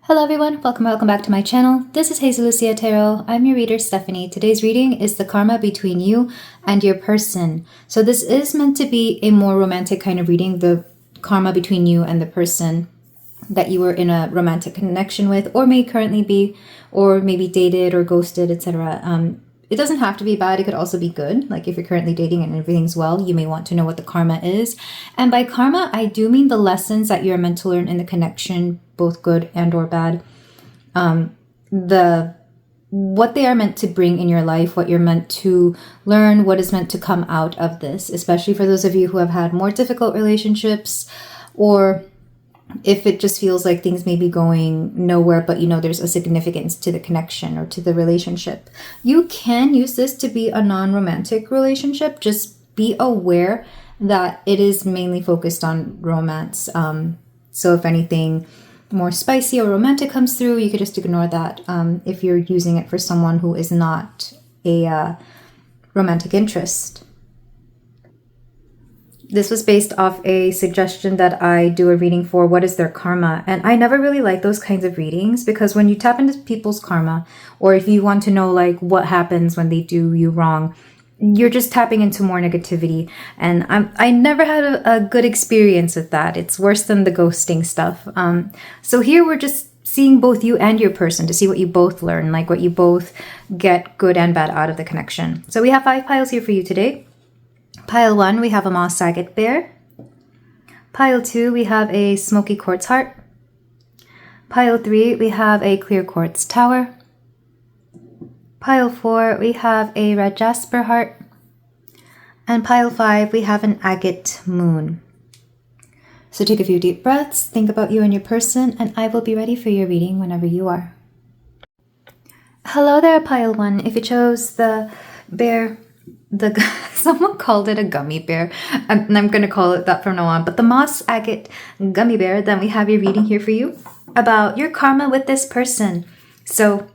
Hello everyone, welcome back to my channel. This is Hazel Lucia Tarot. I'm your reader, Stephanie. Today's reading is the karma between you and your person. So this is meant to be a more romantic kind of reading, the karma between you and the person that you were in a romantic connection with, or may currently be, or maybe dated or ghosted, etc. It doesn't have to be bad. It could also be good. Like if you're currently dating and everything's well, you may want to know what the karma is. And by karma, I do mean the lessons that you're meant to learn in the connection, both good and or bad. What they are meant to bring in your life, what you're meant to learn, what is meant to come out of this, especially for those of you who have had more difficult relationships, or if it just feels like things may be going nowhere, but you know there's a significance to the connection or to the relationship. You can use this to be a non-romantic relationship. Just be aware that it is mainly focused on romance. So if anything more spicy or romantic comes through, you could just ignore that if you're using it for someone who is not a romantic interest. This was based off a suggestion that I do a reading for what is their karma. And I never really like those kinds of readings because when you tap into people's karma, or if you want to know like what happens when they do you wrong, you're just tapping into more negativity. And I never had a good experience with that. It's worse than the ghosting stuff. So here we're just seeing both you and your person to see what you both learn, like what you both get good and bad out of the connection. So we have 5 piles here for you today. Pile 1, we have a moss agate bear. Pile 2, we have a smoky quartz heart. Pile 3, we have a clear quartz tower. Pile 4, we have a red jasper heart. And pile 5, we have an agate moon. So take a few deep breaths, think about you and your person, and I will be ready for your reading whenever you are. Hello there, pile 1. If you chose the bear, someone called it a gummy bear, and I'm going to call it that from now on, but the moss agate gummy bear, then we have your reading here for you about your karma with this person. So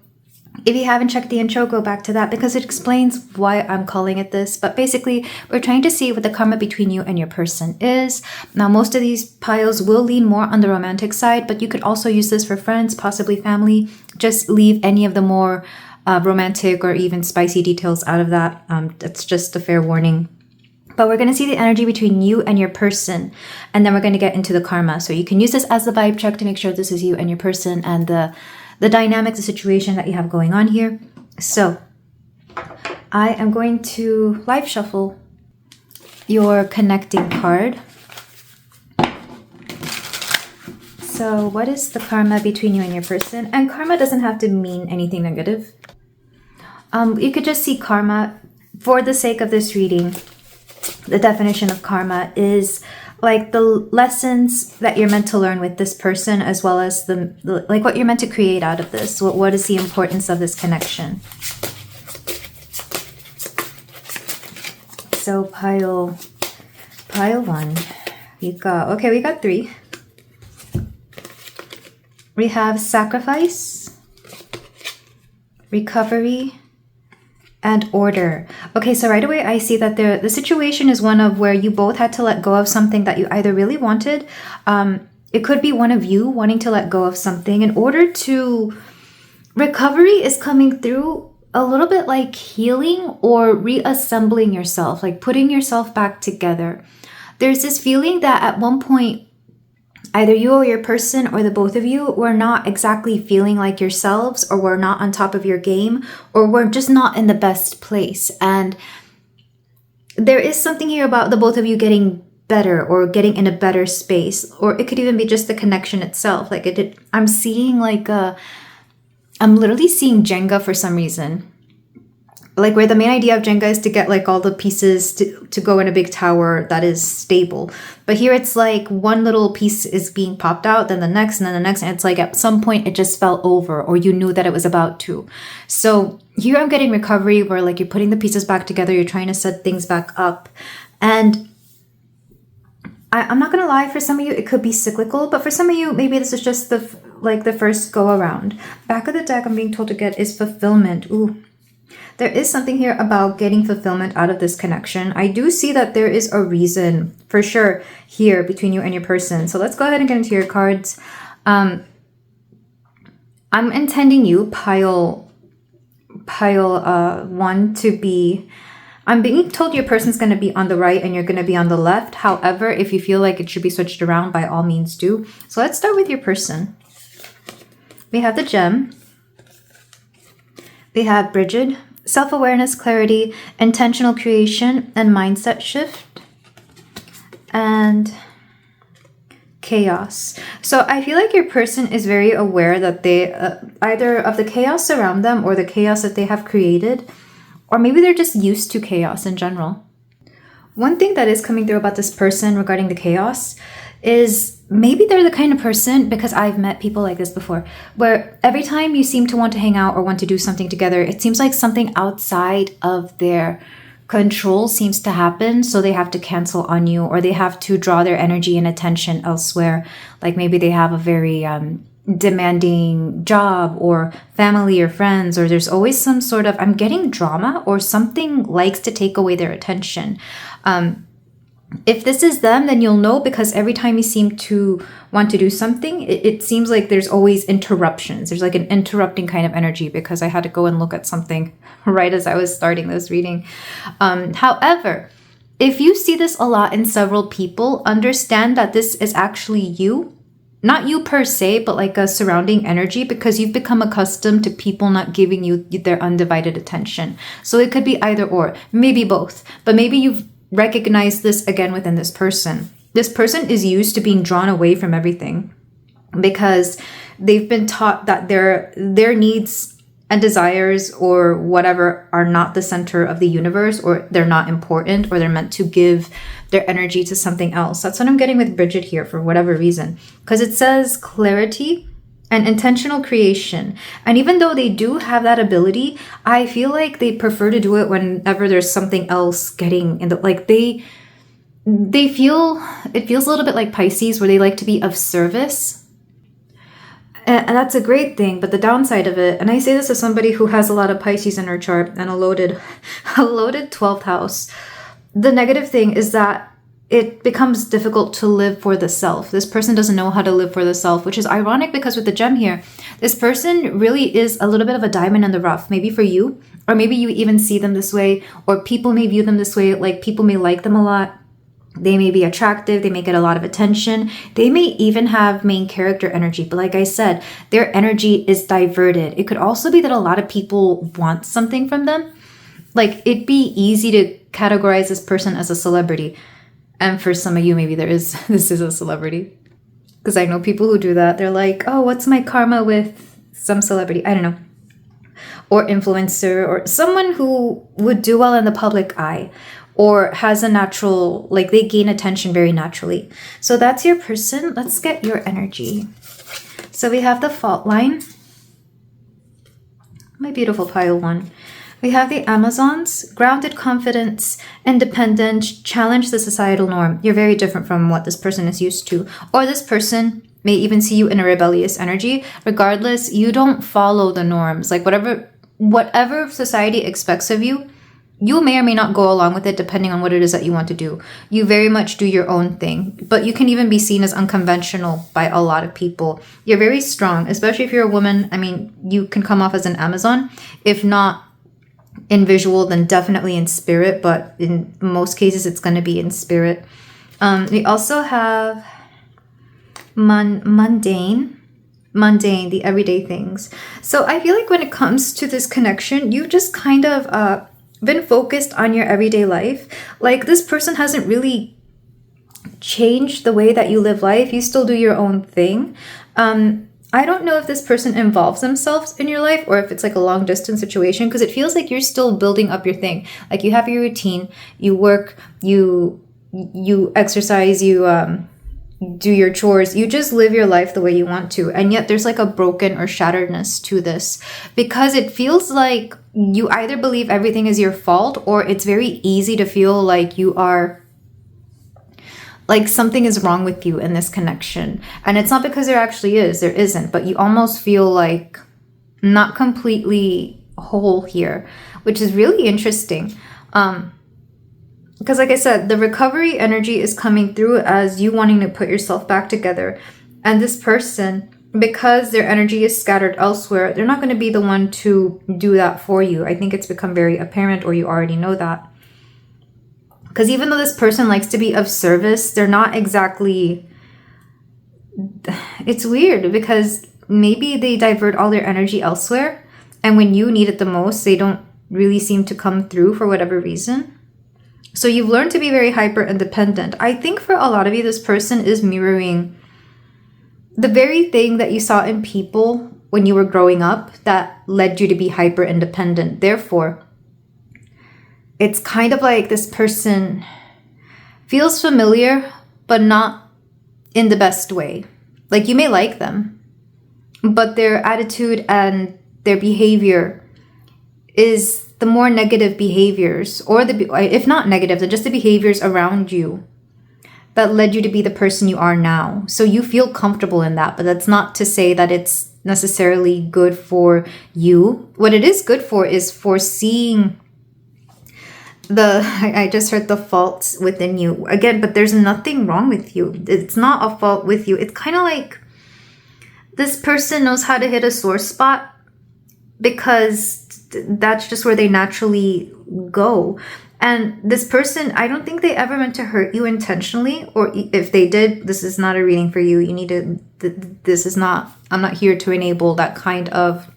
if you haven't checked the intro, go back to that because it explains why I'm calling it this. But basically, we're trying to see what the karma between you and your person is. Now, most of these piles will lean more on the romantic side, but you could also use this for friends, possibly family. Just leave any of the more romantic or even spicy details out of that. That's just a fair warning. But we're going to see the energy between you and your person, and then we're going to get into the karma. So you can use this as the vibe check to make sure this is you and your person and the dynamic, the situation that you have going on here. So I am going to live shuffle your connecting card. So what is the karma between you and your person? And karma doesn't have to mean anything negative. You could just see karma. For the sake of this reading, the definition of karma is like the lessons that you're meant to learn with this person, as well as like what you're meant to create out of this. What is the importance of this connection? So pile 1, we got 3. We have sacrifice, recovery, and order. Okay, so right away I see that the situation is one of where you both had to let go of something that you either really wanted. It could be one of you wanting to let go of something in order to... Recovery is coming through a little bit like healing or reassembling yourself, like putting yourself back together. There's this feeling that at one point, either you or your person or the both of you were not exactly feeling like yourselves, or were not on top of your game, or were just not in the best place. And there is something here about the both of you getting better or getting in a better space, or it could even be just the connection itself. Like I'm seeing like I'm literally seeing Jenga for some reason. Like where the main idea of Jenga is to get like all the pieces to go in a big tower that is stable. But here it's like one little piece is being popped out, then the next, and then the next. And it's like at some point it just fell over, or you knew that it was about to. So here I'm getting recovery where like you're putting the pieces back together. You're trying to set things back up. And I'm not going to lie, for some of you, it could be cyclical. But for some of you, maybe this is just the first go around. Back of the deck I'm being told to get is fulfillment. Ooh. There is something here about getting fulfillment out of this connection. I do see that there is a reason for sure here between you and your person. So let's go ahead and get into your cards. I'm intending you, pile 1, to be... I'm being told your person's going to be on the right and you're going to be on the left. However, if you feel like it should be switched around, by all means do. So let's start with your person. We have the gem. We have Bridget, self-awareness, clarity, intentional creation, and mindset shift. And chaos. So I feel like your person is very aware that they either of the chaos around them or the chaos that they have created. Or maybe they're just used to chaos in general. One thing that is coming through about this person regarding the chaos is maybe they're the kind of person, because I've met people like this before, where every time you seem to want to hang out or want to do something together, it seems like something outside of their control seems to happen. So they have to cancel on you, or they have to draw their energy and attention elsewhere. Like maybe they have a very demanding job or family or friends, or there's always some sort of, I'm getting drama, or something likes to take away their attention. If this is them, then you'll know, because every time you seem to want to do something, it seems like there's always interruptions. There's like an interrupting kind of energy, because I had to go and look at something right as I was starting this reading. However, if you see this a lot in several people, understand that this is actually you. Not you per se, but like a surrounding energy, because you've become accustomed to people not giving you their undivided attention. So it could be either or, maybe both, but maybe you've recognized this again within this person. This person is used to being drawn away from everything, because they've been taught that their needs and desires or whatever are not the center of the universe, or they're not important, or they're meant to give their energy to something else. That's what I'm getting with Bridget here, for whatever reason, because it says clarity and intentional creation. And even though they do have that ability, I feel like they prefer to do it whenever there's something else getting in the, like they feel, it feels a little bit like Pisces, where they like to be of service. And that's a great thing, but the downside of it, and I say this as somebody who has a lot of Pisces in her chart and a loaded 12th house, the negative thing is that it becomes difficult to live for the self. This person doesn't know how to live for the self, which is ironic, because with the gem here, this person really is a little bit of a diamond in the rough, maybe for you, or maybe you even see them this way, or people may view them this way, like people may like them a lot. They may be attractive, they may get a lot of attention, they may even have main character energy, but like I said, their energy is diverted. It could also be that a lot of people want something from them. Like, it'd be easy to categorize this person as a celebrity. And for some of you, maybe this is a celebrity. Because I know people who do that. They're like, oh, what's my karma with some celebrity? I don't know. Or influencer, or someone who would do well in the public eye, or has a natural, like they gain attention very naturally. So that's your person. Let's get your energy. So we have the fault line. My beautiful pile 1. We have the Amazons, grounded confidence, independent, challenge the societal norm. You're very different from what this person is used to. Or this person may even see you in a rebellious energy. Regardless, you don't follow the norms. Like whatever society expects of you, you may or may not go along with it depending on what it is that you want to do. You very much do your own thing, but you can even be seen as unconventional by a lot of people. You're very strong, especially if you're a woman. I mean, you can come off as an Amazon. If not in visual, then definitely in spirit, but in most cases, it's going to be in spirit. We also have mundane, the everyday things. So I feel like when it comes to this connection, you just kind of been focused on your everyday life. Like, this person hasn't really changed the way that you live life. You still do your own thing. I don't know if this person involves themselves in your life, or if it's like a long distance situation, because it feels like you're still building up your thing. Like, you have your routine, you work, you exercise, you do your chores, you just live your life the way you want to. And yet there's like a broken or shatteredness to this, because it feels like you either believe everything is your fault, or it's very easy to feel like you are, like something is wrong with you in this connection. And it's not because there actually is, there isn't, but you almost feel like not completely whole here, which is really interesting. Because like I said, the recovery energy is coming through as you wanting to put yourself back together. And this person because their energy is scattered elsewhere, they're not going to be the one to do that for you. I think it's become very apparent, or you already know that. Because even though this person likes to be of service, they're not exactly... It's weird because maybe they divert all their energy elsewhere, and when you need it the most, they don't really seem to come through for whatever reason. So you've learned to be very hyper independent. I think for a lot of you, this person is mirroring the very thing that you saw in people when you were growing up that led you to be hyper independent. Therefore, it's kind of like this person feels familiar, but not in the best way. Like, you may like them, but their attitude and their behavior is the more negative behaviors, or if not negative, then just the behaviors around you that led you to be the person you are now. So you feel comfortable in that, but that's not to say that it's necessarily good for you. What it is good for is for seeing I just heard the faults within you again, but there's nothing wrong with you. It's not a fault with you. It's kind of like this person knows how to hit a sore spot because that's just where they naturally go. And this person, I don't think they ever meant to hurt you intentionally, or if they did, this is not a reading for you. You need to, this is not, I'm not here to enable that kind of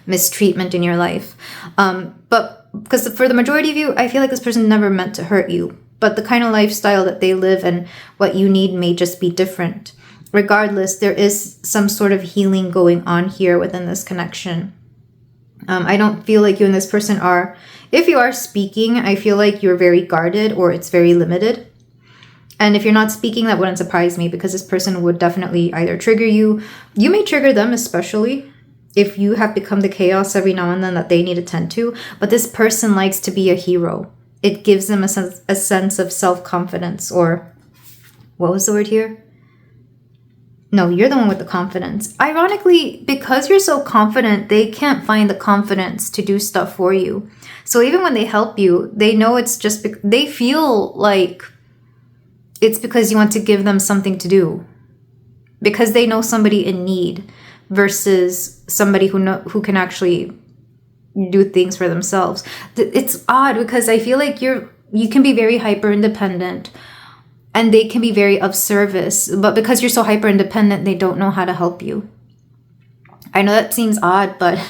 mistreatment in your life. But because for the majority of you, I feel like this person never meant to hurt you, but the kind of lifestyle that they live and what you need may just be different. Regardless, there is some sort of healing going on here within this connection. I don't feel like you and this person are, if you are speaking, I feel like you're very guarded or it's very limited. And if you're not speaking, that wouldn't surprise me because this person would definitely either trigger you. You may trigger them, especially if you have become the chaos every now and then that they need to tend to. But this person likes to be a hero. It gives them a sense of self-confidence, or what was the word here? No, you're the one with the confidence. Ironically, because you're so confident, they can't find the confidence to do stuff for you. So even when they help you, they know it's just, they feel like it's because you want to give them something to do. Because they know somebody in need versus somebody who can actually do things for themselves. It's odd because I feel like you can be very hyper independent, and they can be very of service, but because you're so hyper independent, they don't know how to help you. I know that seems odd, but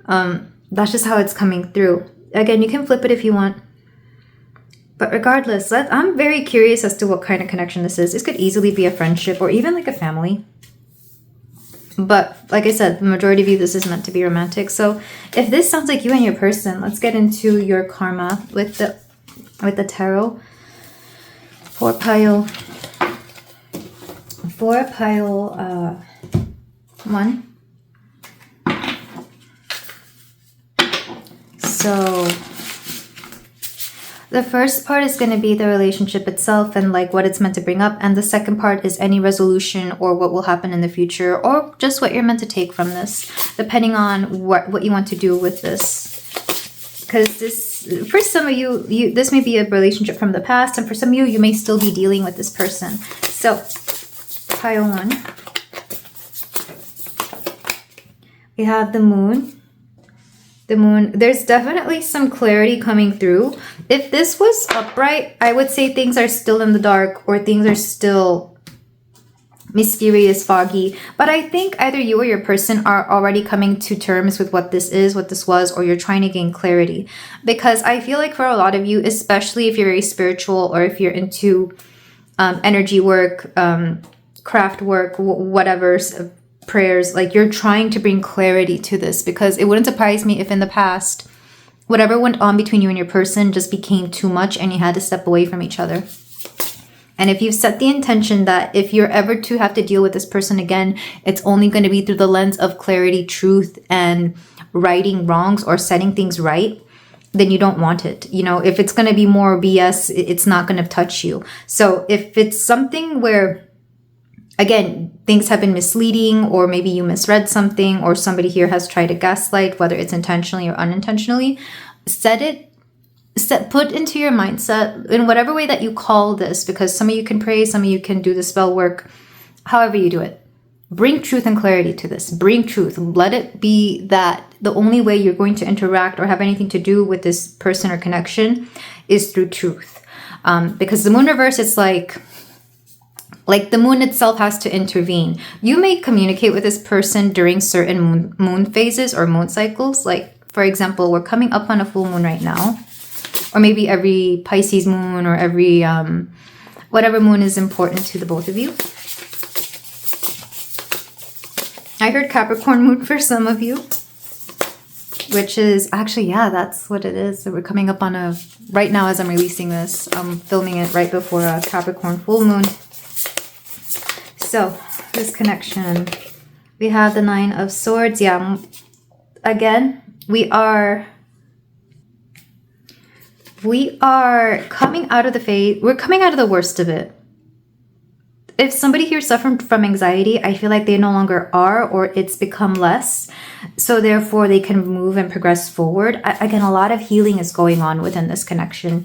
that's just how it's coming through. Again, you can flip it if you want. But regardless, I'm very curious as to what kind of connection this is. This could easily be a friendship or even like a family. But like I said, the majority of you, this is meant to be romantic. So if this sounds like you and your person, let's get into your karma with the tarot. Four pile 1. So the first part is going to be the relationship itself and like what it's meant to bring up. And the second part is any resolution or what will happen in the future, or just what you're meant to take from this, depending on what you want to do with this. Because this, for some of you, this may be a relationship from the past, and for some of you, you may still be dealing with this person. So, pile 1. We have the moon. The moon, there's definitely some clarity coming through. If this was upright, I would say things are still in the dark, or things are still mysterious, foggy. But I think either you or your person are already coming to terms with what this is, what this was, or you're trying to gain clarity. Because I feel like for a lot of you, especially if you're very spiritual or if you're into energy work, craft work, whatever, prayers, like you're trying to bring clarity to this, because it wouldn't surprise me if in the past, whatever went on between you and your person just became too much and you had to step away from each other. And if you've set the intention that if you're ever to have to deal with this person again, it's only going to be through the lens of clarity, truth, and righting wrongs or setting things right, then you don't want it. You know, if it's going to be more BS, it's not going to touch you. So if it's something where, again, things have been misleading, or maybe you misread something, or somebody here has tried to gaslight, whether it's intentionally or unintentionally, put into your mindset in whatever way that you call this, because some of you can pray, some of you can do the spell work, however you do it. Bring truth and clarity to this. Bring truth. Let it be that the only way you're going to interact or have anything to do with this person or connection is through truth. Because the moon reverse, it's like the moon itself has to intervene. You may communicate with this person during certain moon phases or moon cycles. Like, for example, we're coming up on a full moon right now. Or maybe every Pisces moon or every whatever moon is important to the both of you. I heard Capricorn moon for some of you, which is actually, yeah, that's what it is. So we're coming up on a, right now as I'm releasing this, I'm filming it right before a Capricorn full moon. So this connection, we have the Nine of Swords. Yeah, again, we are coming out of the phase, we're coming out of the worst of it. If somebody here is suffering from anxiety, I feel like they no longer are, or it's become less. So therefore they can move and progress forward. Again, a lot of healing is going on within this connection.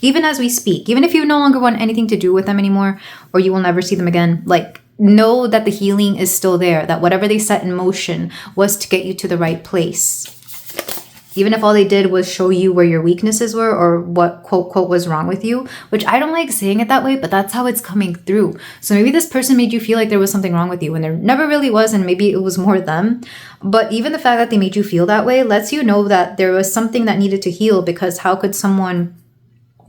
Even as we speak, even if you no longer want anything to do with them anymore, or you will never see them again, like, know that the healing is still there, that whatever they set in motion was to get you to the right place. Even if all they did was show you where your weaknesses were or what quote was wrong with you, which I don't like saying it that way, but that's how it's coming through. So maybe this person made you feel like there was something wrong with you when there never really was, and maybe it was more them. But even the fact that they made you feel that way lets you know that there was something that needed to heal, because how could someone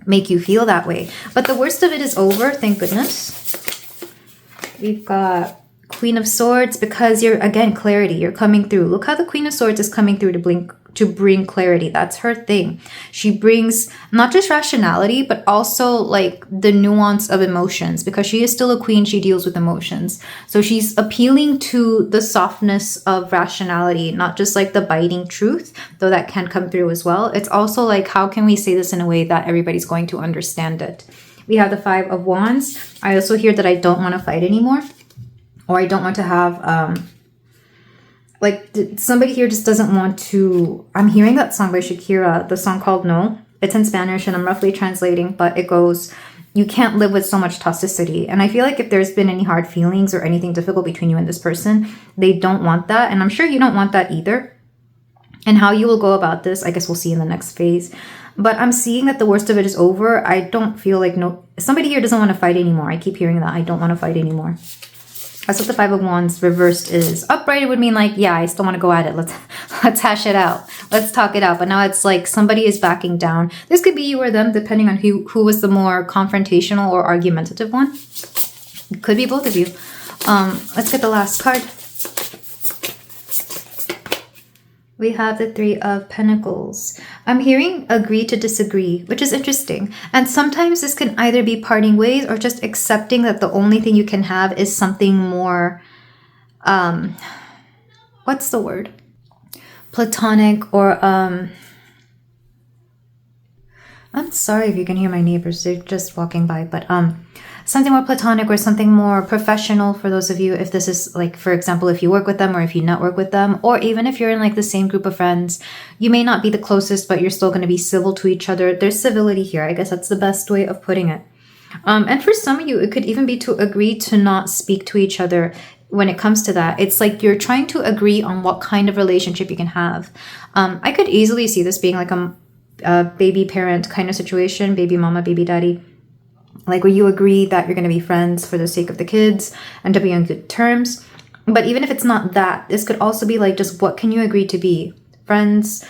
make you feel that way? But the worst of it is over, thank goodness. We've got Queen of Swords, because you're, again, clarity. You're coming through. Look how the Queen of Swords is coming through to bring clarity. That's her thing. She brings not just rationality, but also like the nuance of emotions, because she is still a queen. She deals with emotions. So she's appealing to the softness of rationality, not just like the biting truth, though that can come through as well. It's also like, how can we say this in a way that everybody's going to understand it? We have the Five of Wands. I also hear that I don't want to fight anymore, or I don't want to have, like, somebody here just doesn't want to. I'm hearing that song by Shakira, the song called No. It's in Spanish and I'm roughly translating, but it goes, you can't live with so much toxicity. And I feel like if there's been any hard feelings or anything difficult between you and this person, they don't want that. And I'm sure you don't want that either. And how you will go about this, I guess we'll see in the next phase. But I'm seeing that the worst of it is over. I don't feel like somebody here doesn't want to fight anymore. I keep hearing that. I don't want to fight anymore. That's what the Five of Wands reversed is. Upright, it would mean like, yeah, I still want to go at it. Let's hash it out. Let's talk it out. But now it's like somebody is backing down. This could be you or them, depending on who was the more confrontational or argumentative one. It could be both of you. Let's get the last card. We have the Three of Pentacles. I'm hearing agree to disagree, which is interesting. And sometimes this can either be parting ways or just accepting that the only thing you can have is something more, what's the word? Platonic, or, I'm sorry if you can hear my neighbors. They're just walking by, but, something more platonic or something more professional for those of you, if this is like, for example, if you work with them or if you network with them, or even if you're in like the same group of friends, you may not be the closest, but you're still going to be civil to each other. There's civility here. I guess that's the best way of putting it. And for some of you, it could even be to agree to not speak to each other when it comes to that. It's like you're trying to agree on what kind of relationship you can have. I could easily see this being like a baby parent kind of situation, baby mama, baby daddy. Like where you agree that you're going to be friends for the sake of the kids and to be on good terms. But even if it's not that, this could also be like, just what can you agree to be? Friends,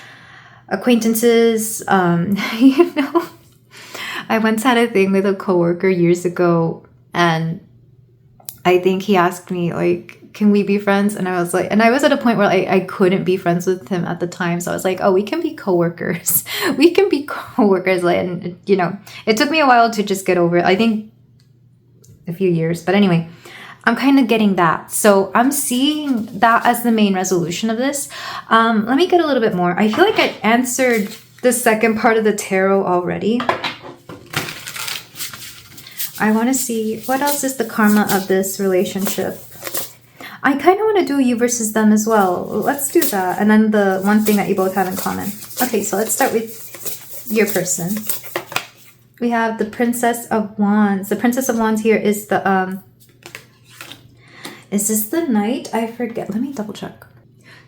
acquaintances, you know. I once had a thing with a coworker years ago, and I think he asked me like, can we be friends? And I was like, and I was at a point where I couldn't be friends with him at the time. So I was like, oh, we can be coworkers. We can be coworkers. And, you know, it took me a while to just get over it. I think a few years. But anyway, I'm kind of getting that. So I'm seeing that as the main resolution of this. Let me get a little bit more. I feel like I answered the second part of the tarot already. I want to see what else is the karma of this relationship. I kind of want to do you versus them as well. Let's do that. And then the one thing that you both have in common. Okay, so let's start with your person. We have the Princess of Wands. The Princess of Wands here is the Is this the Knight? I forget. Let me double check.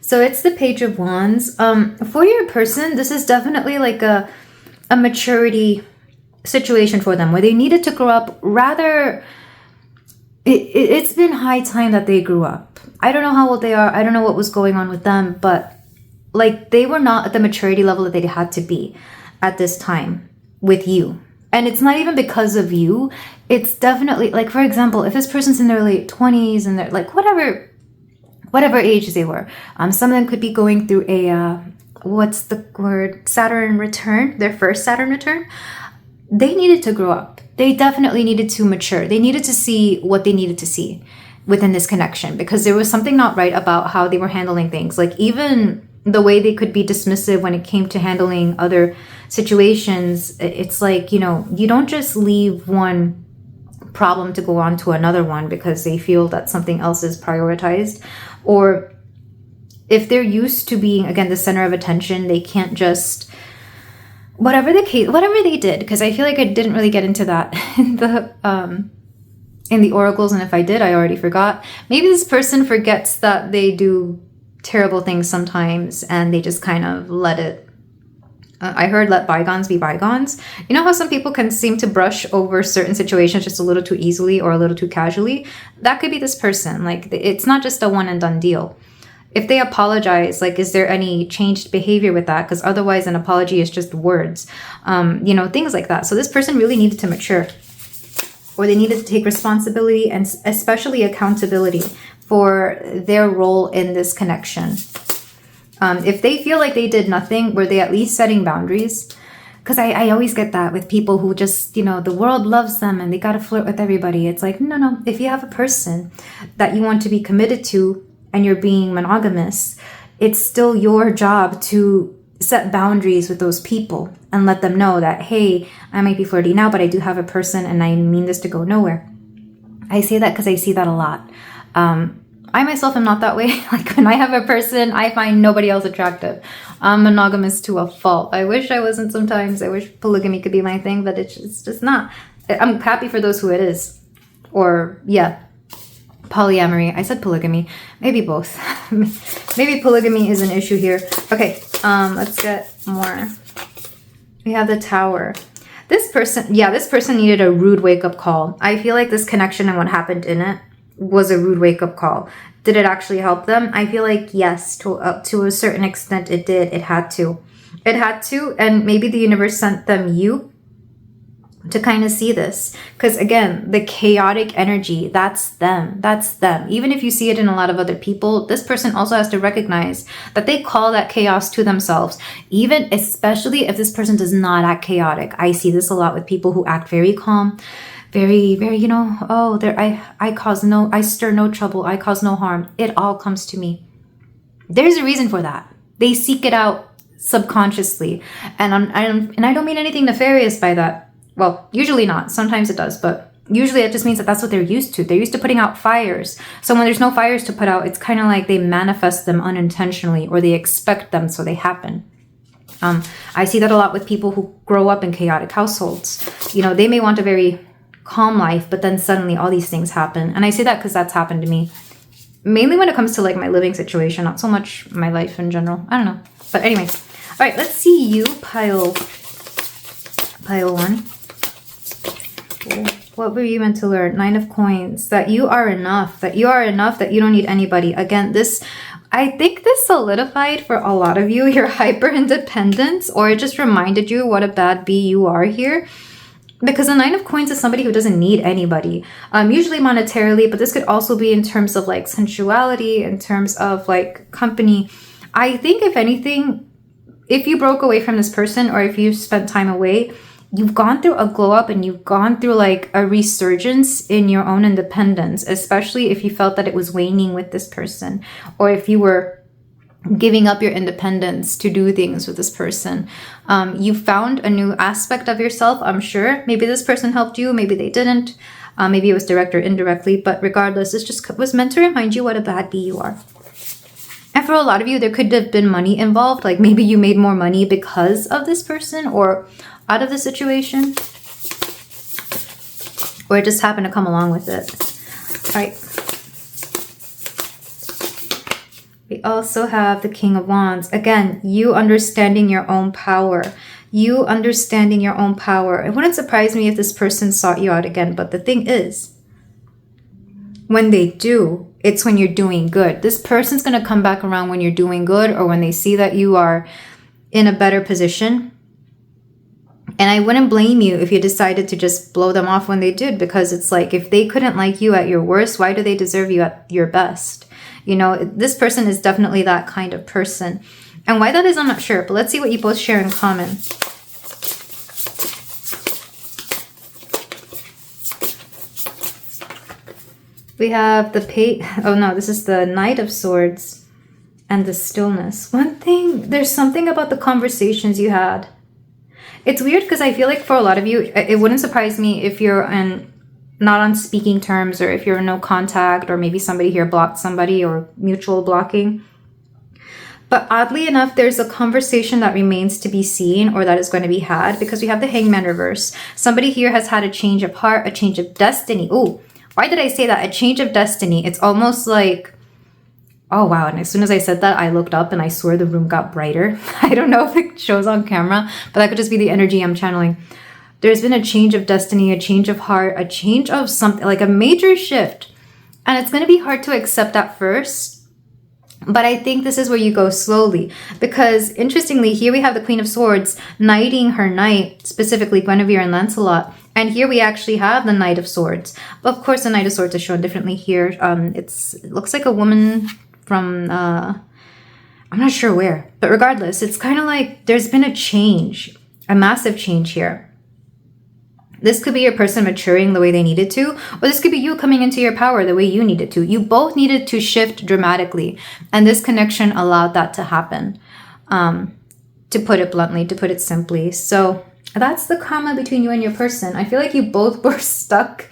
So it's the Page of Wands. For your person, this is definitely like a maturity situation for them where they needed to grow up. Rather, it's been high time that they grew up. I don't know how old they are. I don't know what was going on with them, but like they were not at the maturity level that they had to be at this time with you. And it's not even because of you. It's definitely like, for example, if this person's in their late 20s and they're like whatever age they were, some of them could be going through a what's the word, Saturn return, their first Saturn return. They needed to grow up. They definitely needed to mature. They needed to see what they needed to see within this connection, because there was something not right about how they were handling things. Like even the way they could be dismissive when it came to handling other situations. It's like, you know, you don't just leave one problem to go on to another one because they feel that something else is prioritized. Or if they're used to being, again, the center of attention, they can't just, whatever the case, whatever they did, because I feel like I didn't really get into that in the oracles, and if I did, I already forgot. Maybe this person forgets that they do terrible things sometimes and they just kind of let it, I heard let bygones be bygones. You know how some people can seem to brush over certain situations just a little too easily or a little too casually? That could be this person. Like, it's not just a one and done deal. If they apologize, like, is there any changed behavior with that? Because otherwise an apology is just words, you know, things like that. So this person really needed to mature, or they needed to take responsibility and especially accountability for their role in this connection. If they feel like they did nothing, were they at least setting boundaries? Because I always get that with people who just, you know, the world loves them and they got to flirt with everybody. It's like, no. If you have a person that you want to be committed to and you're being monogamous, it's still your job to set boundaries with those people and let them know that, hey, I might be flirty now, but I do have a person and I mean this to go nowhere. I say that because I see that a lot. I myself am not that way. Like when I have a person, I find nobody else attractive. I'm monogamous to a fault. I wish I wasn't sometimes. I wish polygamy could be my thing, but it's just not. I'm happy for those who it is. Or yeah, polyamory. I said polygamy. Maybe both. Maybe polygamy is an issue here. Okay, let's get more. We have the Tower. This person needed a rude wake-up call. I feel like this connection and what happened in it was a rude wake-up call. Did it actually help them? I feel like yes, to a certain extent it did. It had to, and maybe the universe sent them you to kind of see this, because again, the chaotic energy, that's them. Even if you see it in a lot of other people, this person also has to recognize that they call that chaos to themselves, even especially if this person does not act chaotic. I see this a lot with people who act very calm, very, very, you know, oh, I stir no trouble, I cause no harm. It all comes to me. There's a reason for that. They seek it out subconsciously. And I don't mean anything nefarious by that. Well, usually not. Sometimes it does, but usually it just means that that's what they're used to. They're used to putting out fires. So when there's no fires to put out, it's kind of like they manifest them unintentionally, or they expect them, so they happen. I see that a lot with people who grow up in chaotic households. You know, they may want a very calm life, but then suddenly all these things happen. And I say that because that's happened to me. Mainly when it comes to like my living situation, not so much my life in general. I don't know. But anyways, all right, let's see you, pile one. What were you meant to learn? 9 of Coins. That you are enough. That you don't need anybody. Again, I think this solidified for a lot of you your hyper independence, or it just reminded you what a bad bee you are here. Because the 9 of Coins is somebody who doesn't need anybody, usually monetarily, but this could also be in terms of like sensuality, in terms of like company. I think if anything, if you broke away from this person, or if you spent time away, you've gone through a glow up and you've gone through like a resurgence in your own independence, especially if you felt that it was waning with this person, or if you were giving up your independence to do things with this person. You found a new aspect of yourself, I'm sure. Maybe this person helped you, maybe they didn't. Maybe it was direct or indirectly, but regardless, this just was meant to remind you what a bad bee you are. And for a lot of you, there could have been money involved. Like maybe you made more money because of this person or out of the situation. Or it just happened to come along with it. All right. We also have the King of Wands. Again, you understanding your own power. You understanding your own power. It wouldn't surprise me if this person sought you out again. But the thing is, when they do, it's when you're doing good. This person's going to come back around when you're doing good, or when they see that you are in a better position. And I wouldn't blame you if you decided to just blow them off when they did, because it's like, if they couldn't like you at your worst, why do they deserve you at your best? You know, this person is definitely that kind of person. And why that is, I'm not sure. But let's see what you both share in common. We have this is the Knight of Swords and the Stillness. One thing, there's something about the conversations you had. It's weird because I feel like for a lot of you, it wouldn't surprise me if you're not on speaking terms, or if you're in no contact, or maybe somebody here blocked somebody, or mutual blocking. But oddly enough, there's a conversation that remains to be seen, or that is going to be had, because we have the Hangman reverse. Somebody here has had a change of heart, a change of destiny. Oh, why did I say that? A change of destiny. It's almost like, oh wow, and as soon as I said that, I looked up and I swear the room got brighter. I don't know if it shows on camera, but that could just be the energy I'm channeling. There's been a change of destiny, a change of heart, a change of something, like a major shift. And it's going to be hard to accept at first. But I think this is where you go slowly. Because interestingly, here we have the Queen of Swords knighting her knight, specifically Guinevere and Lancelot. And here we actually have the Knight of Swords. Of course, the Knight of Swords is shown differently here. It looks like a woman from, I'm not sure where. But regardless, it's kind of like there's been a change, a massive change here. This could be your person maturing the way they needed to, or this could be you coming into your power the way you needed to. You both needed to shift dramatically, and this connection allowed that to happen, to put it bluntly, to put it simply. So that's the karma between you and your person. I feel like you both were stuck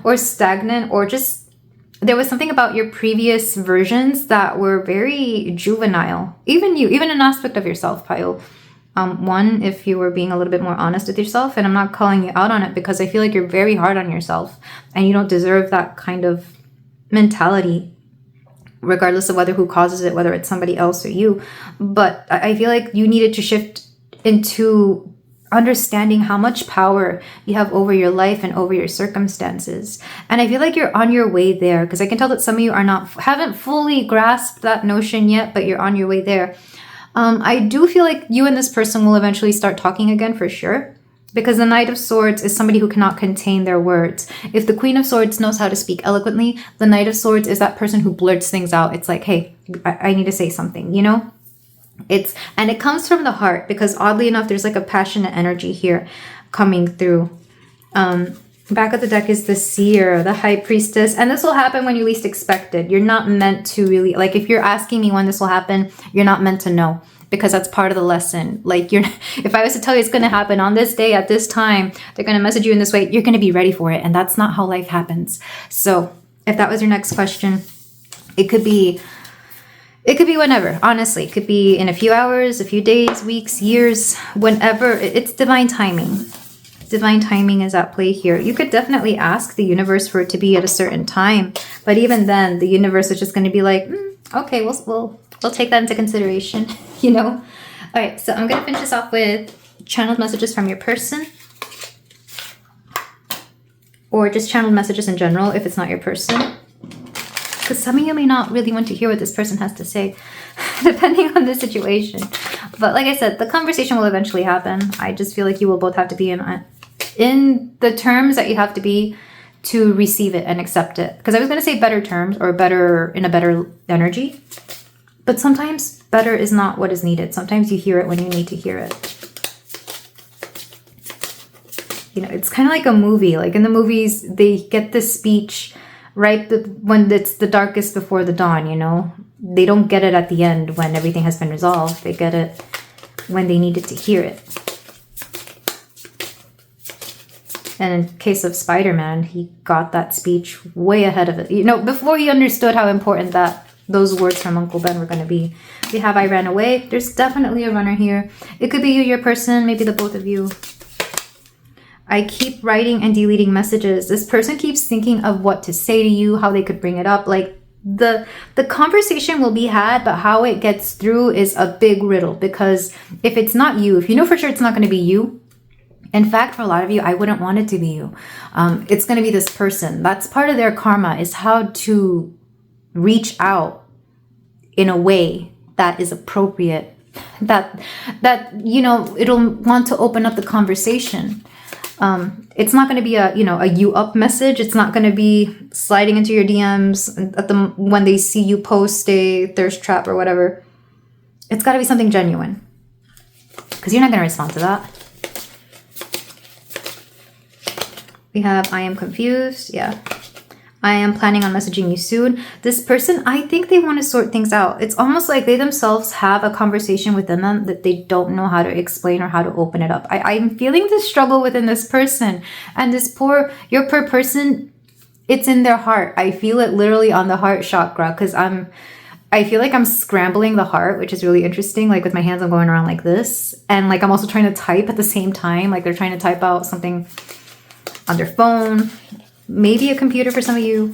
or stagnant, or just there was something about your previous versions that were very juvenile. Even an aspect of yourself, Pio. One, if you were being a little bit more honest with yourself, and I'm not calling you out on it because I feel like you're very hard on yourself and you don't deserve that kind of mentality, regardless of who causes it, whether it's somebody else or you. But I feel like you needed to shift into understanding how much power you have over your life and over your circumstances. And I feel like you're on your way there, because I can tell that some of you haven't fully grasped that notion yet, but you're on your way there. I do feel like you and this person will eventually start talking again for sure, because the Knight of Swords is somebody who cannot contain their words. If the Queen of Swords knows how to speak eloquently, the Knight of Swords is that person who blurts things out. It's like, hey, I need to say something, you know? And it comes from the heart, because oddly enough, there's like a passionate energy here coming through. Back of the deck is the Seer, the High Priestess, and this will happen when you least expect it. You're not meant to really, like, if you're asking me when this will happen, you're not meant to know, because that's part of the lesson. Like, if I was to tell you it's going to happen on this day at this time, they're going to message you in this way, you're going to be ready for it, and that's not how life happens. So if that was your next question, it could be whenever. Honestly, it could be in a few hours, a few days, weeks, years, whenever. It's divine timing. Divine timing is at play here. You could definitely ask the universe for it to be at a certain time, but even then, the universe is just going to be like, okay, we'll take that into consideration, you know? All right, so I'm going to finish this off with channeled messages from your person, or just channeled messages in general if it's not your person, because some of you may not really want to hear what this person has to say, depending on the situation. But like I said, the conversation will eventually happen. I just feel like you will both have to be in the terms that you have to be to receive it and accept it. Because I was going to say better terms, or in a better energy. But sometimes better is not what is needed. Sometimes you hear it when you need to hear it. You know, it's kind of like a movie. Like in the movies, they get this speech right when it's the darkest before the dawn, you know? They don't get it at the end when everything has been resolved. They get it when they needed to hear it. And in case of Spider-Man, he got that speech way ahead of it. You know, before he understood how important those words from Uncle Ben were going to be. We have I ran away. There's definitely a runner here. It could be you, your person, maybe the both of you. I keep writing and deleting messages. This person keeps thinking of what to say to you, how they could bring it up. Like, the conversation will be had, but how it gets through is a big riddle. Because if it's not you, if you know for sure it's not going to be you, in fact, for a lot of you, I wouldn't want it to be you. It's going to be this person. That's part of their karma, is how to reach out in a way that is appropriate, that you know, it'll want to open up the conversation. It's not going to be a you up message. It's not going to be sliding into your DMs when they see you post a thirst trap or whatever. It's got to be something genuine, because you're not going to respond to that. We have, I am confused. Yeah. I am planning on messaging you soon. This person, I think they want to sort things out. It's almost like they themselves have a conversation within them that they don't know how to explain or how to open it up. I'm feeling this struggle within this person. And your poor person, it's in their heart. I feel it literally on the heart chakra, because I feel like I'm scrambling the heart, which is really interesting. Like with my hands, I'm going around like this. And like I'm also trying to type at the same time. Like they're trying to type out something on their phone, maybe a computer for some of you.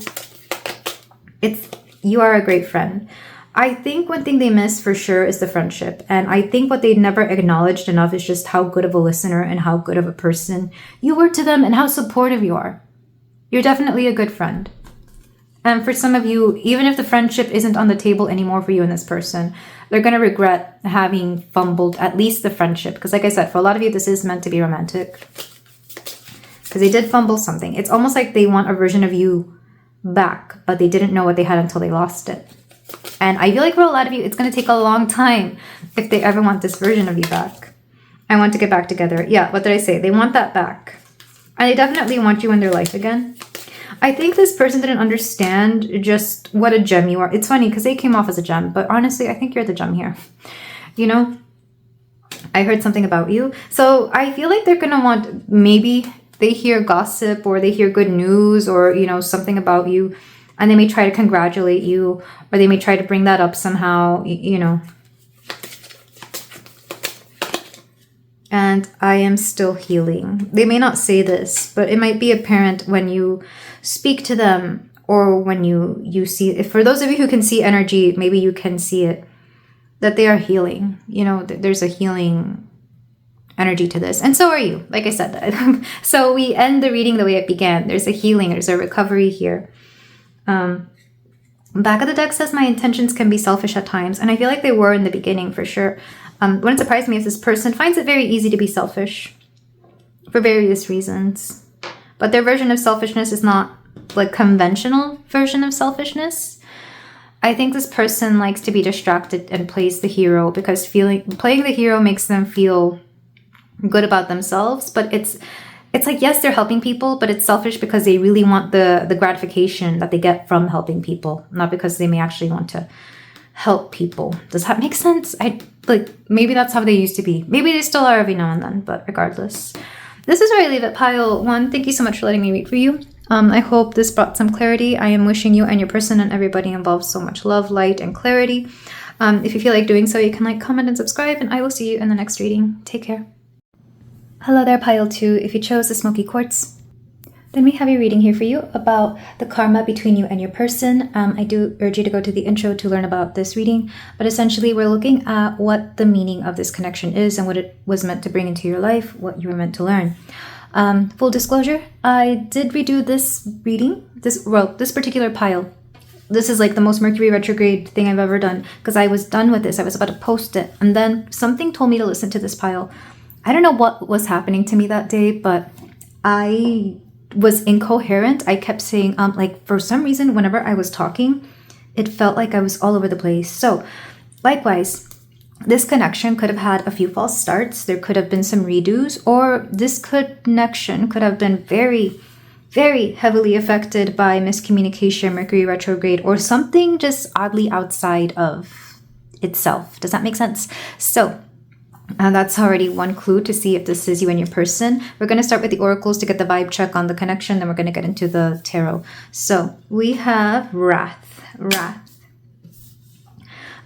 You are a great friend. I think one thing they miss for sure is the friendship. And I think what they never acknowledged enough is just how good of a listener and how good of a person you were to them and how supportive you are. You're definitely a good friend. And for some of you, even if the friendship isn't on the table anymore for you and this person, they're going to regret having fumbled at least the friendship. Because like I said, for a lot of you, this is meant to be romantic. Because they did fumble something. It's almost like they want a version of you back, but they didn't know what they had until they lost it. And I feel like for a lot of you, it's going to take a long time if they ever want this version of you back. I want to get back together. Yeah, what did I say? They want that back. And they definitely want you in their life again. I think this person didn't understand just what a gem you are. It's funny because they came off as a gem, but honestly, I think you're the gem here. You know, I heard something about you. So I feel like they're going to want, maybe they hear gossip or they hear good news or, you know, something about you, and they may try to congratulate you, or they may try to bring that up somehow, you know. And I am still healing. They may not say this, but it might be apparent when you speak to them or when you see, if for those of you who can see energy, maybe you can see it, that they are healing. You know, there's a healing energy to this, and so are you, like I said that. So we end the reading the way it began. There's a healing, there's a recovery here. Back of the deck says my intentions can be selfish at times, and I feel like they were in the beginning for sure. Wouldn't surprise me if this person finds it very easy to be selfish for various reasons, but their version of selfishness is not like conventional version of selfishness. I think this person likes to be distracted and plays the hero, because playing the hero makes them feel good about themselves, but it's like, yes, they're helping people, but it's selfish because they really want the gratification that they get from helping people, not because they may actually want to help people. Does that make sense? Maybe that's how they used to be. Maybe they still are every now and then, but regardless, this is where I leave it. Pile 1, thank you so much for letting me read for you. I hope this brought some clarity. I am wishing you and your person and everybody involved so much love, light, and clarity. If you feel like doing so, you can like, comment, and subscribe, and I will see you in the next reading. Take care. Hello there, pile 2. If you chose the smoky quartz, then we have a reading here for you about the karma between you and your person. I do urge you to go to the intro to learn about this reading, but essentially we're looking at what the meaning of this connection is and what it was meant to bring into your life, what you were meant to learn. Full disclosure, I did redo this reading, this particular pile. This is like the most Mercury retrograde thing I've ever done, because I was done with this. I was about to post it, and then something told me to listen to this pile. I don't know what was happening to me that day, but I was incoherent. I kept saying, for some reason, whenever I was talking, it felt like I was all over the place. So likewise, this connection could have had a few false starts. There could have been some redos, or this connection could have been very, very heavily affected by miscommunication, Mercury retrograde, or something just oddly outside of itself. Does that make sense? So that's already one clue to see if this is you and your person. We're going to start with the oracles to get the vibe check on the connection. Then we're going to get into the tarot. So we have Wrath.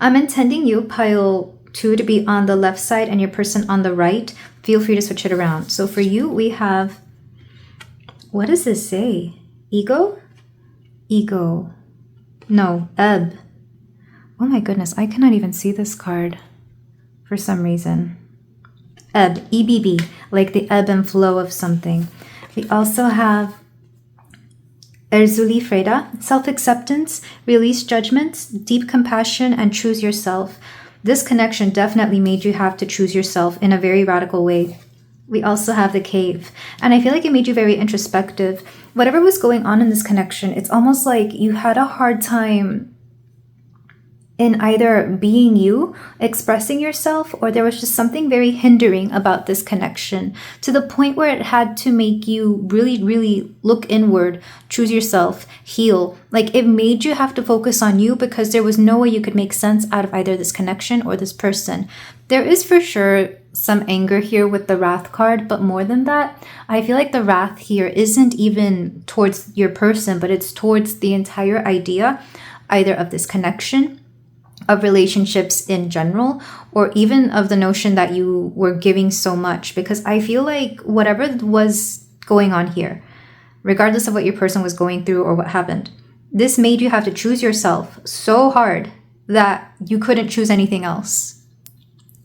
I'm intending you, pile 2, to be on the left side and your person on the right. Feel free to switch it around. So for you, we have, what does this say? Ego. No, ebb. Oh my goodness, I cannot even see this card for some reason. Ebb, EBB, like the ebb and flow of something. We also have Erzuli Freda, self-acceptance, release judgments, deep compassion, and choose yourself. This connection definitely made you have to choose yourself in a very radical way. We also have the cave, and I feel like it made you very introspective. Whatever was going on in this connection, it's almost like you had a hard time in either being you, expressing yourself, or there was just something very hindering about this connection to the point where it had to make you really, really look inward, choose yourself, heal. Like it made you have to focus on you because there was no way you could make sense out of either this connection or this person. There is for sure some anger here with the Wrath card, but more than that, I feel like the Wrath here isn't even towards your person, but it's towards the entire idea, either of this connection, of relationships in general, or even of the notion that you were giving so much. Because I feel like whatever was going on here, regardless of what your person was going through or what happened, this made you have to choose yourself so hard that you couldn't choose anything else.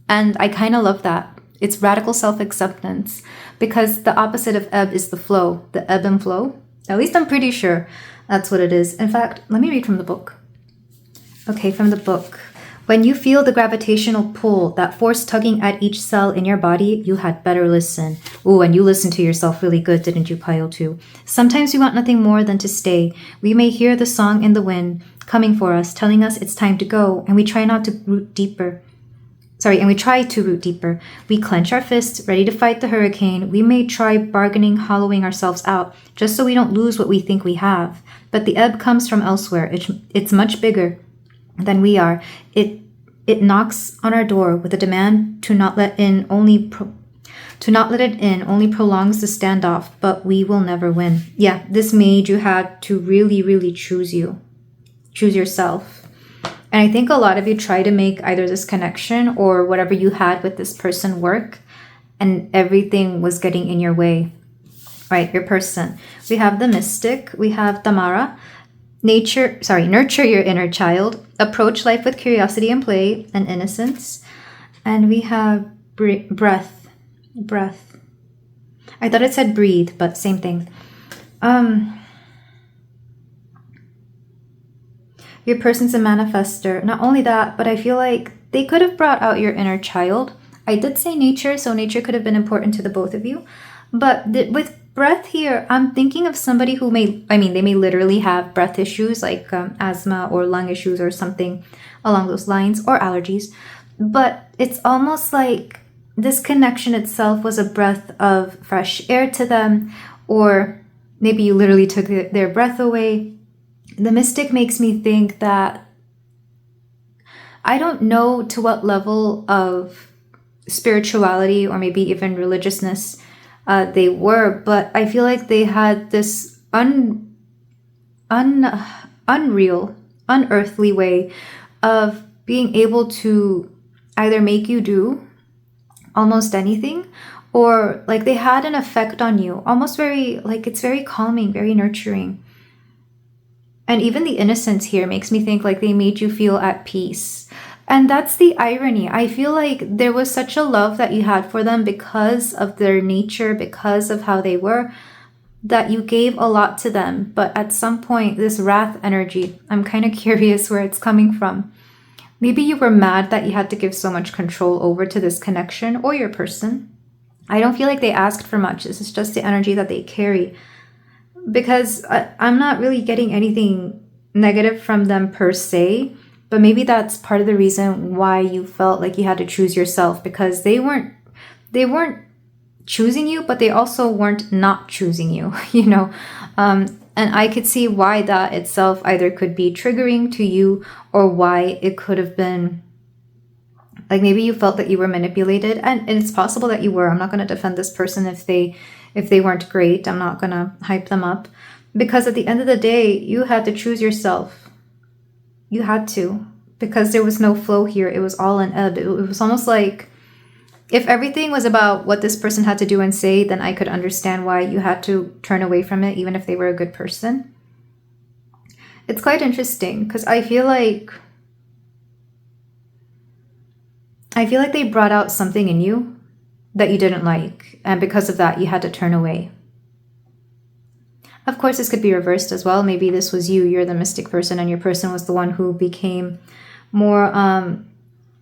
And I kind of love that. It's radical self-acceptance, because the opposite of ebb is the flow, the ebb and flow. At least I'm pretty sure that's what it is. In fact, let me read from the book. Okay, from the book. When you feel the gravitational pull, that force tugging at each cell in your body, you had better listen. Ooh, and you listened to yourself really good, didn't you, Pile 2? Sometimes we want nothing more than to stay. We may hear the song in the wind coming for us, telling us it's time to go, and we try to root deeper. We clench our fists, ready to fight the hurricane. We may try bargaining, hollowing ourselves out, just so we don't lose what we think we have. But the ebb comes from elsewhere. It's much bigger than we are. It knocks on our door with a demand to not let it in only prolongs the standoff, but we will never win. Yeah, this made you have to really, really choose yourself. And I think a lot of you try to make either this connection or whatever you had with this person work, and everything was getting in your way. Right, your person. We have the Mystic, we have Tamara. Nurture your inner child. Approach life with curiosity and play and innocence. And we have breath. I thought it said breathe, but same thing. Your person's a manifester. Not only that, but I feel like they could have brought out your inner child. I did say nature, so nature could have been important to the both of you. But with breath here, I'm thinking of somebody who they may literally have breath issues like asthma or lung issues or something along those lines, or allergies. But it's almost like this connection itself was a breath of fresh air to them, or maybe you literally took their breath away. The Mystic makes me think that, I don't know to what level of spirituality or maybe even religiousness they were, but I feel like they had this unreal, unearthly way of being able to either make you do almost anything, or like they had an effect on you, almost very, like it's very calming, very nurturing. And even the innocence here makes me think like they made you feel at peace. And that's the irony. I feel like there was such a love that you had for them because of their nature, because of how they were, that you gave a lot to them. But at some point, this wrath energy, I'm kind of curious where it's coming from. Maybe you were mad that you had to give so much control over to this connection or your person. I don't feel like they asked for much. This is just the energy that they carry. Because I'm not really getting anything negative from them per se, but maybe that's part of the reason why you felt like you had to choose yourself, because they weren't choosing you, but they also weren't not choosing you, you know? And I could see why that itself either could be triggering to you, or why it could have been like maybe you felt that you were manipulated, and it's possible that you were. I'm not going to defend this person if they weren't great. I'm not going to hype them up, because at the end of the day, you had to choose yourself. You had to, because there was no flow here. It was all an ebb. It was almost like if everything was about what this person had to do and say, then I could understand why you had to turn away from it, even if they were a good person. It's quite interesting because I feel like they brought out something in you that you didn't like, and because of that you had to turn away. Of course, this could be reversed as well. Maybe this was you're the mystic person, and your person was the one who became more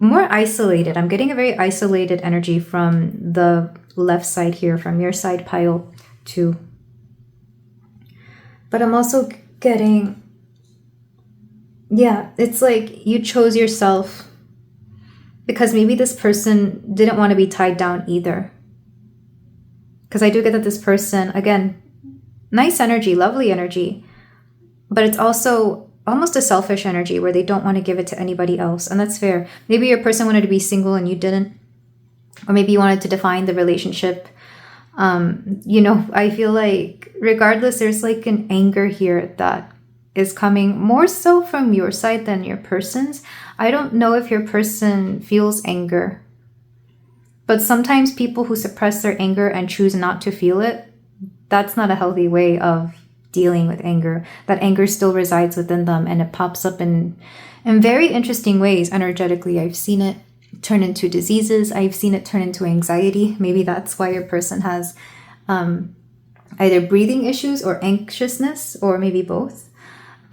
isolated. I'm getting a very isolated energy from the left side here, from your side pile too. But I'm also getting, yeah, it's like you chose yourself because maybe this person didn't want to be tied down either. Because I do get that this person, again, nice energy, lovely energy, but it's also almost a selfish energy where they don't want to give it to anybody else. And that's fair. Maybe your person wanted to be single and you didn't. Or maybe you wanted to define the relationship. I feel like regardless, there's like an anger here that is coming more so from your side than your person's. I don't know if your person feels anger, but sometimes people who suppress their anger and choose not to feel it, that's not a healthy way of dealing with anger. That anger still resides within them and it pops up in very interesting ways energetically. I've seen it turn into diseases. I've seen it turn into anxiety. Maybe that's why your person has either breathing issues or anxiousness, or maybe both.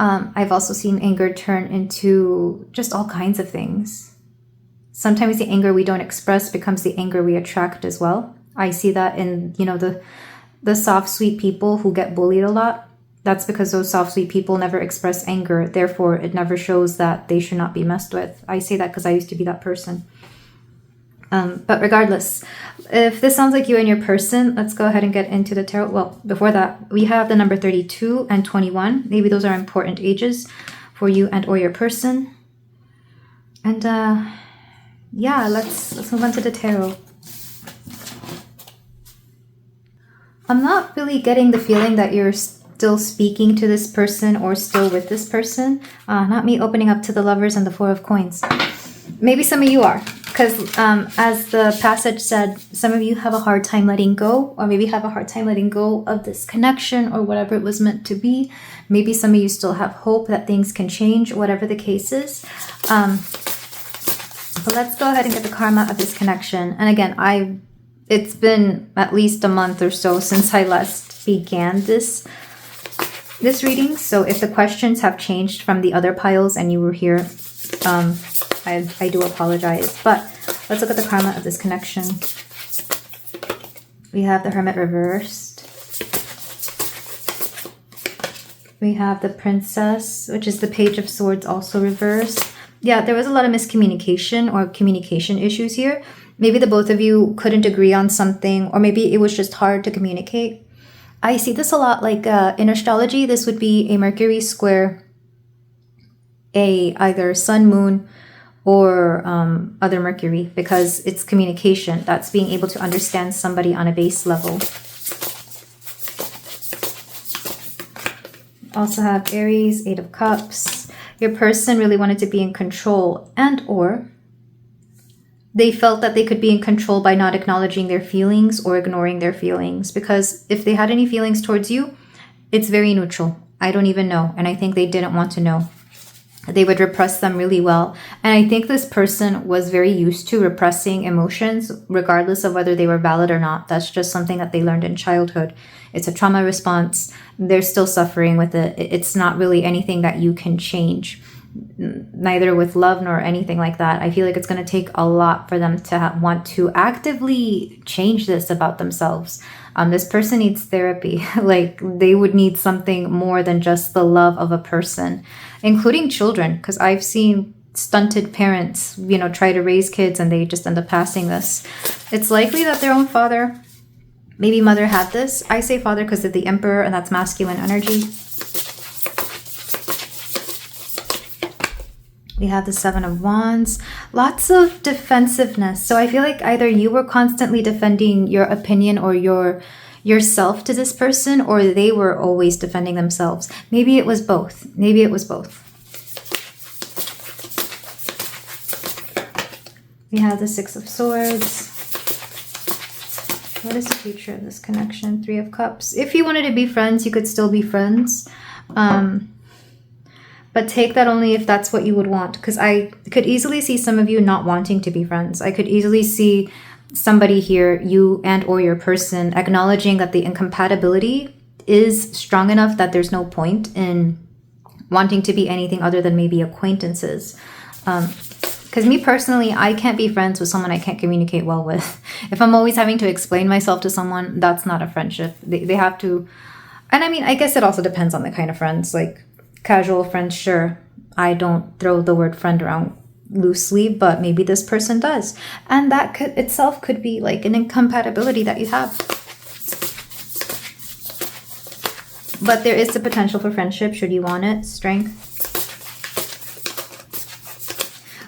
I've also seen anger turn into just all kinds of things. Sometimes the anger we don't express becomes the anger we attract as well. I see that in, the soft, sweet people who get bullied a lot. That's because those soft, sweet people never express anger. Therefore, it never shows that they should not be messed with. I say that because I used to be that person. But regardless, if this sounds like you and your person, let's go ahead and get into the tarot. Well, before that, we have the number 32 and 21. Maybe those are important ages for you and or your person. And let's move on to the tarot. I'm not really getting the feeling that you're still speaking to this person or still with this person. Not me opening up to the Lovers and the Four of Coins. Maybe some of you are, because as the passage said, some of you have a hard time letting go, or maybe have a hard time letting go of this connection or whatever it was meant to be. Maybe some of you still have hope that things can change, whatever the case is. But let's go ahead and get the karma of this connection. And again, it's been at least a month or so since I last began this reading. So if the questions have changed from the other piles and you were here, I do apologize. But let's look at the karma of this connection. We have the Hermit reversed. We have the Princess, which is the Page of Swords, also reversed. Yeah, there was a lot of miscommunication or communication issues here. Maybe the both of you couldn't agree on something, or maybe it was just hard to communicate. I see this a lot like in astrology. This would be a Mercury square either Sun, Moon, or other Mercury, because it's communication. That's being able to understand somebody on a base level. Also have Aries, Eight of Cups. Your person really wanted to be in control, and or they felt that they could be in control by not acknowledging their feelings or ignoring their feelings. Because if they had any feelings towards you, it's very neutral. I don't even know. And I think they didn't want to know. They would repress them really well. And I think this person was very used to repressing emotions, regardless of whether they were valid or not. That's just something that they learned in childhood. It's a trauma response. They're still suffering with it. It's not really anything that you can change, neither with love nor anything like that. I feel like it's going to take a lot for them to want to actively change this about themselves. This person needs therapy. Like, they would need something more than just the love of a person, including children, because I've seen stunted parents, try to raise kids and they just end up passing this. It's likely that their own father, maybe mother, had this. I say father because of the Emperor, and that's masculine energy. We have the Seven of Wands. Lots of defensiveness. So I feel like either you were constantly defending your opinion or yourself to this person, or they were always defending themselves. Maybe it was both. Maybe it was both. We have the Six of Swords. What is the future of this connection? Three of Cups. If you wanted to be friends, you could still be friends. But take that only if that's what you would want. Because I could easily see some of you not wanting to be friends. I could easily see somebody here, you and or your person, acknowledging that the incompatibility is strong enough that there's no point in wanting to be anything other than maybe acquaintances. Because me personally, I can't be friends with someone I can't communicate well with. If I'm always having to explain myself to someone, that's not a friendship. They have to... And I mean, I guess it also depends on the kind of friends. Like casual friends, sure. I don't throw the word friend around loosely, but maybe this person does. And that could itself could be like an incompatibility that you have. But there is the potential for friendship should you want it. Strength.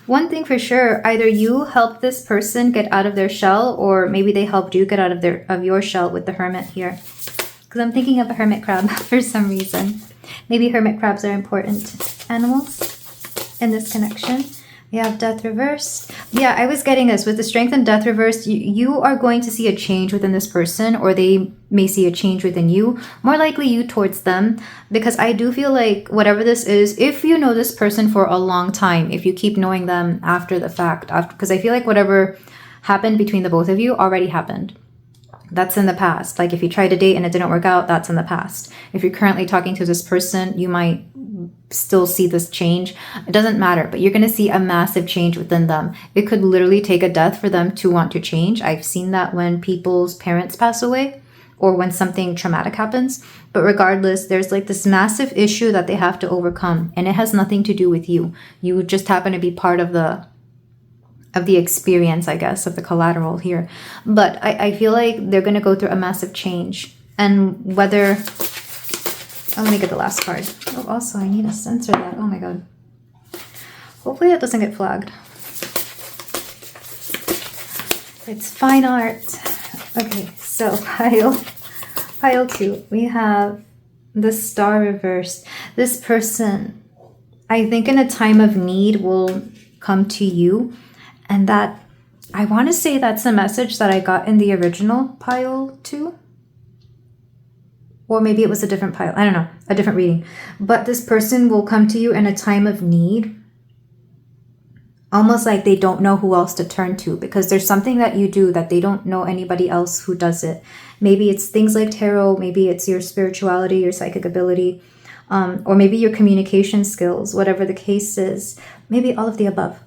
One thing for sure, either you help this person get out of their shell, or maybe they helped you get out of your shell with the hermit here. Because I'm thinking of a hermit crab for some reason. Maybe hermit crabs are important animals in this connection. We have death reversed. Yeah, I was getting this. With the strength and death reversed, you are going to see a change within this person, or they may see a change within you. More likely you towards them, because I do feel like whatever this is, if you know this person for a long time, if you keep knowing them after the fact, because I feel like whatever happened between the both of you already happened. That's in the past. Like if you tried to date and it didn't work out, that's in the past. If you're currently talking to this person, you might still see this change. It doesn't matter, but you're going to see a massive change within them. It could literally take a death for them to want to change. I've seen that when people's parents pass away or when something traumatic happens. But regardless, there's like this massive issue that they have to overcome, and it has nothing to do with you. You just happen to be part of the experience, I guess, of the collateral here. But I feel like they're going to go through a massive change. And whether... Oh, let me get the last card. Oh, also, I need to censor that. Oh my god. Hopefully that doesn't get flagged. It's fine art. Okay, so pile 2. We have the Star reversed. This person, I think in a time of need, will come to you. And that, I want to say that's a message that I got in the original pile 2. Or maybe it was a different pile. I don't know. A different reading. But this person will come to you in a time of need. Almost like they don't know who else to turn to. Because there's something that you do that they don't know anybody else who does it. Maybe it's things like tarot. Maybe it's your spirituality, your psychic ability. Or maybe your communication skills. Whatever the case is. Maybe all of the above.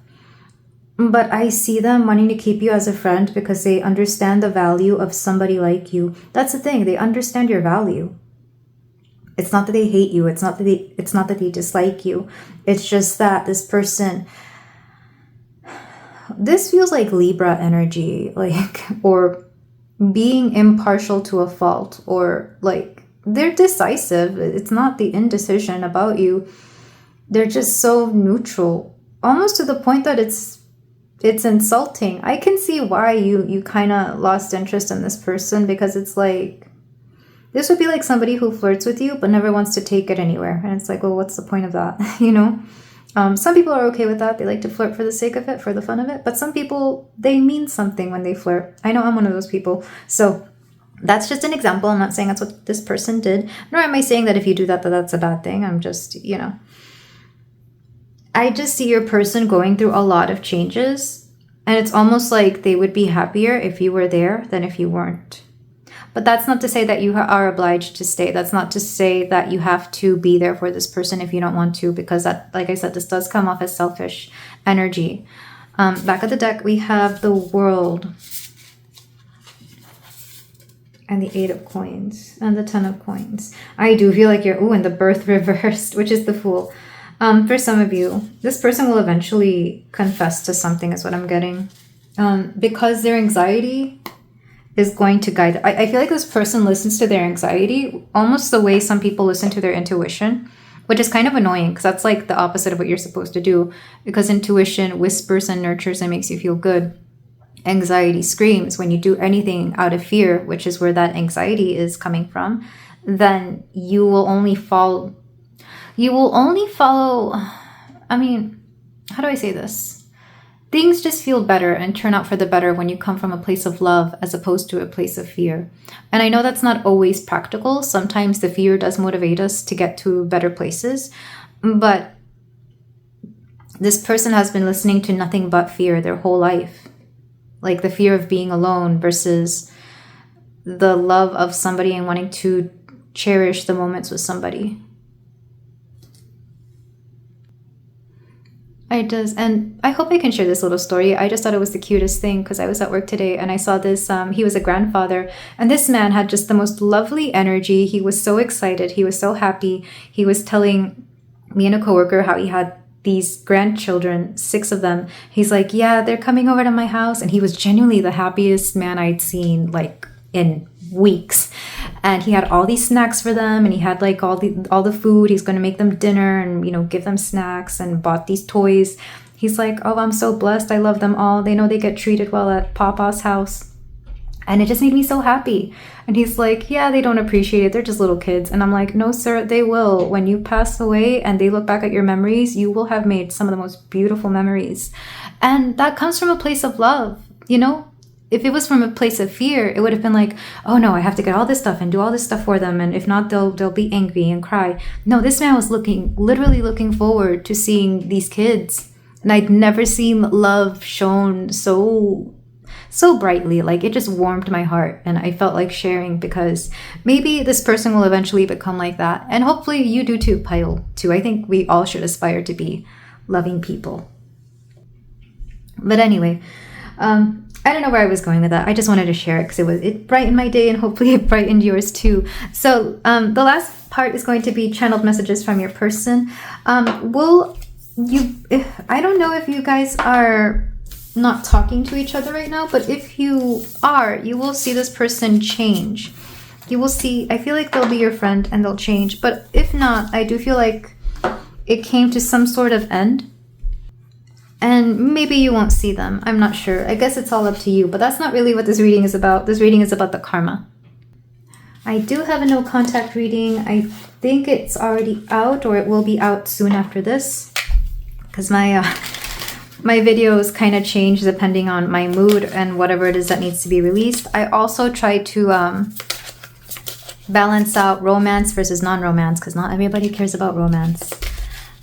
But I see them wanting to keep you as a friend because they understand the value of somebody like you. That's the thing. They understand your value. It's not that they hate you. It's not that they dislike you. It's just that this person... This feels like Libra energy. Or being impartial to a fault. Or they're decisive. It's not the indecision about you. They're just so neutral. Almost to the point that it's insulting. I can see why you kind of lost interest in this person, because it's like, this would be like somebody who flirts with you but never wants to take it anywhere. And it's like, well, what's the point of that? You know? Some people are okay with that. They like to flirt for the sake of it, for the fun of it. But some people, they mean something when they flirt. I know I'm one of those people. So that's just an example. I'm not saying that's what this person did. Nor am I saying that if you do that, that's a bad thing. I'm just, I just see your person going through a lot of changes, and it's almost like they would be happier if you were there than if you weren't. But that's not to say that you are obliged to stay. That's not to say that you have to be there for this person if you don't want to, because that, like I said, this does come off as selfish energy. Back of the deck, we have the World and the 8 of Coins and the 10 of Coins. I do feel like you're, and the Birth reversed, which is the Fool. For some of you, this person will eventually confess to something is what I'm getting. Because their anxiety is going to guide. I feel like this person listens to their anxiety almost the way some people listen to their intuition, which is kind of annoying because that's like the opposite of what you're supposed to do. Because intuition whispers and nurtures and makes you feel good. Anxiety screams. When you do anything out of fear, which is where that anxiety is coming from, then you will only follow, I mean, how do I say this? Things just feel better and turn out for the better when you come from a place of love as opposed to a place of fear. And I know that's not always practical. Sometimes the fear does motivate us to get to better places. But This person has been listening to nothing but fear their whole life. Like the fear of being alone versus the love of somebody and wanting to cherish the moments with somebody. And I hope I can share this little story. I just thought it was the cutest thing because I was at work today and I saw this, he was a grandfather, and this man had just the most lovely energy. He was so excited. He was so happy. He was telling me and a coworker how he had these grandchildren, 6 of them. He's like, yeah, they're coming over to my house. And he was genuinely the happiest man I'd seen like in weeks. And he had all these snacks for them, and he had like all the food. He's going to make them dinner and, you know, give them snacks, and bought these toys. He's like, oh, I'm so blessed. I love them all. They know they get treated well at Papa's house. And it just made me so happy. And he's like, yeah, they don't appreciate it. They're just little kids. And I'm like, no, sir, they will. When you pass away and they look back at your memories, you will have made some of the most beautiful memories. And that comes from a place of love, you know? If it was from a place of fear, it would have been like, oh no, I have to get all this stuff and do all this stuff for them. And if not, they'll be angry and cry. No, this man was literally looking forward to seeing these kids. And I'd never seen love shown so brightly. Like, it just warmed my heart, and I felt like sharing, because maybe this person will eventually become like that. And hopefully you do too, Pile, too. I think we all should aspire to be loving people. But anyway, I don't know where I was going with that. I just wanted to share it because it brightened my day, and hopefully it brightened yours too. So the last part is going to be channeled messages from your person. I don't know if you guys are not talking to each other right now, but if you are, you will see this person change. You will see, I feel like they'll be your friend and they'll change. But if not, I do feel like it came to some sort of end. And maybe you won't see them. I'm not sure. I guess it's all up to you. But that's not really what this reading is about. This reading is about the karma. I do have a no contact reading. I think it's already out, or it will be out soon after this, because my videos kind of change depending on my mood and whatever it is that needs to be released. I also try to balance out romance versus non-romance, because not everybody cares about romance.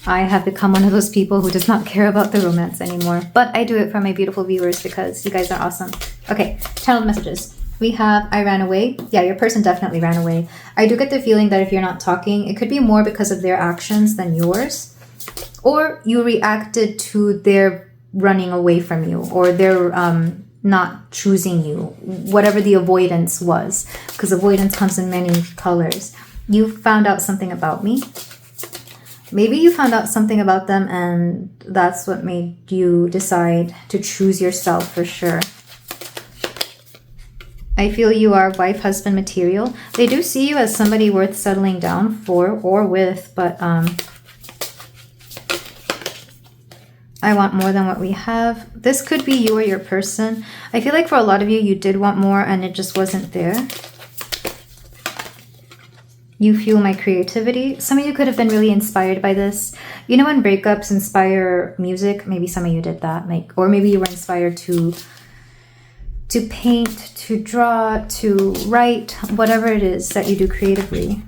I have become one of those people who does not care about the romance anymore. But I do it for my beautiful viewers because you guys are awesome. Okay, channeled messages. We have, I ran away. Yeah, your person definitely ran away. I do get the feeling that if you're not talking, it could be more because of their actions than yours. Or you reacted to their running away from you, or their not choosing you. Whatever the avoidance was. Because avoidance comes in many colors. You found out something about me. Maybe you found out something about them, and that's what made you decide to choose yourself for sure. I feel you are wife-husband material. They do see you as somebody worth settling down for or with, but I want more than what we have. This could be you or your person. I feel like for a lot of you, you did want more and it just wasn't there. You fuel my creativity. Some of you could have been really inspired by this. You know when breakups inspire music? Maybe some of you did that. Or maybe you were inspired to paint, to draw, to write, whatever it is that you do creatively.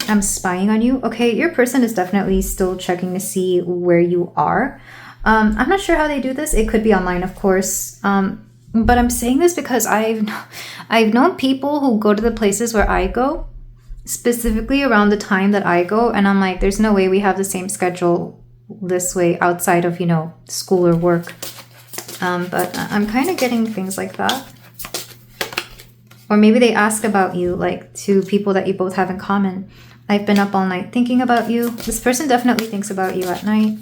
I'm spying on you. Okay, your person is definitely still checking to see where you are. I'm not sure how they do this. It could be online, of course. But I'm saying this because I've known people who go to the places where I go, specifically around the time that I go, and I'm like, there's no way we have the same schedule this way outside of, school or work. But I'm kind of getting things like that. Or maybe they ask about you, like to people that you both have in common. I've been up all night thinking about you. This person definitely thinks about you at night.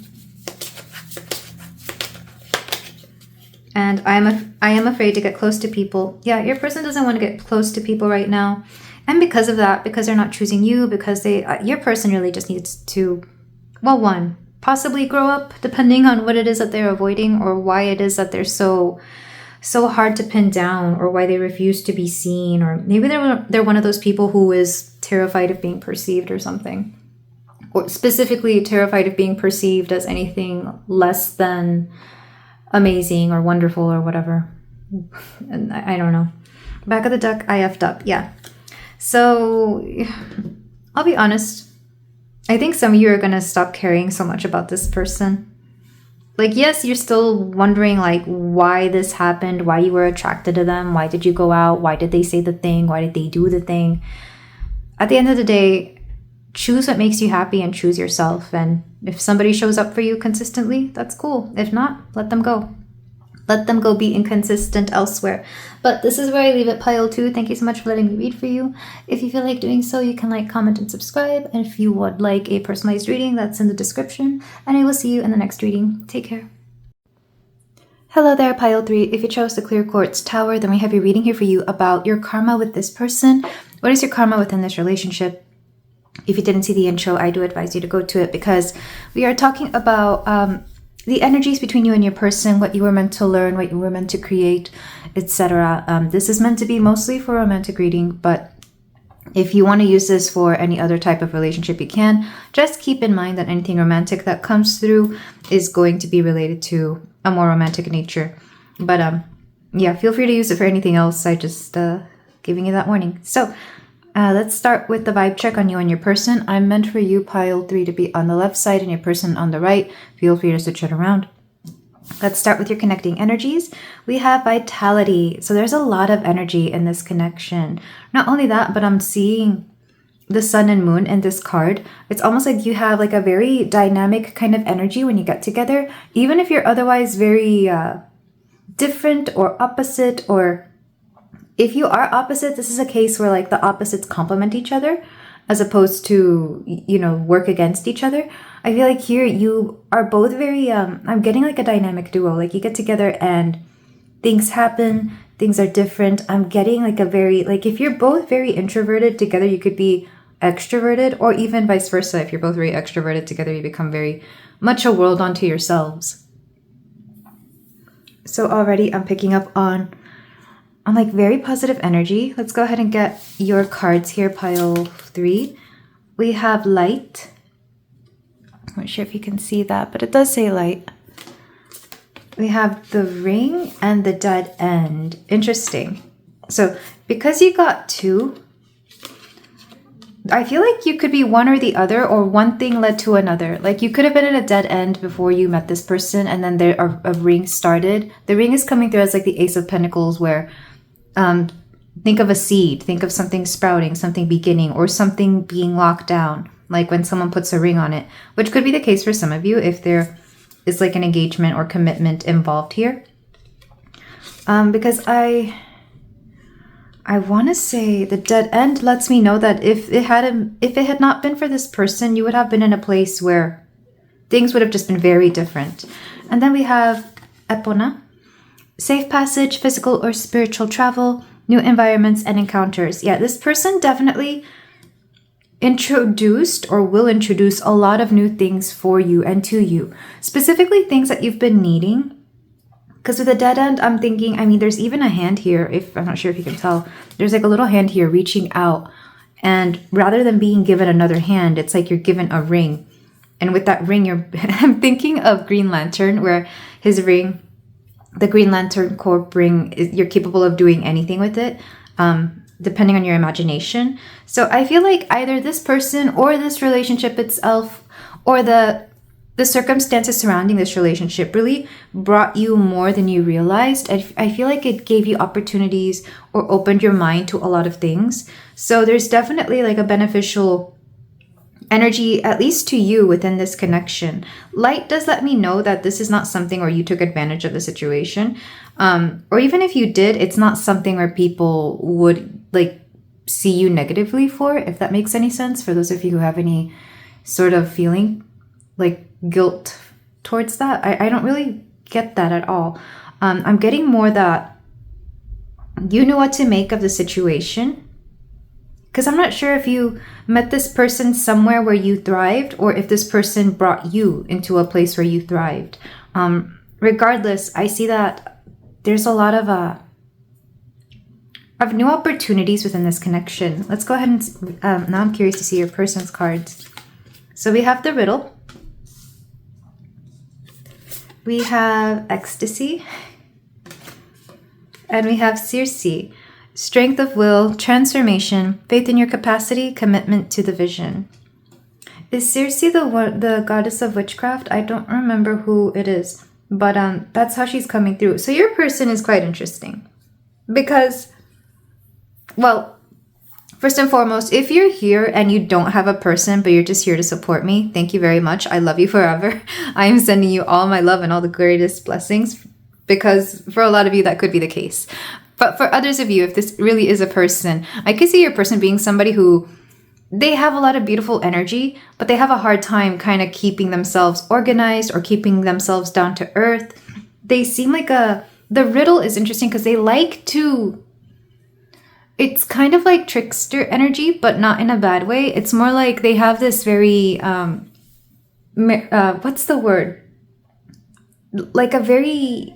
And I am afraid to get close to people. Yeah, your person doesn't want to get close to people right now. And because of that, because they're not choosing you, because your person really just needs to, well, possibly grow up, depending on what it is that they're avoiding, or why it is that they're so hard to pin down, or why they refuse to be seen, or maybe they're one of those people who is terrified of being perceived or something, or specifically terrified of being perceived as anything less than amazing or wonderful or whatever. And I don't know. Back of the deck, I effed up. Yeah. So I'll be honest. I think some of you are going to stop caring so much about this person. Like, yes, you're still wondering like why this happened, why you were attracted to them, why did you go out, why did they say the thing, why did they do the thing. At the end of the day, choose what makes you happy and choose yourself. And if somebody shows up for you consistently, that's cool. If not, let them go. Let them go be inconsistent elsewhere. But this is where I leave it, pile 2. Thank you so much for letting me read for you. If you feel like doing so, you can like, comment, and subscribe. And if you would like a personalized reading, that's in the description. And I will see you in the next reading. Take care. Hello there, pile 3. If you chose the clear quartz tower, then we have a reading here for you about your karma with this person. What is your karma within this relationship? If you didn't see the intro, I do advise you to go to it, because we are talking about the energies between you and your person, what you were meant to learn, what you were meant to create, etc. This is meant to be mostly for romantic reading, but if you want to use this for any other type of relationship, you can. Just keep in mind that anything romantic that comes through is going to be related to a more romantic nature. But yeah, feel free to use it for anything else. I just giving you that warning. So let's start with the vibe check on you and your person. I'm meant for you, pile 3, to be on the left side and your person on the right. Feel free to switch it around. Let's start with your connecting energies. We have vitality. So there's a lot of energy in this connection. Not only that, but I'm seeing the sun and moon in this card. It's almost like you have like a very dynamic kind of energy when you get together. Even if you're otherwise very different or opposite, or if you are opposite, this is a case where like the opposites complement each other as opposed to, you know, work against each other. I feel like here you are both very, I'm getting like a dynamic duo. Like you get together and things happen, things are different. I'm getting like a very, like if you're both very introverted together, you could be extroverted, or even vice versa. If you're both very extroverted together, you become very much a world unto yourselves. So already I'm picking up on like very positive energy. Let's go ahead and get your cards here, pile 3. We have light. I'm not sure if you can see that, but it does say light. We have the ring and the dead end. Interesting. So because you got 2, I feel like you could be one or the other, or one thing led to another. Like you could have been in a dead end before you met this person, and then there a ring started. The ring is coming through as like the Ace of Pentacles, where think of a seed, think of something sprouting, something beginning, or something being locked down, like when someone puts a ring on it, which could be the case for some of you if there is like an engagement or commitment involved here. Because I want to say the dead end lets me know that if it had not been for this person, you would have been in a place where things would have just been very different. And then we have Epona. Safe passage, physical or spiritual travel, new environments and encounters. Yeah, this person definitely introduced or will introduce a lot of new things for you and to you. Specifically things that you've been needing. Because with a dead end, I'm thinking, I mean, there's even a hand here. If I'm not sure if you can tell. There's like a little hand here reaching out. And rather than being given another hand, it's like you're given a ring. And with that ring, I'm thinking of Green Lantern, where his ring, the Green Lantern Corp ring, you're capable of doing anything with it, depending on your imagination. So I feel like either this person or this relationship itself, or the circumstances surrounding this relationship really brought you more than you realized. I feel like it gave you opportunities or opened your mind to a lot of things. So there's definitely like a beneficial energy, at least to you, within this connection. Light does let me know that this is not something where you took advantage of the situation. Or even if you did, it's not something where people would like see you negatively for, if that makes any sense. For those of you who have any sort of feeling like guilt towards that, I don't really get that at all. I'm getting more that you knew what to make of the situation. Because I'm not sure if you met this person somewhere where you thrived, or if this person brought you into a place where you thrived. Regardless, I see that there's a lot of new opportunities within this connection. Let's go ahead and now I'm curious to see your person's cards. So we have the riddle. We have ecstasy. And we have Circe. Strength of will, transformation, faith in your capacity, commitment to the vision. Is Circe the goddess of witchcraft? I don't remember who it is, but that's how she's coming through. So your person is quite interesting because, well, first and foremost, if you're here and you don't have a person, but you're just here to support me, thank you very much. I love you forever. I am sending you all my love and all the greatest blessings, because for a lot of you, that could be the case. But for others of you, if this really is a person, I could see your person being somebody who, they have a lot of beautiful energy, but they have a hard time kind of keeping themselves organized or keeping themselves down to earth. They seem like the riddle is interesting because they like to, it's kind of like trickster energy, but not in a bad way. It's more like they have this very, what's the word? Like a very,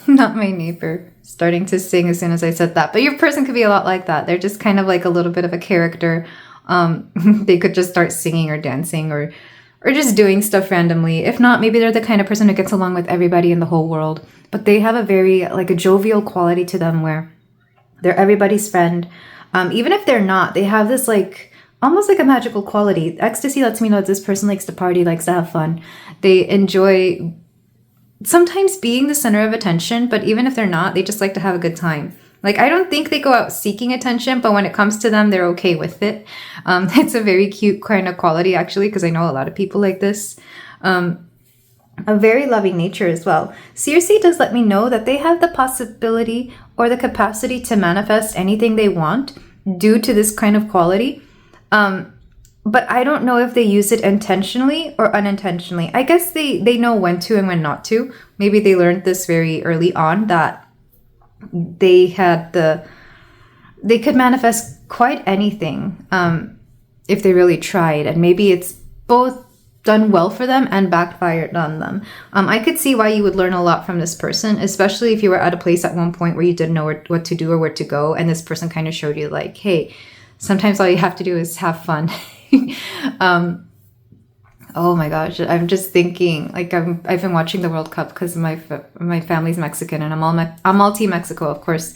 not my neighbor. Starting to sing as soon as I said that. But your person could be a lot like that. They're just kind of like a little bit of a character. They could just start singing or dancing or just doing stuff randomly. If not, maybe they're the kind of person who gets along with everybody in the whole world. But they have a very, like a jovial quality to them where they're everybody's friend. Even if they're not, they have this like, almost like a magical quality. Ecstasy lets me know that this person likes to party, likes to have fun. They enjoy sometimes being the center of attention, but even if they're not, they just like to have a good time. Like, I don't think they go out seeking attention, but when it comes to them, they're okay with it. It's a very cute kind of quality, actually, because I know a lot of people like this. A very loving nature as well. Circe does let me know that they have the possibility or the capacity to manifest anything they want due to this kind of quality. But I don't know if they use it intentionally or unintentionally. I guess they know when to and when not to. Maybe they learned this very early on that they could manifest quite anything if they really tried. And maybe it's both done well for them and backfired on them. I could see why you would learn a lot from this person, especially if you were at a place at one point where you didn't know what to do or where to go. And this person kind of showed you like, hey, sometimes all you have to do is have fun. Oh my gosh, I'm just thinking like I've been watching the World Cup because my family's Mexican and I'm all team Mexico, of course,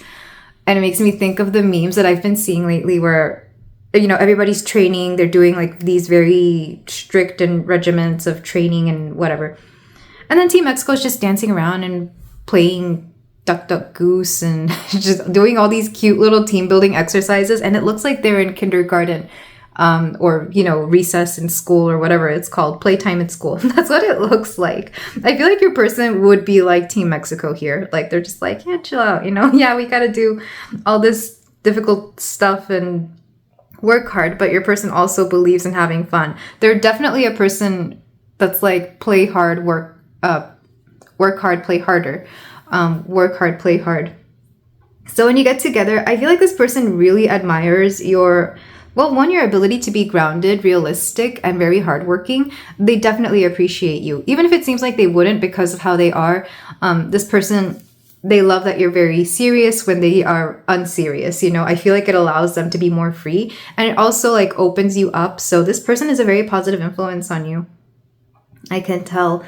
and it makes me think of the memes that I've been seeing lately where, you know, everybody's training, they're doing like these very strict and regiments of training and whatever, and then Team Mexico is just dancing around and playing Duck Duck Goose and just doing all these cute little team building exercises, and it looks like they're in kindergarten. Or, you know, recess in school or whatever it's called, playtime in school. That's what it looks like. I feel like your person would be like Team Mexico here. Like, they're just like, yeah, chill out, you know? Yeah, we got to do all this difficult stuff and work hard, but your person also believes in having fun. They're definitely a person that's like, play hard, work hard, play harder. Work hard, play hard. So when you get together, I feel like this person really admires your ability to be grounded, realistic, and very hardworking. They definitely appreciate you. Even if it seems like they wouldn't because of how they are, this person, they love that you're very serious when they are unserious. You know, I feel like it allows them to be more free. And it also like opens you up. So this person is a very positive influence on you. I can tell.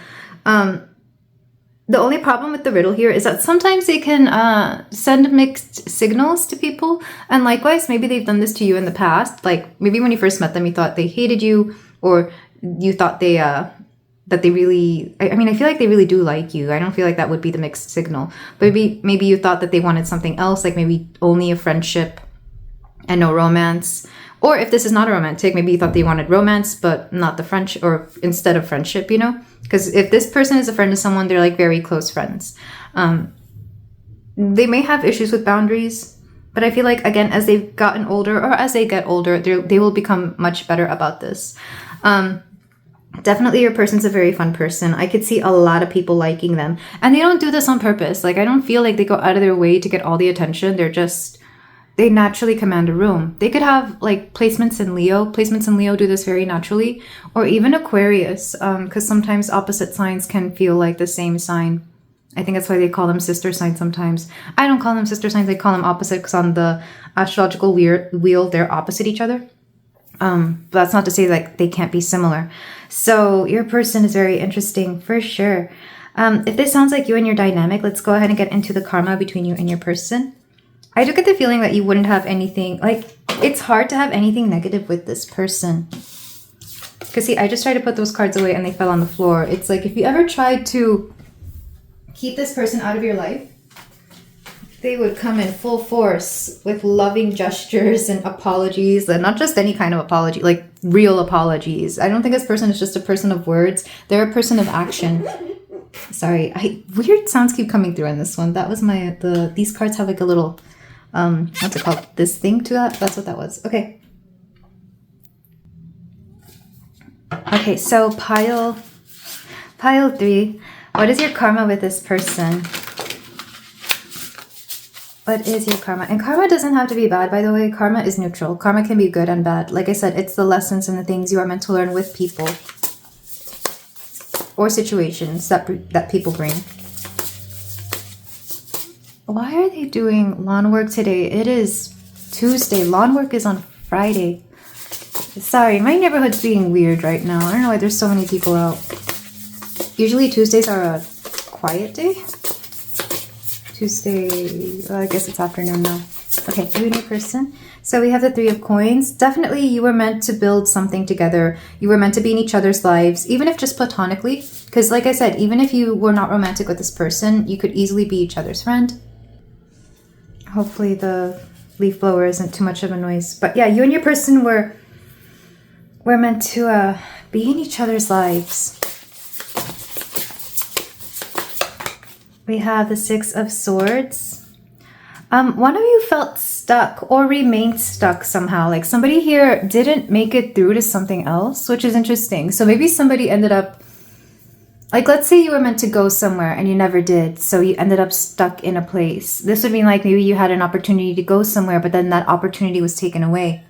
The only problem with the riddle here is that sometimes they can send mixed signals to people. And likewise, maybe they've done this to you in the past. Like maybe when you first met them, you thought they hated you, or you thought that they really, I mean, I feel like they really do like you. I don't feel like that would be the mixed signal. But maybe you thought that they wanted something else, like maybe only a friendship and no romance. Or if this is not a romantic, maybe you thought they wanted romance, but not the friendship, or instead of friendship, you know? Because if this person is a friend to someone, they're like very close friends. They may have issues with boundaries, but I feel like, again, as they've gotten older or as they get older, they will become much better about this. Definitely your person's a very fun person. I could see a lot of people liking them. And they don't do this on purpose. Like, I don't feel like they go out of their way to get all the attention. They naturally command a room. They could have like placements in Leo. Placements in Leo do this very naturally. Or even Aquarius, because sometimes opposite signs can feel like the same sign. I think that's why they call them sister signs sometimes. I don't call them sister signs. I call them opposite because on the astrological wheel, they're opposite each other. But that's not to say like they can't be similar. So your person is very interesting for sure. If this sounds like you and your dynamic, let's go ahead and get into the karma between you and your person. I do get the feeling that you wouldn't have anything, like, it's hard to have anything negative with this person. Because see, I just tried to put those cards away and they fell on the floor. It's like if you ever tried to keep this person out of your life, they would come in full force with loving gestures and apologies, and not just any kind of apology, like real apologies. I don't think this person is just a person of words. They're a person of action. Sorry, weird sounds keep coming through in this one. That was these cards have like a little, what's it called? This thing to that? That's what that was. Okay. Okay, so pile 3. What is your karma with this person? What is your karma? And karma doesn't have to be bad, by the way. Karma is neutral. Karma can be good and bad. Like I said, it's the lessons and the things you are meant to learn with people or situations that people bring. Why are they doing lawn work today? It is Tuesday. Lawn work is on Friday. Sorry, my neighborhood's being weird right now. I don't know why there's so many people out. Usually Tuesdays are a quiet day. Tuesday, well, I guess it's afternoon now. Okay, you and your person. So we have the 3 of coins. Definitely you were meant to build something together. You were meant to be in each other's lives, even if just platonically. Because like I said, even if you were not romantic with this person, you could easily be each other's friend. Hopefully the leaf blower isn't too much of a noise. But yeah, you and your person were meant to be in each other's lives. We have the 6 of Swords. One of you felt stuck or remained stuck somehow. Like somebody here didn't make it through to something else, which is interesting. So maybe somebody ended up, like let's say you were meant to go somewhere and you never did. So you ended up stuck in a place. This would mean like maybe you had an opportunity to go somewhere, but then that opportunity was taken away.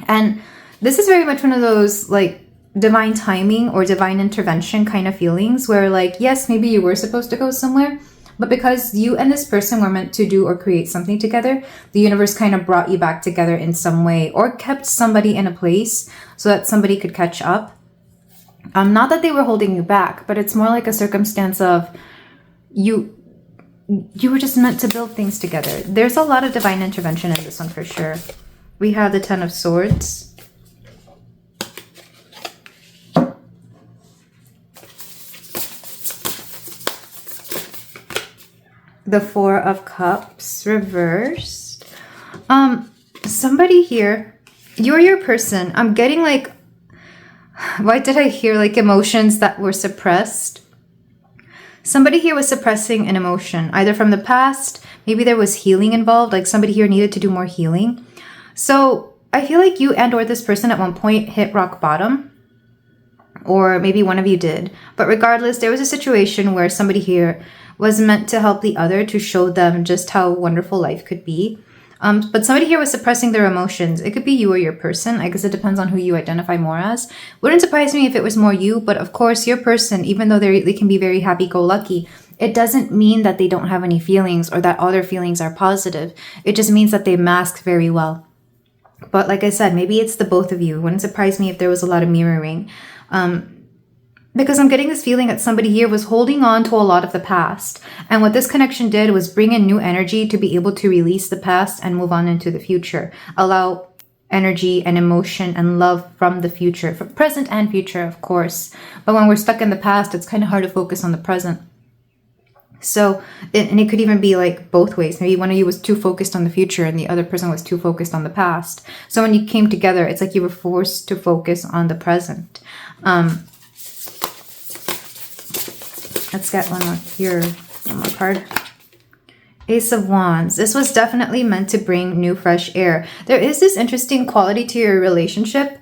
And this is very much one of those like divine timing or divine intervention kind of feelings where like, yes, maybe you were supposed to go somewhere, but because you and this person were meant to do or create something together, the universe kind of brought you back together in some way or kept somebody in a place so that somebody could catch up. Not that they were holding you back, but it's more like a circumstance of you were just meant to build things together. There's a lot of divine intervention in this one for sure. We have the 10 of Swords. The 4 of Cups reversed. Somebody here, you're your person. I'm getting like, why did I hear like emotions that were suppressed? Somebody here was suppressing an emotion, either from the past, maybe there was healing involved, like somebody here needed to do more healing. So I feel like you and or this person at one point hit rock bottom, or maybe one of you did. But regardless, there was a situation where somebody here was meant to help the other to show them just how wonderful life could be. But somebody here was suppressing their emotions. It could be you or your person. I guess it depends on who you identify more as. Wouldn't surprise me if it was more you, but of course your person, even though they can be very happy-go-lucky, it doesn't mean that they don't have any feelings or that all their feelings are positive. It just means that they mask very well. But like I said, maybe it's the both of you. Wouldn't surprise me if there was a lot of mirroring. Because I'm getting this feeling that somebody here was holding on to a lot of the past. And what this connection did was bring in new energy to be able to release the past and move on into the future. Allow energy and emotion and love from the future, for present and future, of course. But when we're stuck in the past, it's kind of hard to focus on the present. So, and it could even be like both ways. Maybe one of you was too focused on the future and the other person was too focused on the past. So when you came together, it's like you were forced to focus on the present. Let's get one more card. Ace of Wands. This was definitely meant to bring new, fresh air. There is this interesting quality to your relationship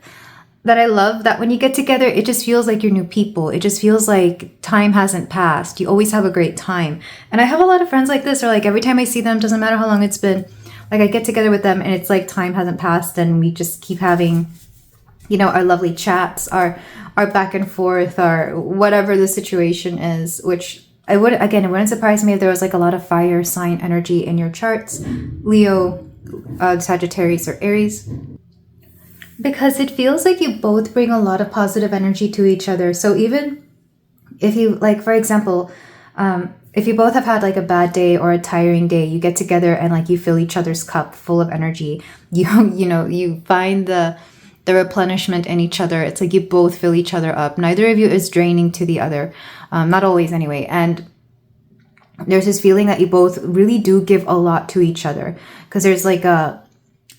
that I love, that when you get together, it just feels like you're new people. It just feels like time hasn't passed. You always have a great time. And I have a lot of friends like this, or like every time I see them, doesn't matter how long it's been, like I get together with them and it's like time hasn't passed and we just keep having, you know, our lovely chats, our back and forth, or whatever the situation is, which it wouldn't surprise me if there was like a lot of fire sign energy in your charts, Leo, Sagittarius, or Aries, because it feels like you both bring a lot of positive energy to each other. So even if you, like, for example, if you both have had like a bad day or a tiring day, you get together and like you fill each other's cup full of energy. You find the the replenishment in each other. It's like you both fill each other up. Neither of you is draining to the other. Not always anyway. And there's this feeling that you both really do give a lot to each other. Because there's like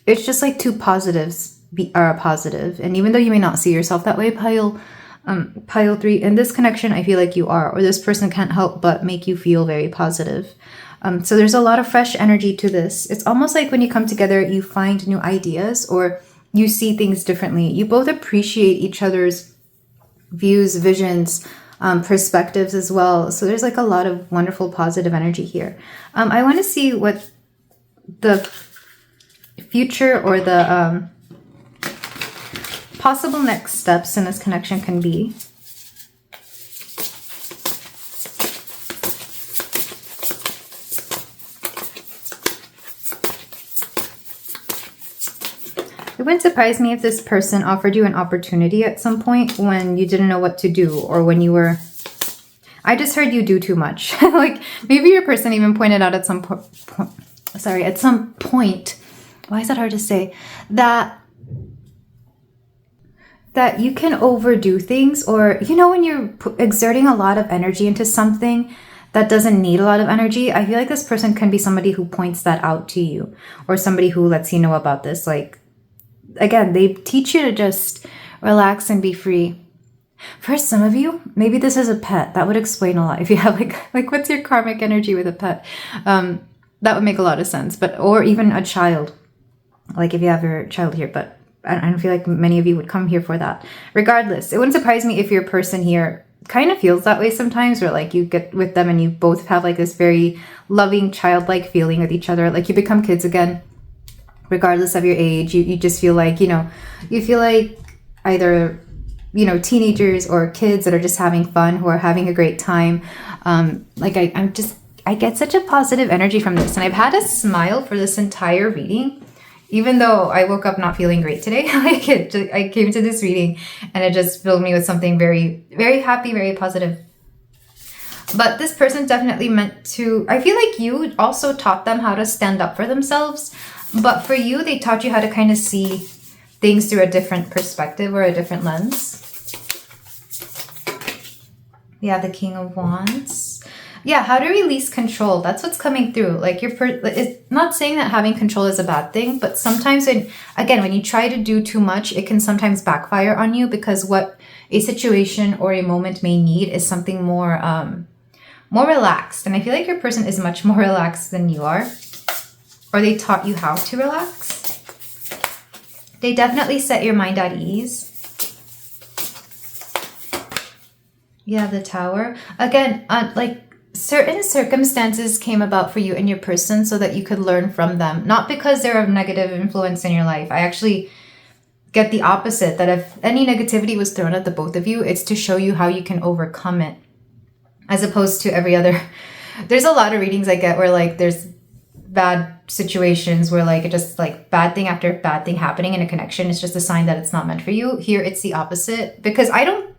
it's just like two positives are positive. And even though you may not see yourself that way, pile 3, in this connection, I feel like you are. Or this person can't help but make you feel very positive. So there's a lot of fresh energy to this. It's almost like when you come together, you find new ideas or you see things differently. You both appreciate each other's views, visions, perspectives as well. So there's like a lot of wonderful positive energy here. I want to see what the future or the possible next steps in this connection can be. It wouldn't surprise me if this person offered you an opportunity at some point when you didn't know what to do, or when you were... I just heard you do too much. Like maybe your person even pointed out at some at some point, why is that hard to say? That you can overdo things, or you know, when you're exerting a lot of energy into something that doesn't need a lot of energy. I feel like this person can be somebody who points that out to you, or somebody who lets you know about this. Like, again, they teach you to just relax and be free. For some of you, maybe this is a pet. That would explain a lot. If you have like what's your karmic energy with a pet? That would make a lot of sense. But, or even a child, like if you have your child here, but I don't feel like many of you would come here for that. Regardless, it wouldn't surprise me if your person here kind of feels that way sometimes, or like you get with them and you both have like this very loving childlike feeling with each other. Like you become kids again. Regardless of your age, you just feel like, you feel like either, teenagers or kids that are just having fun, who are having a great time. I get such a positive energy from this. And I've had a smile for this entire reading, even though I woke up not feeling great today. I came to this reading and it just filled me with something very, very happy, very positive. But this person definitely meant to, I feel like you also taught them how to stand up for themselves. But for you, they taught you how to kind of see things through a different perspective or a different lens. We have the King of Wands. Yeah, how to release control. That's what's coming through. Like it's not saying that having control is a bad thing, but sometimes when you try to do too much, it can sometimes backfire on you, because what a situation or a moment may need is something more relaxed. And I feel like your person is much more relaxed than you are. Or they taught you how to relax. They definitely set your mind at ease. Yeah, the Tower. Again, certain circumstances came about for you and your person so that you could learn from them. Not because they're a negative influence in your life. I actually get the opposite, that if any negativity was thrown at the both of you, it's to show you how you can overcome it. As opposed to every other... There's a lot of readings I get where like there's bad situations where like it just like bad thing after bad thing happening in a connection is just a sign that it's not meant for you. Here it's the opposite, because I don't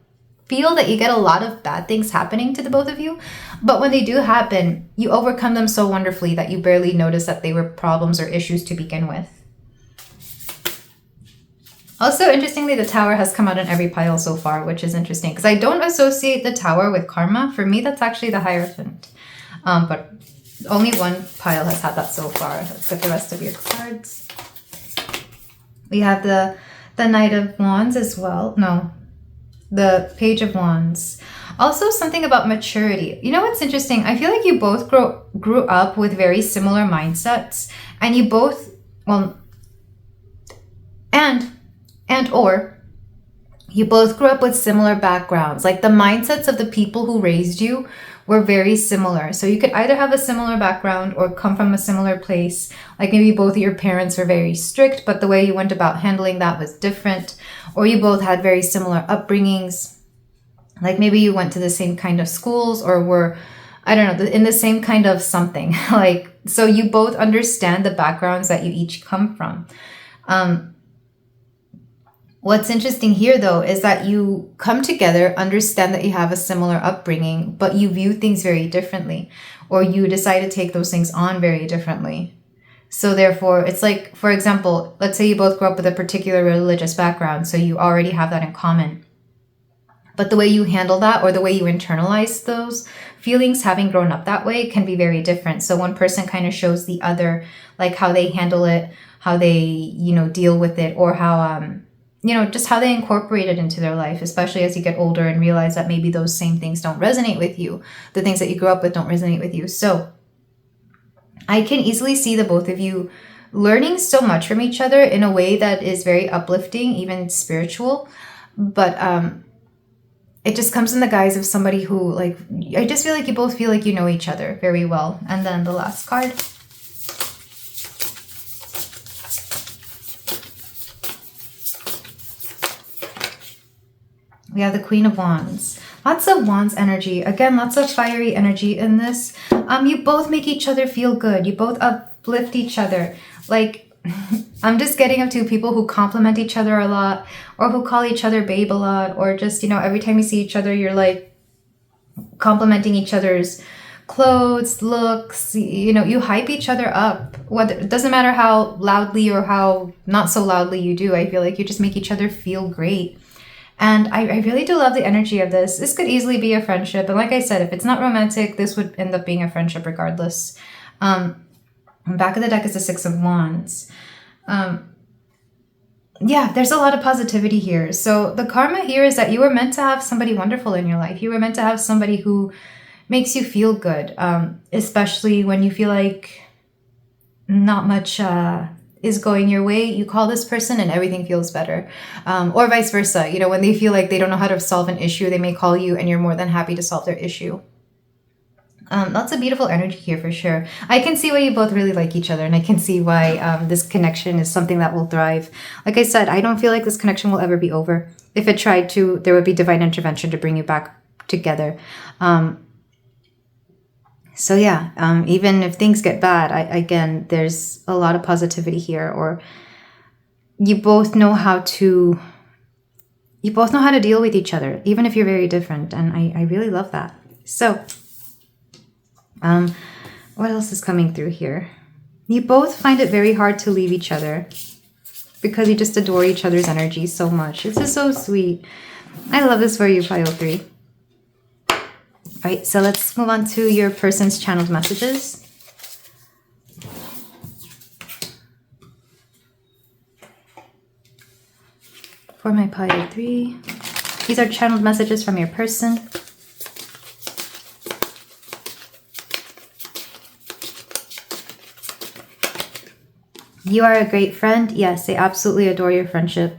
feel that you get a lot of bad things happening to the both of you, but when they do happen, you overcome them so wonderfully that you barely notice that they were problems or issues to begin with. Also, interestingly, the Tower has come out in every pile so far, which is interesting because I don't associate the Tower with karma. For me, that's actually the Hierophant. But only one pile has had that so far. Let's get the rest of your cards. We have the Knight of Wands as well. No, the Page of Wands. Also, something about maturity. You know what's interesting? I feel like you both grew up with very similar mindsets, and you both, or you both grew up with similar backgrounds. Like the mindsets of the people who raised you were very similar. So you could either have a similar background or come from a similar place. Like maybe both of your parents were very strict, but the way you went about handling that was different. Or you both had very similar upbringings. Like maybe you went to the same kind of schools or were, I don't know, in the same kind of something. So you both understand the backgrounds that you each come from. What's interesting here, though, is that you come together, understand that you have a similar upbringing, but you view things very differently, or you decide to take those things on very differently. So therefore, it's like, for example, let's say you both grew up with a particular religious background, so you already have that in common. But the way you handle that, or the way you internalize those feelings, having grown up that way, can be very different. So one person kind of shows the other, like how they handle it, how they, you know, deal with it, or how, you know, just how they incorporate it into their life, especially as you get older and realize that maybe those same things don't resonate with you. The things that you grew up with don't resonate with you. So I can easily see the both of you learning so much from each other in a way that is very uplifting, even spiritual. But it just comes in the guise of somebody who, like, I just feel like you both feel like you know each other very well. And then the last card. We have the Queen of Wands. Lots of Wands energy. Again, lots of fiery energy in this. You both make each other feel good. You both uplift each other. Like, I'm just getting up to people who compliment each other a lot, or who call each other babe a lot, or just, you know, every time you see each other, you're like complimenting each other's clothes, looks, you know, you hype each other up. Whether it doesn't matter how loudly or how not so loudly you do, I feel like you just make each other feel great. And I really do love the energy of this. This could easily be a friendship. And like I said, if it's not romantic, this would end up being a friendship regardless. Back of the deck is the Six of Wands. Yeah, there's a lot of positivity here. So the karma here is that you were meant to have somebody wonderful in your life. You were meant to have somebody who makes you feel good, especially when you feel like not much is going your way. You call this person and everything feels better, or vice versa. You know, when they feel like they don't know how to solve an issue, they may call you and you're more than happy to solve their issue. Lots of beautiful energy here for sure. I can see why you both really like each other, and I can see why this connection is something that will thrive. Like I said, I don't feel like this connection will ever be over. If it tried to, there would be divine intervention to bring you back together. So yeah, even if things get bad, again, there's a lot of positivity here, or you both know how to deal with each other, even if you're very different. And I really love that. So, what else is coming through here? You both find it very hard to leave each other because you just adore each other's energy so much. This is so sweet. I love this for you, Pile 3. All right, so let's move on to your person's channeled messages. For my Pile 3. These are channeled messages from your person. You are a great friend. Yes, they absolutely adore your friendship.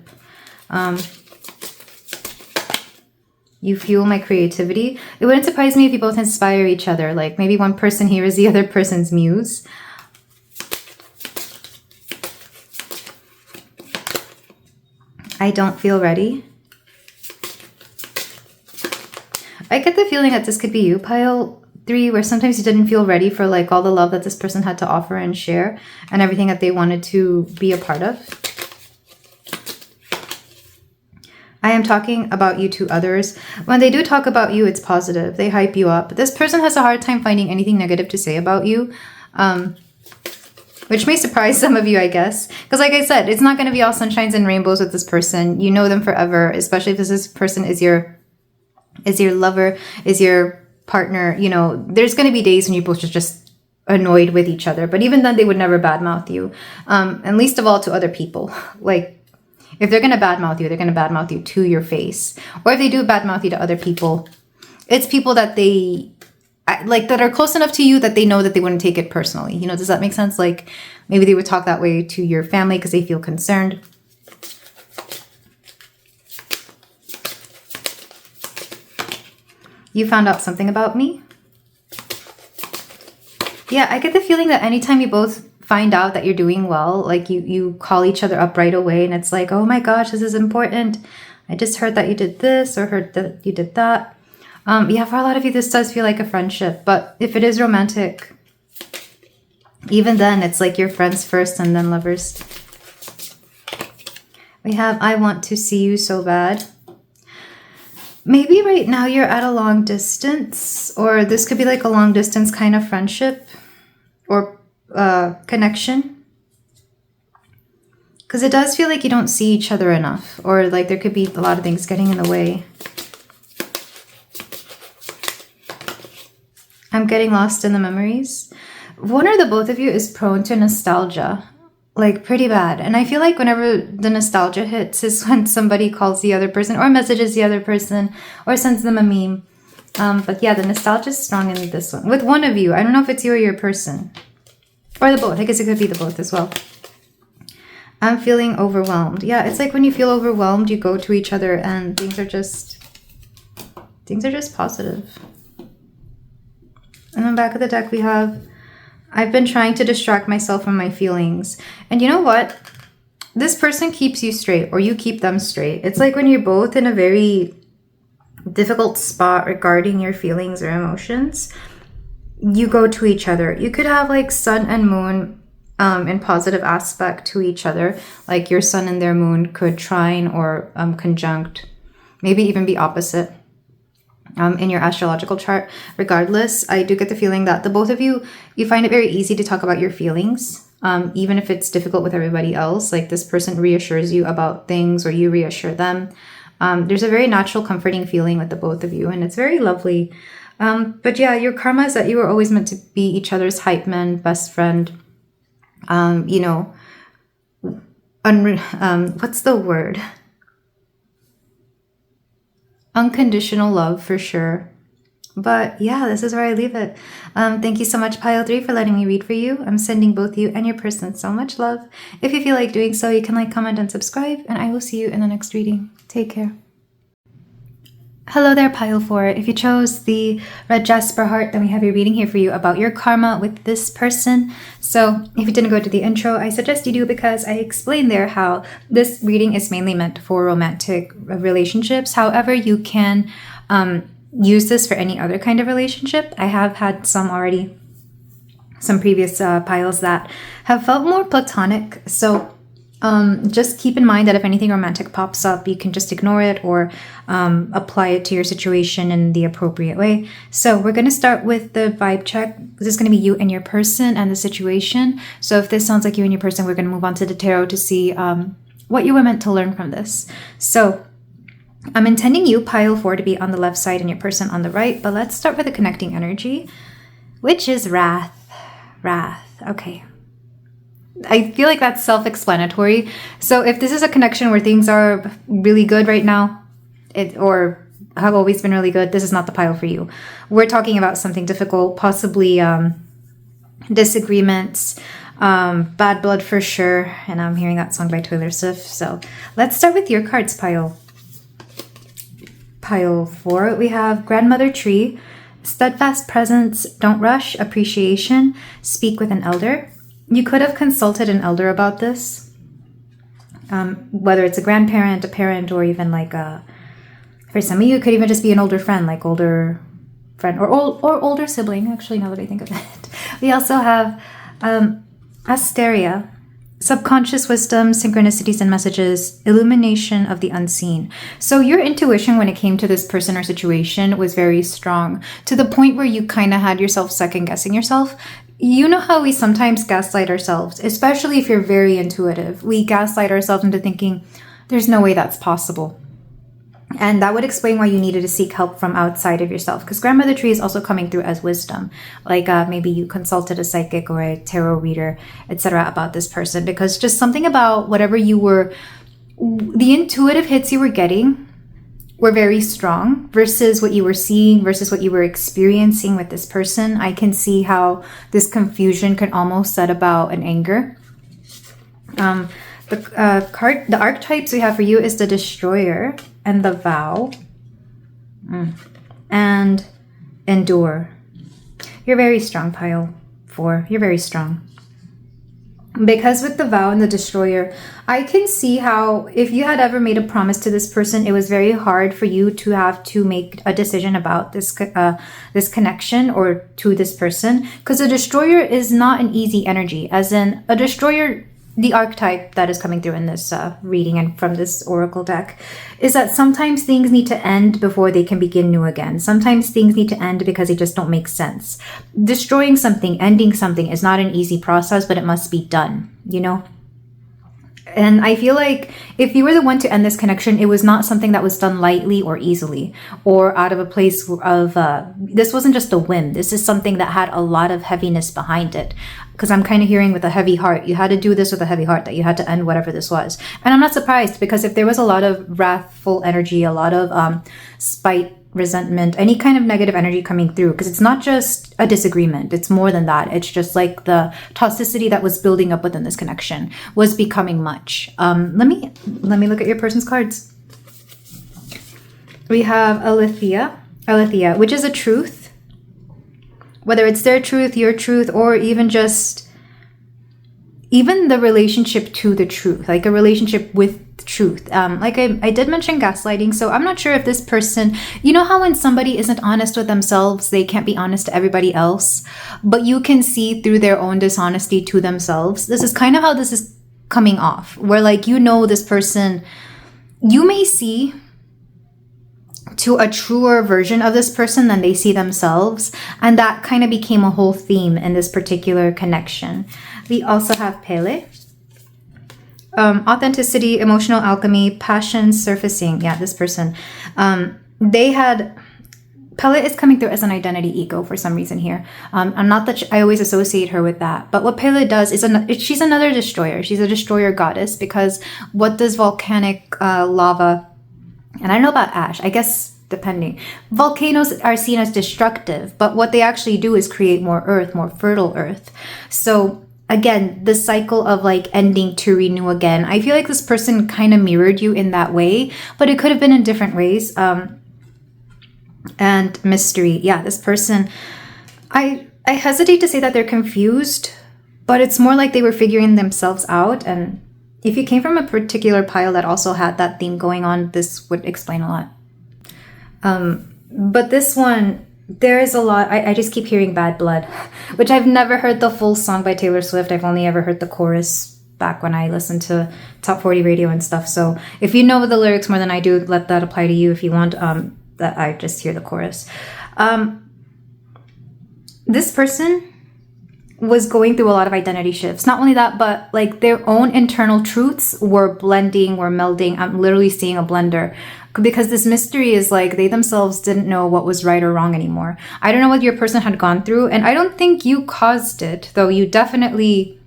You fuel my creativity. It wouldn't surprise me if you both inspire each other. Like maybe one person here is the other person's muse. I don't feel ready. I get the feeling that this could be you, Pile 3, where sometimes you didn't feel ready for like all the love that this person had to offer and share and everything that they wanted to be a part of. I am talking about you to others. When they do talk about you, it's positive. They hype you up. This person has a hard time finding anything negative to say about you, which may surprise some of you, I guess. Because like I said, it's not going to be all sunshines and rainbows with this person. You know them forever, especially if this person is your lover, is your partner. You know, there's going to be days when you both just annoyed with each other. But even then, they would never badmouth you. And least of all to other people. Like, if they're going to badmouth you, they're going to badmouth you to your face. Or if they do badmouth you to other people, it's people that they, like, that are close enough to you that they know that they wouldn't take it personally. You know, does that make sense? Like, maybe they would talk that way to your family because they feel concerned. You found out something about me? Yeah, I get the feeling that anytime you both find out that you're doing well, like you call each other up right away and it's like, oh my gosh, this is important. I just heard that you did this or heard that you did that. Yeah, for a lot of you, this does feel like a friendship. But if it is romantic, even then, it's like you're friends first and then lovers. We have, I want to see you so bad. Maybe right now you're at a long distance, or this could be like a long distance kind of friendship or connection. Because it does feel like you don't see each other enough, or like there could be a lot of things getting in the way. I'm getting lost in the memories. One or the both of you is prone to nostalgia, like pretty bad. And I feel like whenever the nostalgia hits is when somebody calls the other person or messages the other person or sends them a meme. But yeah, the nostalgia is strong in this one. With one of you, I don't know if it's you or your person. Or the both. I guess it could be the both as well. I'm feeling overwhelmed. Yeah, it's like when you feel overwhelmed, you go to each other and things are just positive. And then back of the deck we have, I've been trying to distract myself from my feelings. And you know what? This person keeps you straight, or you keep them straight. It's like when you're both in a very difficult spot regarding your feelings or emotions, you go to each other. You could have like sun and moon in positive aspect to each other. Like your sun and their moon could trine or conjunct, maybe even be opposite. In your astrological chart. Regardless, I do get the feeling that the both of you find it very easy to talk about your feelings, even if it's difficult with everybody else. Like this person reassures you about things or you reassure them. There's a very natural, comforting feeling with the both of you, and it's very lovely. But yeah, your karma is that you were always meant to be each other's hype man, best friend. You know, what's the word? Unconditional love for sure. But yeah, this is where I leave it. Thank you so much, Pile 3, for letting me read for you. I'm sending both you and your person so much love. If you feel like doing so, you can like, comment, and subscribe, and I will see you in the next reading. Take care. Hello there, Pile 4. If you chose the red jasper heart, then we have a reading here for you about your karma with this person. So if you didn't go to the intro, I suggest you do, because I explained there how this reading is mainly meant for romantic relationships. However, you can use this for any other kind of relationship. I have had some already, some previous piles that have felt more platonic. So just keep in mind that if anything romantic pops up, you can just ignore it or apply it to your situation in the appropriate way. So we're going to start with the vibe check. This is going to be you and your person and the situation. So if this sounds like you and your person, we're going to move on to the tarot to see what you were meant to learn from this. So I'm intending you, pile 4, to be on the left side and your person on the right. But let's start with the connecting energy, which is wrath. Wrath. Okay. I feel like that's self-explanatory. So if this is a connection where things are really good right now, or have always been really good, this is not the pile for you. We're talking about something difficult, possibly disagreements, bad blood for sure. And I'm hearing that song by Taylor Swift. So let's start with your cards, pile 4. We have grandmother tree, steadfast presence, don't rush, appreciation, speak with an elder. You could have consulted an elder about this, whether it's a grandparent, a parent, or even like for some of you, it could even just be an older friend, like older friend or older sibling, actually, now that I think of it. We also have Asteria, subconscious wisdom, synchronicities and messages, illumination of the unseen. So your intuition when it came to this person or situation was very strong, to the point where you kind of had yourself second guessing yourself. You know how we sometimes gaslight ourselves, especially if you're very intuitive. We gaslight ourselves into thinking, there's no way that's possible. And that would explain why you needed to seek help from outside of yourself, because grandmother tree is also coming through as wisdom. Like maybe you consulted a psychic or a tarot reader, etc. about this person, because just something about whatever you were, the intuitive hits you were getting were very strong versus what you were seeing, versus what you were experiencing with this person. I can see how this confusion can almost set about an anger. The archetypes we have for you is the destroyer and the vow and endure. You're very strong, pile 4. You're very strong. Because with the vow and the destroyer, I can see how if you had ever made a promise to this person, it was very hard for you to have to make a decision about this connection or to this person. Because a destroyer is not an easy energy. As in, a destroyer, the archetype that is coming through in this reading and from this oracle deck, is that sometimes things need to end before they can begin new again. Sometimes things need to end because they just don't make sense. Destroying something, ending something is not an easy process, but it must be done, you know? And I feel like if you were the one to end this connection, it was not something that was done lightly or easily or out of a place of, this wasn't just a whim. This is something that had a lot of heaviness behind it. Because I'm kind of hearing with a heavy heart, you had to do this with a heavy heart, that you had to end whatever this was. And I'm not surprised, because if there was a lot of wrathful energy, a lot of spite, resentment, any kind of negative energy coming through, because it's not just a disagreement, it's more than that. It's just like the toxicity that was building up within this connection was becoming much. Let me look at your person's cards. We have Alethea, which is a truth, whether it's their truth, your truth, or even just the relationship to the truth, like a relationship with truth. Like I did mention gaslighting, so I'm not sure if this person, you know how when somebody isn't honest with themselves, they can't be honest to everybody else, but you can see through their own dishonesty to themselves. This is kind of how this is coming off, where like, you know, this person, you may see to a truer version of this person than they see themselves, and that kind of became a whole theme in this particular connection. We also have Pele. Authenticity, emotional alchemy, passion surfacing. Yeah, this person. Pele is coming through as an identity ego for some reason here. I'm not that I always associate her with that, but what Pele does is she's another destroyer. She's a destroyer goddess, because what does volcanic lava, and I don't know about ash, I guess depending. Volcanoes are seen as destructive, but what they actually do is create more earth, more fertile earth. So again, the cycle of like ending to renew again. I feel like this person kind of mirrored you in that way, but it could have been in different ways. And mystery. Yeah, this person, I hesitate to say that they're confused, but it's more like they were figuring themselves out. And if you came from a particular pile that also had that theme going on, this would explain a lot. But this one, there is a lot. I just keep hearing Bad Blood, which I've never heard the full song by Taylor Swift. I've only ever heard the chorus back when I listened to Top 40 radio and stuff. So if you know the lyrics more than I do, let that apply to you if you want. That I just hear the chorus. This person was going through a lot of identity shifts. Not only that, but like their own internal truths were blending, were melding. I'm literally seeing a blender, because this mystery is like they themselves didn't know what was right or wrong anymore. I don't know what your person had gone through, and I don't think you caused it, though you definitely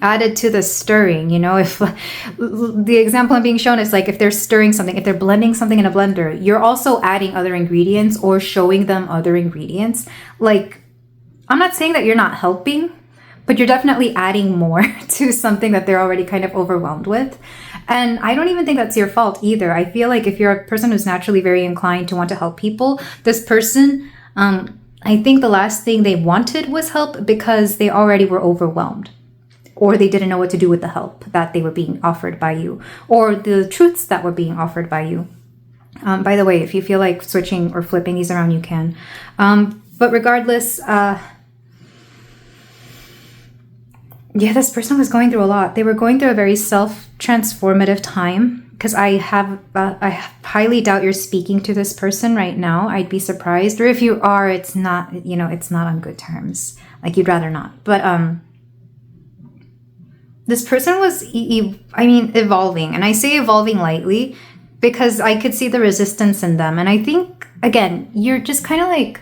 added to the stirring. You know, if the example I'm being shown is like if they're stirring something, if they're blending something in a blender, you're also adding other ingredients or showing them other ingredients. Like, I'm not saying that you're not helping, but you're definitely adding more to something that they're already kind of overwhelmed with. And I don't even think that's your fault either. I feel like if you're a person who's naturally very inclined to want to help people, this person, I think the last thing they wanted was help, because they already were overwhelmed, or they didn't know what to do with the help that they were being offered by you, or the truths that were being offered by you. By the way, if you feel like switching or flipping these around, you can. But regardless, yeah, this person was going through a lot. They were going through a very self-transformative time, because I highly doubt you're speaking to this person right now. I'd be surprised. Or if you are, it's not, you know, it's not on good terms. Like, you'd rather not. But this person was, evolving. And I say evolving lightly because I could see the resistance in them. And I think, again, you're just kind of like,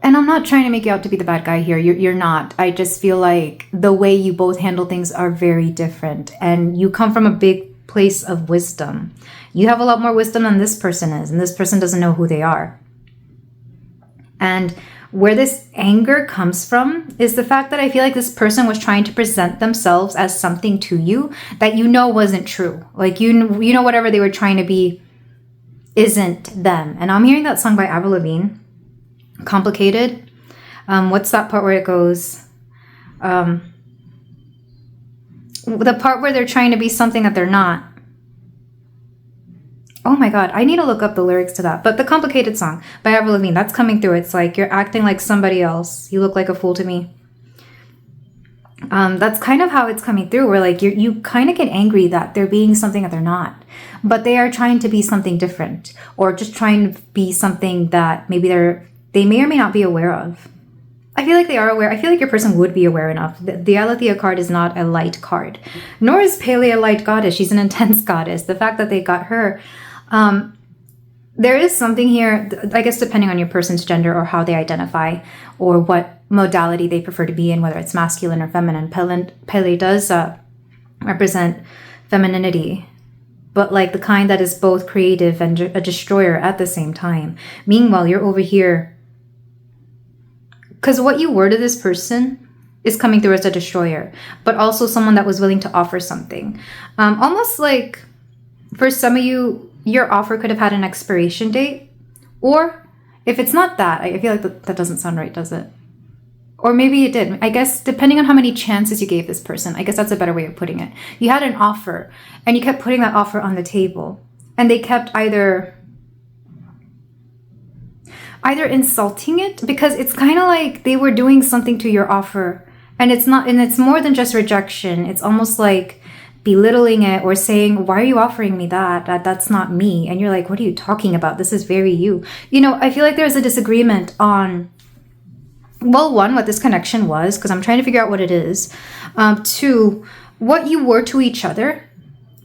and I'm not trying to make you out to be the bad guy here. You're not. I just feel like the way you both handle things are very different. And you come from a big place of wisdom. You have a lot more wisdom than this person is. And this person doesn't know who they are. And where this anger comes from is the fact that I feel like this person was trying to present themselves as something to you that you know wasn't true. Like, you know whatever they were trying to be isn't them. And I'm hearing that song by Avril Lavigne, Complicated. What's that part where it goes? The part where they're trying to be something that they're not. Oh my God, I need to look up the lyrics to that. But the Complicated song by Avril Lavigne, that's coming through. It's like, you're acting like somebody else. You look like a fool to me. That's kind of how it's coming through, where like you kind of get angry that they're being something that they're not. But they are trying to be something different, or just trying to be something that maybe they may or may not be aware of. I feel like they are aware. I feel like your person would be aware enough. The Aletheia card is not a light card, nor is Pele a light goddess. She's an intense goddess. The fact that they got her, there is something here, I guess, depending on your person's gender or how they identify or what modality they prefer to be in, whether it's masculine or feminine. Pele does represent femininity, but like the kind that is both creative and a destroyer at the same time. Meanwhile, you're over here, because what you were to this person is coming through as a destroyer, but also someone that was willing to offer something. Almost like for some of you, your offer could have had an expiration date. Or if it's not that, I feel like that doesn't sound right, does it? Or maybe it did. I guess depending on how many chances you gave this person, I guess that's a better way of putting it. You had an offer and you kept putting that offer on the table, and they kept either insulting it, because it's kind of like they were doing something to your offer, and it's more than just rejection. It's almost like belittling it or saying, why are you offering me that's not me? And you're like, what are you talking about? This is very you. I feel like there's a disagreement on, well, one, what this connection was, because I'm trying to figure out what it is. Two, what you were to each other,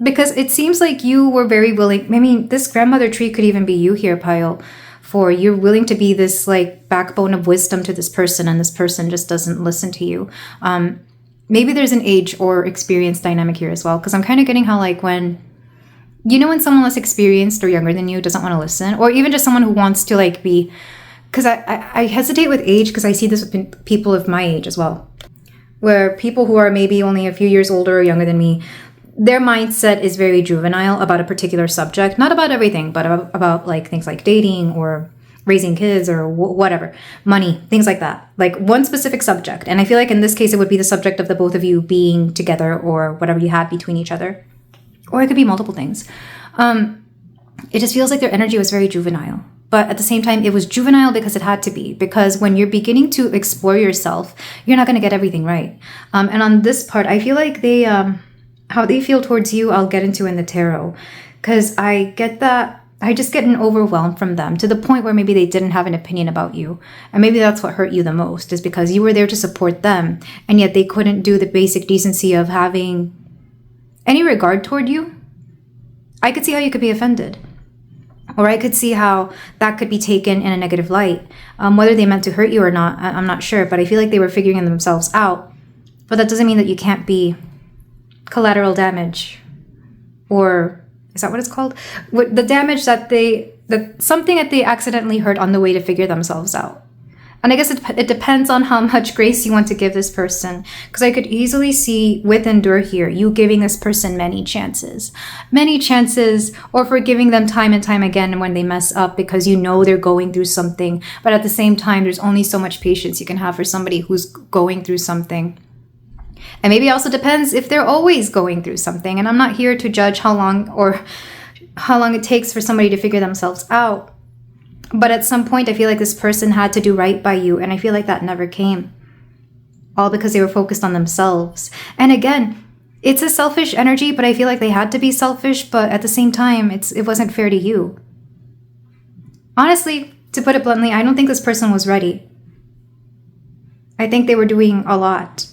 because it seems like you were very willing. I mean, this grandmother tree could even be you here, Pile. For you're willing to be this like backbone of wisdom to this person, and this person just doesn't listen to you. Maybe there's an age or experience dynamic here as well, because I'm kind of getting how like when someone less experienced or younger than you doesn't want to listen, or even just someone who wants to like be, because I hesitate with age because I see this with people of my age as well, where people who are maybe only a few years older or younger than me, their mindset is very juvenile about a particular subject, not about everything, but about like things like dating or raising kids or whatever, money, things like that, like one specific subject. And I feel like in this case, it would be the subject of the both of you being together or whatever you have between each other, or it could be multiple things. It just feels like their energy was very juvenile, but at the same time, it was juvenile because it had to be, because when you're beginning to explore yourself, you're not going to get everything right. And on this part, I feel like they, how they feel towards you, I'll get into in the tarot, because I get that. I just get an overwhelm from them to the point where maybe they didn't have an opinion about you. And maybe that's what hurt you the most, is because you were there to support them, and yet they couldn't do the basic decency of having any regard toward you. I could see how you could be offended, or I could see how that could be taken in a negative light. Whether they meant to hurt you or not, I'm not sure, but I feel like they were figuring themselves out. But that doesn't mean that you can't be collateral damage, or is that what it's called? The damage that something that they accidentally hurt on the way to figure themselves out. And I guess it depends on how much grace you want to give this person. Because I could easily see with Endure here, you giving this person many chances, or forgiving them time and time again when they mess up, because they're going through something. But at the same time, there's only so much patience you can have for somebody who's going through something. And maybe it also depends if they're always going through something. And I'm not here to judge how long it takes for somebody to figure themselves out. But at some point, I feel like this person had to do right by you. And I feel like that never came. All because they were focused on themselves. And again, it's a selfish energy, but I feel like they had to be selfish. But at the same time, it wasn't fair to you. Honestly, to put it bluntly, I don't think this person was ready. I think they were doing a lot.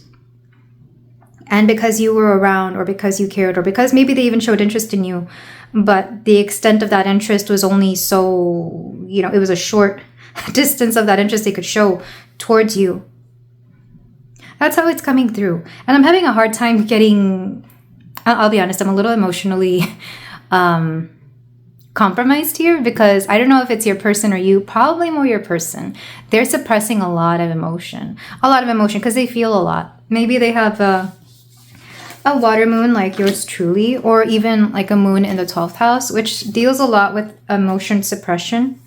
And because you were around, or because you cared, or because maybe they even showed interest in you, but the extent of that interest was only so, it was a short distance of that interest they could show towards you. That's how it's coming through. And I'm having a hard time I'll be honest, I'm a little emotionally compromised here, because I don't know if it's your person or you, probably more your person. They're suppressing a lot of emotion because they feel a lot. Maybe they have a water moon like yours truly, or even like a moon in the 12th house, which deals a lot with emotion suppression.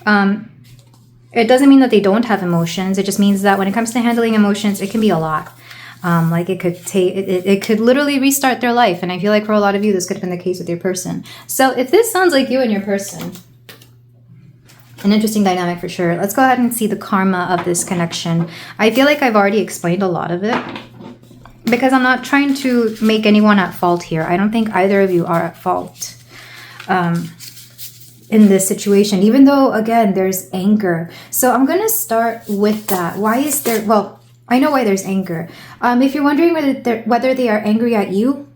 It doesn't mean that they don't have emotions. It just means that when it comes to handling emotions, it can be a lot. Like it could literally restart their life. And I feel like for a lot of you, this could have been the case with your person. So if this sounds like you and your person, an interesting dynamic for sure. Let's go ahead and see the karma of this connection. I feel like I've already explained a lot of it, because I'm not trying to make anyone at fault here. I don't think either of you are at fault. in this situation, even though, again, there's anger. So I'm going to start with that. Why is there, well, I know why there's anger. If you're wondering whether they are angry at you,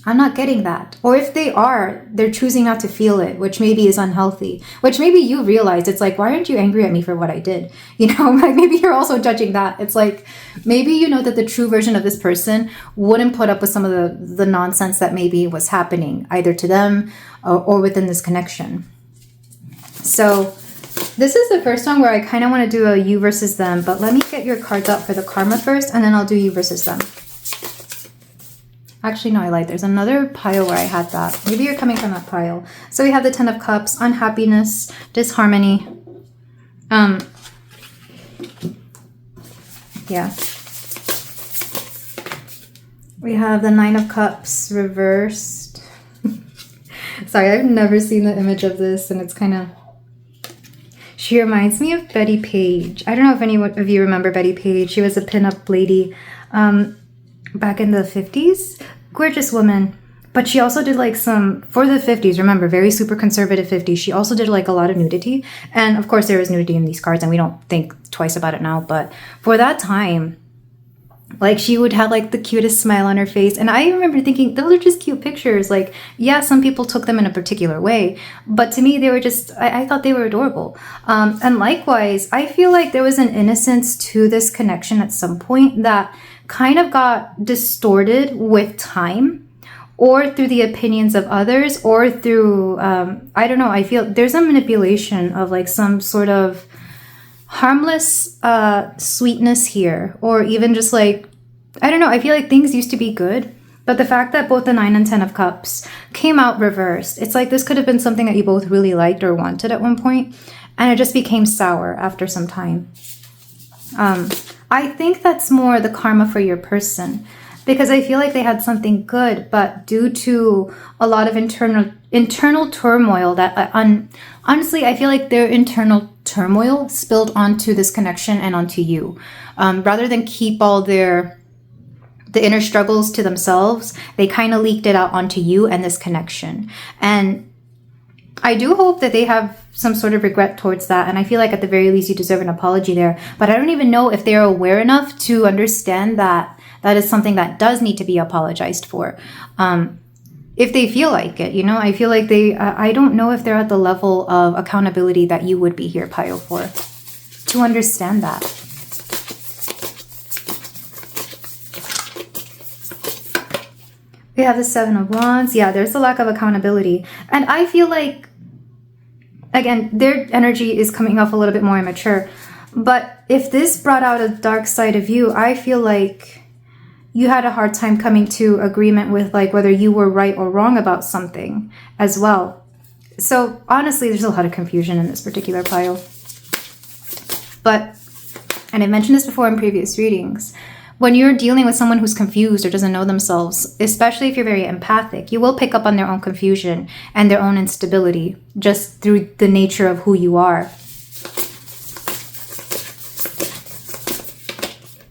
I'm not getting that. Or if they are, they're choosing not to feel it, which maybe is unhealthy, which maybe you realize it's like, why aren't you angry at me for what I did? You know, like maybe you're also judging that. It's like, maybe you know that the true version of this person wouldn't put up with some of the nonsense that maybe was happening either to them or within this connection. So this is the first one where I kind of want to do a you versus them, but let me get your cards out for the karma first, and then I'll do you versus them. Actually, no, I lied. There's another pile where I had that. Maybe you're coming from that pile. So we have the Ten of Cups, unhappiness, disharmony. Yeah. We have the Nine of Cups reversed. Sorry, I've never seen the image of this, and it's kind of... She reminds me of Betty Page. I don't know if any of you remember Betty Page. She was a pinup lady back in the 50s. Gorgeous woman. But she also did like some, for the 50s, remember, very super conservative 50s. She also did like a lot of nudity. And of course there is nudity in these cards and we don't think twice about it now. But for that time, like she would have like the cutest smile on her face. And I remember thinking, those are just cute pictures. Like, yeah, some people took them in a particular way. But to me, they were just, I thought they were adorable. And likewise, I feel like there was an innocence to this connection at some point that kind of got distorted with time, or through the opinions of others, or through, I don't know, I feel there's a manipulation of like some sort of harmless sweetness here, or even just like, I don't know, I feel like things used to be good, but the fact that both the 9 and 10 of Cups came out reversed, it's like this could have been something that you both really liked or wanted at one point, and it just became sour after some time. I think that's more the karma for your person, because I feel like they had something good, but due to a lot of internal turmoil that honestly, I feel like their internal turmoil spilled onto this connection and onto you. Rather than keep all the inner struggles to themselves, they kind of leaked it out onto you and this connection. And I do hope that they have some sort of regret towards that. And I feel like at the very least you deserve an apology there. But I don't even know if they're aware enough to understand that that is something that does need to be apologized for. If they feel like it, you know, I feel like I don't know if they're at the level of accountability that you would be here, Pile, for, to understand that. We have the 7 of Wands. Yeah, there's a lack of accountability. And I feel like, again, their energy is coming off a little bit more immature. But if this brought out a dark side of you, I feel like you had a hard time coming to agreement with like whether you were right or wrong about something as well. So honestly, there's a lot of confusion in this particular pile. But, and I mentioned this before in previous readings, when you're dealing with someone who's confused or doesn't know themselves, especially if you're very empathic, you will pick up on their own confusion and their own instability just through the nature of who you are.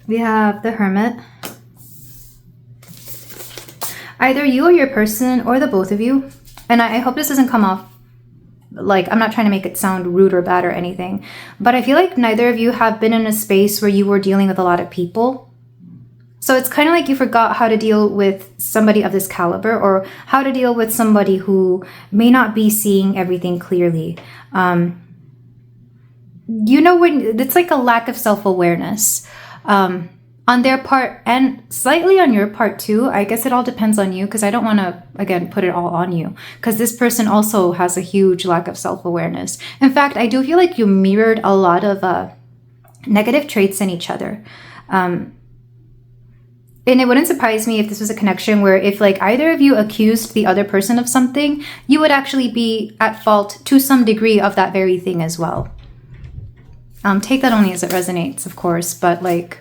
We have the Hermit. Either you or your person, or the both of you, and I hope this doesn't come off like, I'm not trying to make it sound rude or bad or anything, but I feel like neither of you have been in a space where you were dealing with a lot of people. So it's kind of like you forgot how to deal with somebody of this caliber, or how to deal with somebody who may not be seeing everything clearly. You know, when it's like a lack of self-awareness on their part, and slightly on your part too. I guess it all depends on you, because I don't want to, again, put it all on you, because this person also has a huge lack of self-awareness. In fact, I do feel like you mirrored a lot of negative traits in each other. And it wouldn't surprise me if this was a connection where if like either of you accused the other person of something, you would actually be at fault to some degree of that very thing as well. Take that only as it resonates, of course, but like,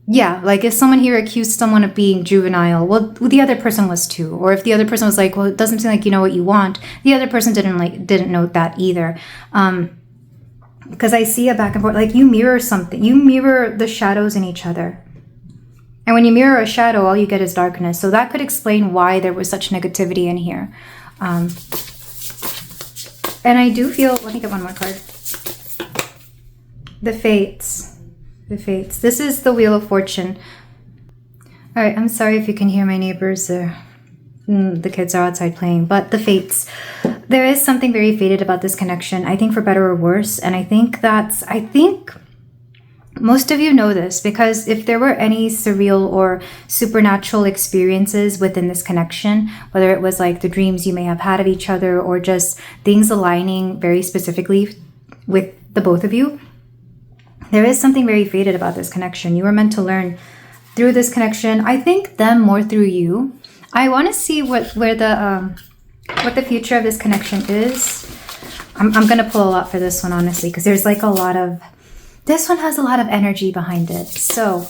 yeah, like if someone here accused someone of being juvenile, well, the other person was too. Or if the other person was like, well, it doesn't seem like you know what you want, the other person didn't know that either. Because I see a back and forth, like you mirror something, you mirror the shadows in each other. And when you mirror a shadow, all you get is darkness. So that could explain why there was such negativity in here. And I do feel, let me get one more card. The Fates. The Fates. This is the Wheel of Fortune. All right, I'm sorry if you can hear my neighbors. The kids are outside playing. But the Fates. There is something very fated about this connection. I think for better or worse. And I think most of you know this, because if there were any surreal or supernatural experiences within this connection, whether it was like the dreams you may have had of each other or just things aligning very specifically with the both of you, there is something very fated about this connection. You were meant to learn through this connection. I think them more through you. I want to see what the future of this connection is. I'm going to pull a lot for this one, honestly, because there's like a lot of... This one has a lot of energy behind it. So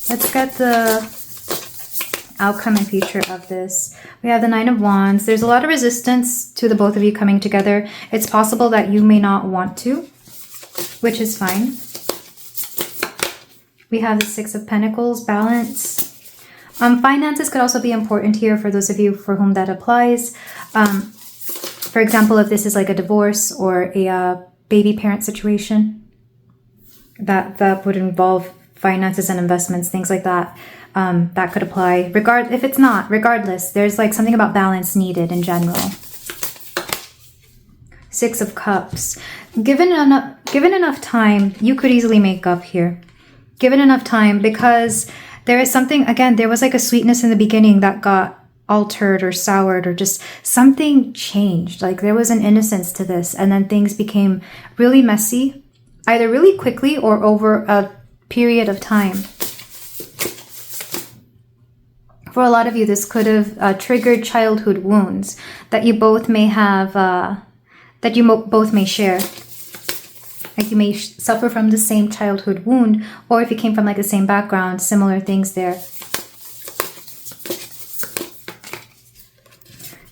let's get the outcome and future of this. We have the Nine of Wands. There's a lot of resistance to the both of you coming together. It's possible that you may not want to, which is fine. We have the Six of Pentacles, balance. Finances could also be important here for those of you for whom that applies. For example, if this is like a divorce or a baby parent situation, that would involve finances and investments, things like that. That could apply. If it's not, regardless, there's like something about balance needed in general. Six of Cups. Given enough time, you could easily make up here. Given enough time, because there is something, again, there was like a sweetness in the beginning that got altered or soured, or just something changed. Like there was an innocence to this, and then things became really messy, either really quickly or over a period of time. For a lot of you, this could have triggered childhood wounds that you both may have, both may share. Like you may suffer from the same childhood wound, or if you came from like the same background, similar things there.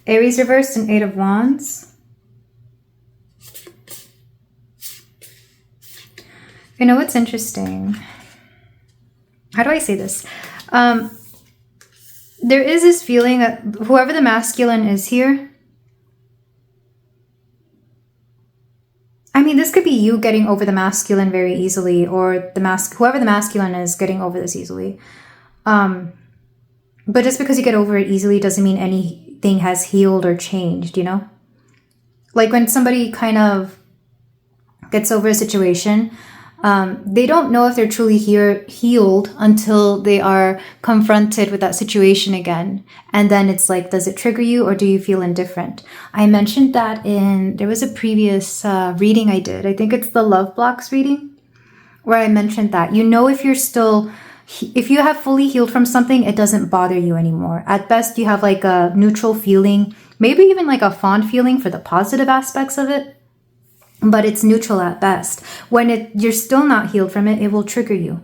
Aries reversed and Eight of Wands. You know what's interesting? How do I say this? There is this feeling that whoever the masculine is here, I mean, this could be you getting over the masculine very easily, or whoever the masculine is getting over this easily. But just because you get over it easily doesn't mean anything has healed or changed, you know? Like when somebody kind of gets over a situation, they don't know if they're truly healed until they are confronted with that situation again. And then it's like, does it trigger you, or do you feel indifferent? I mentioned that there was a previous reading I did. I think it's the Love Blocks reading, where I mentioned that, you know, if you have fully healed from something, it doesn't bother you anymore. At best, you have like a neutral feeling, maybe even like a fond feeling for the positive aspects of it. But it's neutral at best. When you're still not healed from it, it will trigger you.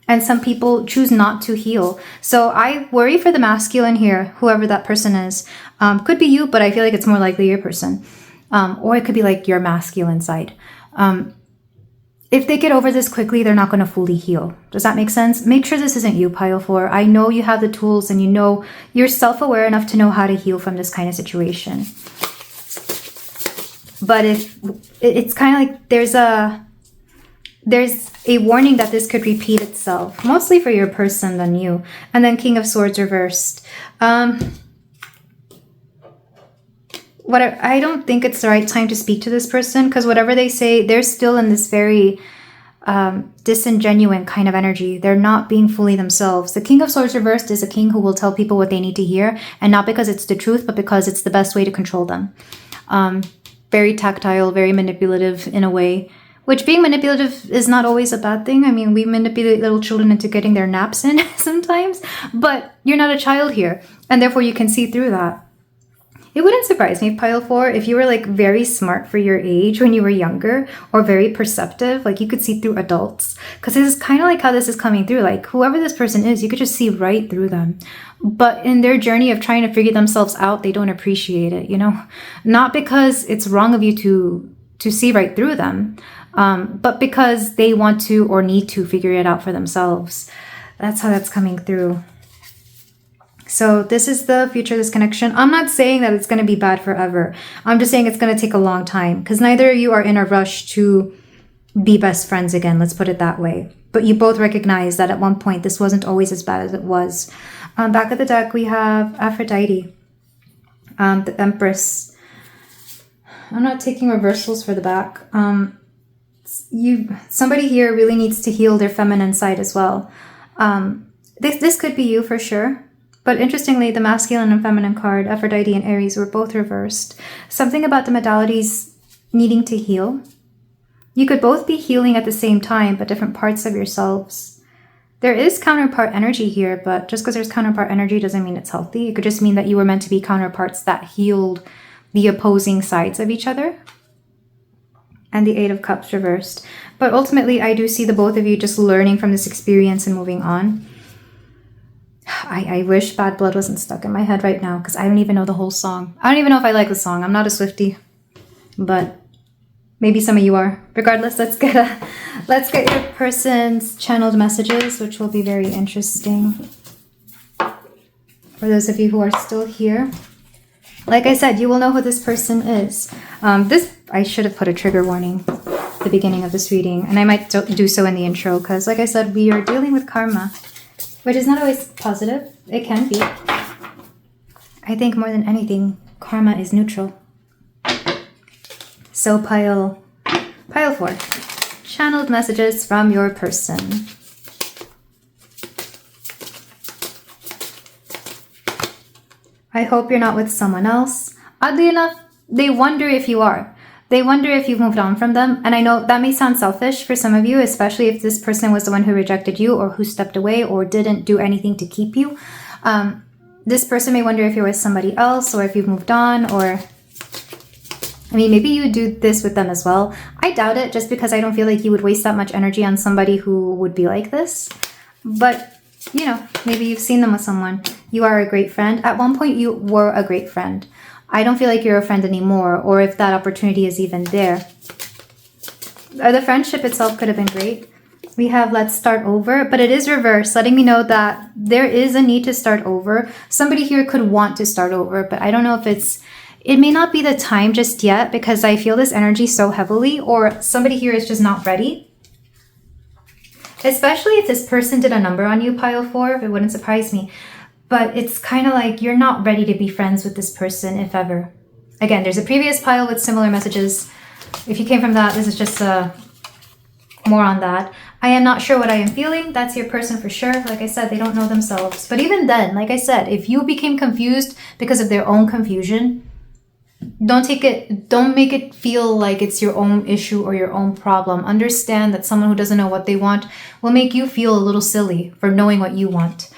And some people choose not to heal. So I worry for the masculine here, whoever that person is. Could be you, but I feel like it's more likely your person. Or it could be like your masculine side. If they get over this quickly, they're not going to fully heal. Does that make sense? Make sure this isn't you, Pile 4. I know you have the tools, and you know you're self-aware enough to know how to heal from this kind of situation. But if it's kind of like there's a warning that this could repeat itself, mostly for your person than you. And then King of Swords reversed. I don't think it's the right time to speak to this person, because whatever they say, they're still in this very disingenuine kind of energy. They're not being fully themselves. The King of Swords reversed is a king who will tell people what they need to hear, and not because it's the truth, but because it's the best way to control them. Very tactile, very manipulative in a way, which being manipulative is not always a bad thing. I mean, we manipulate little children into getting their naps in sometimes, but you're not a child here, and therefore you can see through that. It wouldn't surprise me, Pile 4, if you were like very smart for your age when you were younger, or very perceptive, like you could see through adults. Because this is kind of like how this is coming through. Like whoever this person is, you could just see right through them. But in their journey of trying to figure themselves out, they don't appreciate it, you know? Not because it's wrong of you to see right through them, but because they want to or need to figure it out for themselves. That's how that's coming through. So this is the future of this connection. I'm not saying that it's going to be bad forever. I'm just saying it's going to take a long time because neither of you are in a rush to be best friends again. Let's put it that way. But you both recognize that at one point this wasn't always as bad as it was. Back of the deck, we have Aphrodite, the Empress. I'm not taking reversals for the back. Somebody here really needs to heal their feminine side as well. This could be you for sure. But interestingly, the masculine and feminine card, Aphrodite and Aries, were both reversed. Something about the modalities needing to heal. You could both be healing at the same time, but different parts of yourselves. There is counterpart energy here, but just because there's counterpart energy doesn't mean it's healthy. It could just mean that you were meant to be counterparts that healed the opposing sides of each other. And the Eight of Cups reversed. But ultimately, I do see the both of you just learning from this experience and moving on. I wish Bad Blood wasn't stuck in my head right now because I don't even know the whole song. I don't even know if I like the song. I'm not a Swiftie, but maybe some of you are. Regardless, let's get your person's channeled messages, which will be very interesting for those of you who are still here. Like I said, you will know who this person is. I should have put a trigger warning at the beginning of this reading, and I might do so in the intro because, like I said, we are dealing with karma. Which is not always positive. It can be. I think more than anything, karma is neutral. So pile 4. Channeled messages from your person. I hope you're not with someone else. Oddly enough, they wonder if you are. They wonder if you've moved on from them. And I know that may sound selfish for some of you, especially if this person was the one who rejected you or who stepped away or didn't do anything to keep you. This person may wonder if you're with somebody else or if you've moved on, or I mean, maybe you would do this with them as well. I doubt it just because I don't feel like you would waste that much energy on somebody who would be like this. But, you know, maybe you've seen them with someone. You are a great friend. At one point, you were a great friend. I don't feel like you're a friend anymore, or if that opportunity is even there. Or the friendship itself could have been great. We have let's start over, but it is reversed, letting me know that there is a need to start over. Somebody here could want to start over, but I don't know if it may not be the time just yet because I feel this energy so heavily, or somebody here is just not ready. Especially if this person did a number on you, pile 4, it wouldn't surprise me. But it's kind of like you're not ready to be friends with this person, if ever. Again, there's a previous pile with similar messages. If you came from that, this is just more on that. I am not sure what I am feeling. That's your person for sure. Like I said, they don't know themselves. But even then, like I said, if you became confused because of their own confusion, don't make it feel like it's your own issue or your own problem. Understand that someone who doesn't know what they want will make you feel a little silly for knowing what you want.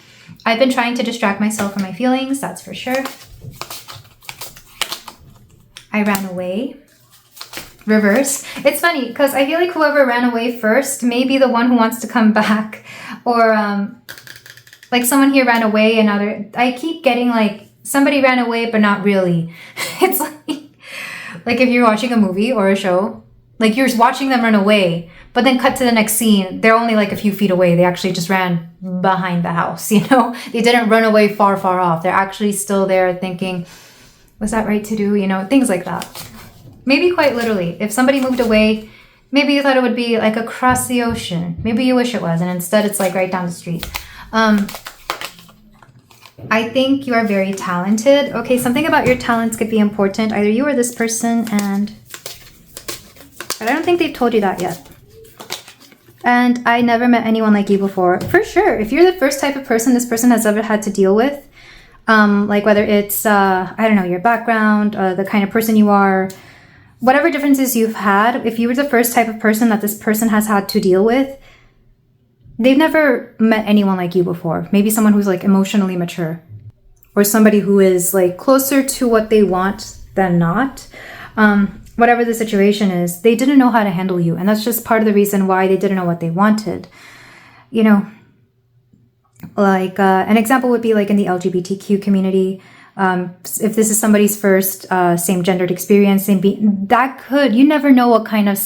I've been trying to distract myself from my feelings, that's for sure. I ran away. Reverse. It's funny because I feel like whoever ran away first may be the one who wants to come back. Or like someone here ran away and I keep getting like somebody ran away but not really. It's like if you're watching a movie or a show, like you're watching them run away, but then cut to the next scene, they're only like a few feet away. They actually just ran behind the house, you know? They didn't run away far, far off. They're actually still there thinking, was that right to do? You know, things like that. Maybe quite literally. If somebody moved away, maybe you thought it would be like across the ocean. Maybe you wish it was, and instead it's like right down the street. I think you are very talented. Okay, something about your talents could be important. Either you or this person, but I don't think they've told you that yet. And I never met anyone like you before. For sure, if you're the first type of person this person has ever had to deal with, like whether it's, I don't know, your background, the kind of person you are, whatever differences you've had, if you were the first type of person that this person has had to deal with, they've never met anyone like you before. Maybe someone who's like emotionally mature, or somebody who is like closer to what they want than not. Whatever the situation is, they didn't know how to handle you. And that's just part of the reason why they didn't know what they wanted. You know, like an example would be like in the LGBTQ community. If this is somebody's first same gendered experience, that could, you never know what kind of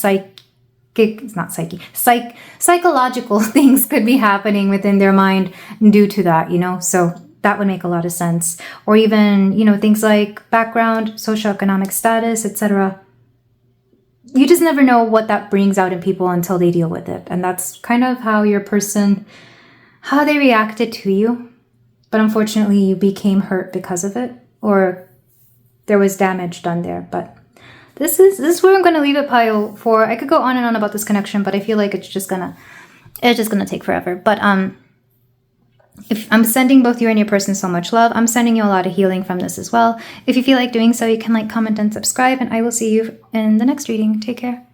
psychological things could be happening within their mind due to that, you know? So that would make a lot of sense. Or even, you know, things like background, socioeconomic status, etc. You just never know what that brings out in people until they deal with it. And that's kind of how your person, how they reacted to you. But unfortunately, you became hurt because of it, or there was damage done there. But this is where I'm going to leave it, pile 4. I could go on and on about this connection, but I feel like it's just gonna take forever. But if I'm sending both you and your person so much love, I'm sending you a lot of healing from this as well. If you feel like doing so, you can like, comment, and subscribe, and I will see you in the next reading. Take care.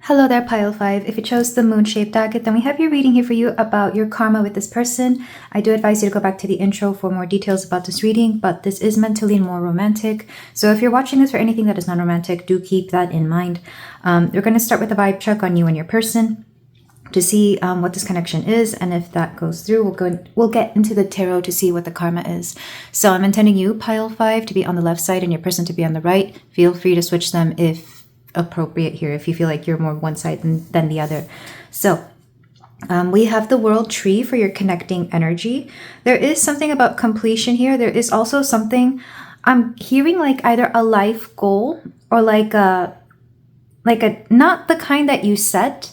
Hello there, pile 5. If you chose the moon-shaped agate, then we have your reading here for you about your karma with this person. I do advise you to go back to the intro for more details about this reading, but this is meant to lean more romantic. So if you're watching this for anything that is non-romantic, do keep that in mind. We're going to start with a vibe check on you and your person to see what this connection is, and if that goes through, we'll get into the tarot to see what the karma is. So I'm intending you, pile 5, to be on the left side and your person to be on the right. Feel free to switch them if appropriate here, if you feel like you're more one side than the other. So we have the world tree for your connecting energy. There is something about completion here. There is also something I'm hearing, like either a life goal or like a not the kind that you set.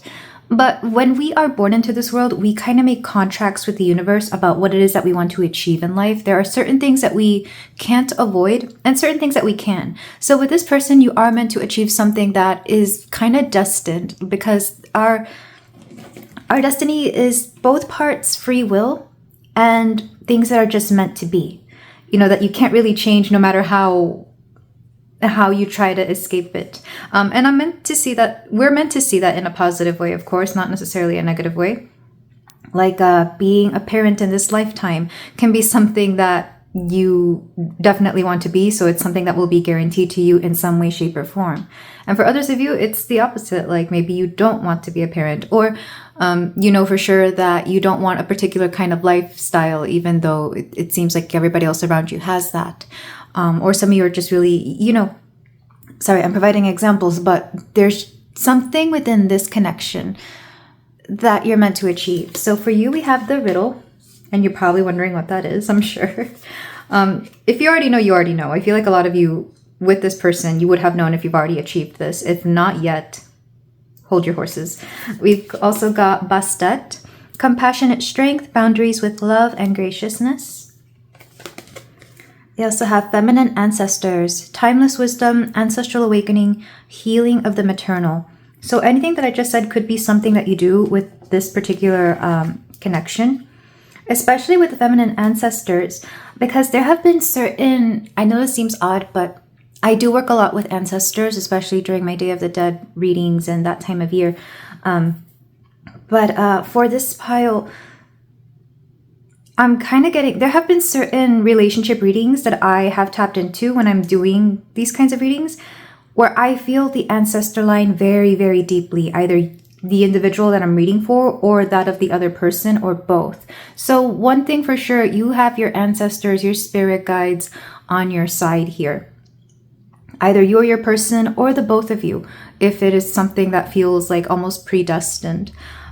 But when we are born into this world, we kind of make contracts with the universe about what it is that we want to achieve in life. There are certain things that we can't avoid and certain things that we can. So with this person, you are meant to achieve something that is kind of destined, because our destiny is both parts free will and things that are just meant to be. You know, that you can't really change no matter how you try to escape it. And I'm meant to see that, we're meant to see that in a positive way, of course, not necessarily a negative way. Like being a parent in this lifetime can be something that you definitely want to be. So it's something that will be guaranteed to you in some way, shape, or form. And for others of you, it's the opposite. Like maybe you don't want to be a parent, or you know for sure that you don't want a particular kind of lifestyle, even though it seems like everybody else around you has that. Or some of you are just really, you know, sorry, I'm providing examples, but there's something within this connection that you're meant to achieve. So for you, we have the riddle, and you're probably wondering what that is, I'm sure. If you already know, you already know. I feel like a lot of you with this person, you would have known if you've already achieved this. If not yet, hold your horses. We've also got Bastet, compassionate strength, boundaries with love and graciousness. They also have feminine ancestors, timeless wisdom, ancestral awakening, healing of the maternal. So anything that I just said could be something that you do with this particular connection, especially with the feminine ancestors, because there have been certain, I know this seems odd, but I do work a lot with ancestors, especially during my Day of the Dead readings and that time of year. But for this pile, I'm kind of getting, there have been certain relationship readings that I have tapped into when I'm doing these kinds of readings, where I feel the ancestor line very, very deeply, either the individual that I'm reading for or that of the other person, or both. So one thing for sure, you have your ancestors, your spirit guides on your side here. Either you or your person, or the both of you, if it is something that feels like almost predestined.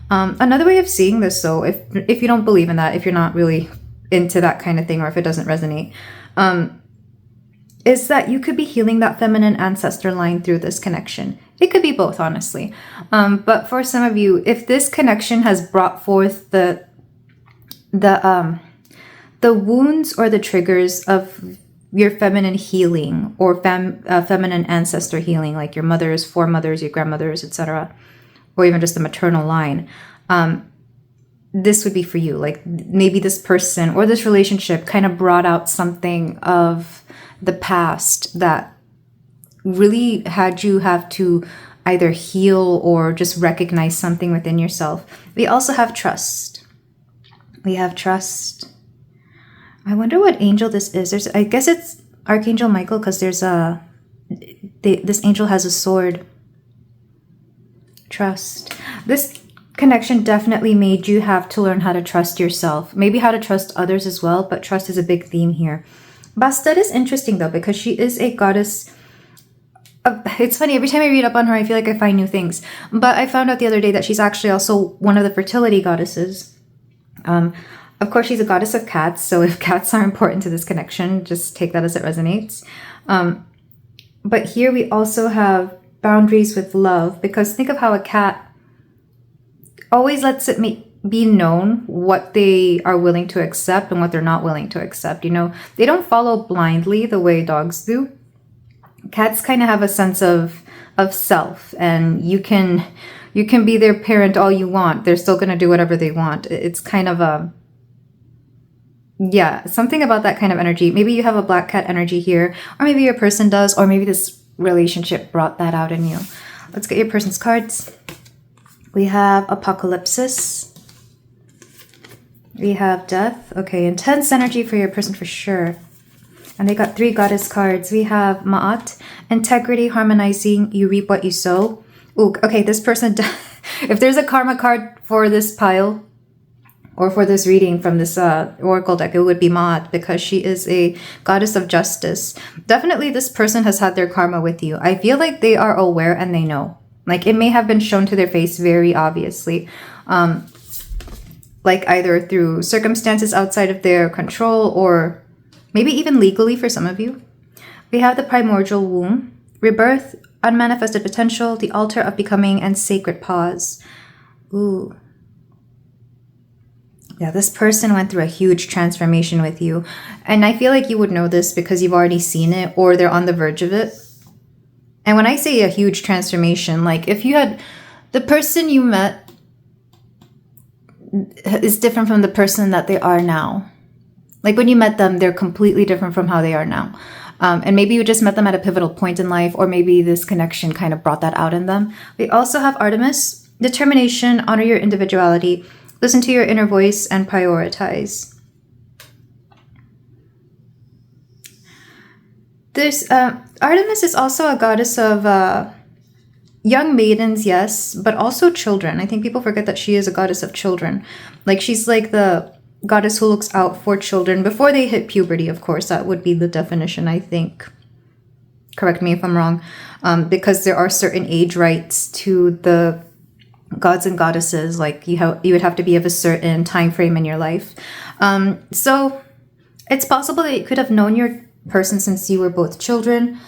Another way of seeing this, though, if you don't believe in that, if you're not really into that kind of thing, or if it doesn't resonate, is that you could be healing that feminine ancestor line through this connection. It could be both, honestly. But for some of you, if this connection has brought forth the wounds or the triggers of your feminine healing, or feminine ancestor healing, like your mothers, foremothers, your grandmothers, etc., or even just the maternal line, this would be for you. Like maybe this person or this relationship kind of brought out something of the past that really had you have to either heal or just recognize something within yourself. We also have trust. We have trust. I wonder what angel this is. I guess it's Archangel Michael, because there's this angel has a sword. Trust. This connection definitely made you have to learn how to trust yourself. Maybe how to trust others as well, but trust is a big theme here. Bastet is interesting though, because she is a goddess. It's funny, every time I read up on her, I feel like I find new things. But I found out the other day that she's actually also one of the fertility goddesses. Of course, she's a goddess of cats, so if cats are important to this connection, just take that as it resonates. But here we also have boundaries with love, because think of how a cat always lets it be known what they are willing to accept and what they're not willing to accept. You know, they don't follow blindly the way dogs do. Cats kind of have a sense of self, and you can be their parent all you want. They're still going to do whatever they want. It's kind of yeah, something about that kind of energy. Maybe you have a black cat energy here, or maybe your person does, or maybe this relationship brought that out in you. Let's get your person's cards. We have Apocalypsis. We have Death. Okay, intense energy for your person for sure. And they got 3 goddess cards. We have Ma'at, integrity, harmonizing, you reap what you sow. Ooh, okay, this person, if there's a karma card for this pile, or for this reading from this oracle deck, it would be Ma'at, because she is a goddess of justice. Definitely this person has had their karma with you. I feel like they are aware and they know. Like, it may have been shown to their face very obviously. Like either through circumstances outside of their control, or maybe even legally for some of you. We have the primordial womb, rebirth, unmanifested potential, the altar of becoming, and sacred pause. Ooh. Yeah, this person went through a huge transformation with you. And I feel like you would know this because you've already seen it, or they're on the verge of it. And when I say a huge transformation, like if you had the person you met is different from the person that they are now. Like when you met them, they're completely different from how they are now. And maybe you just met them at a pivotal point in life, or maybe this connection kind of brought that out in them. We also have Artemis, determination, honor your individuality, listen to your inner voice, and prioritize. There's Artemis is also a goddess of young maidens, yes, but also children. I think people forget that she is a goddess of children. Like, she's like the goddess who looks out for children before they hit puberty, of course. That would be the definition, I think. Correct me if I'm wrong. Because there are certain age rights to the gods and goddesses. Like, you would have to be of a certain time frame in your life. So it's possible that you could have known your person since you were both children.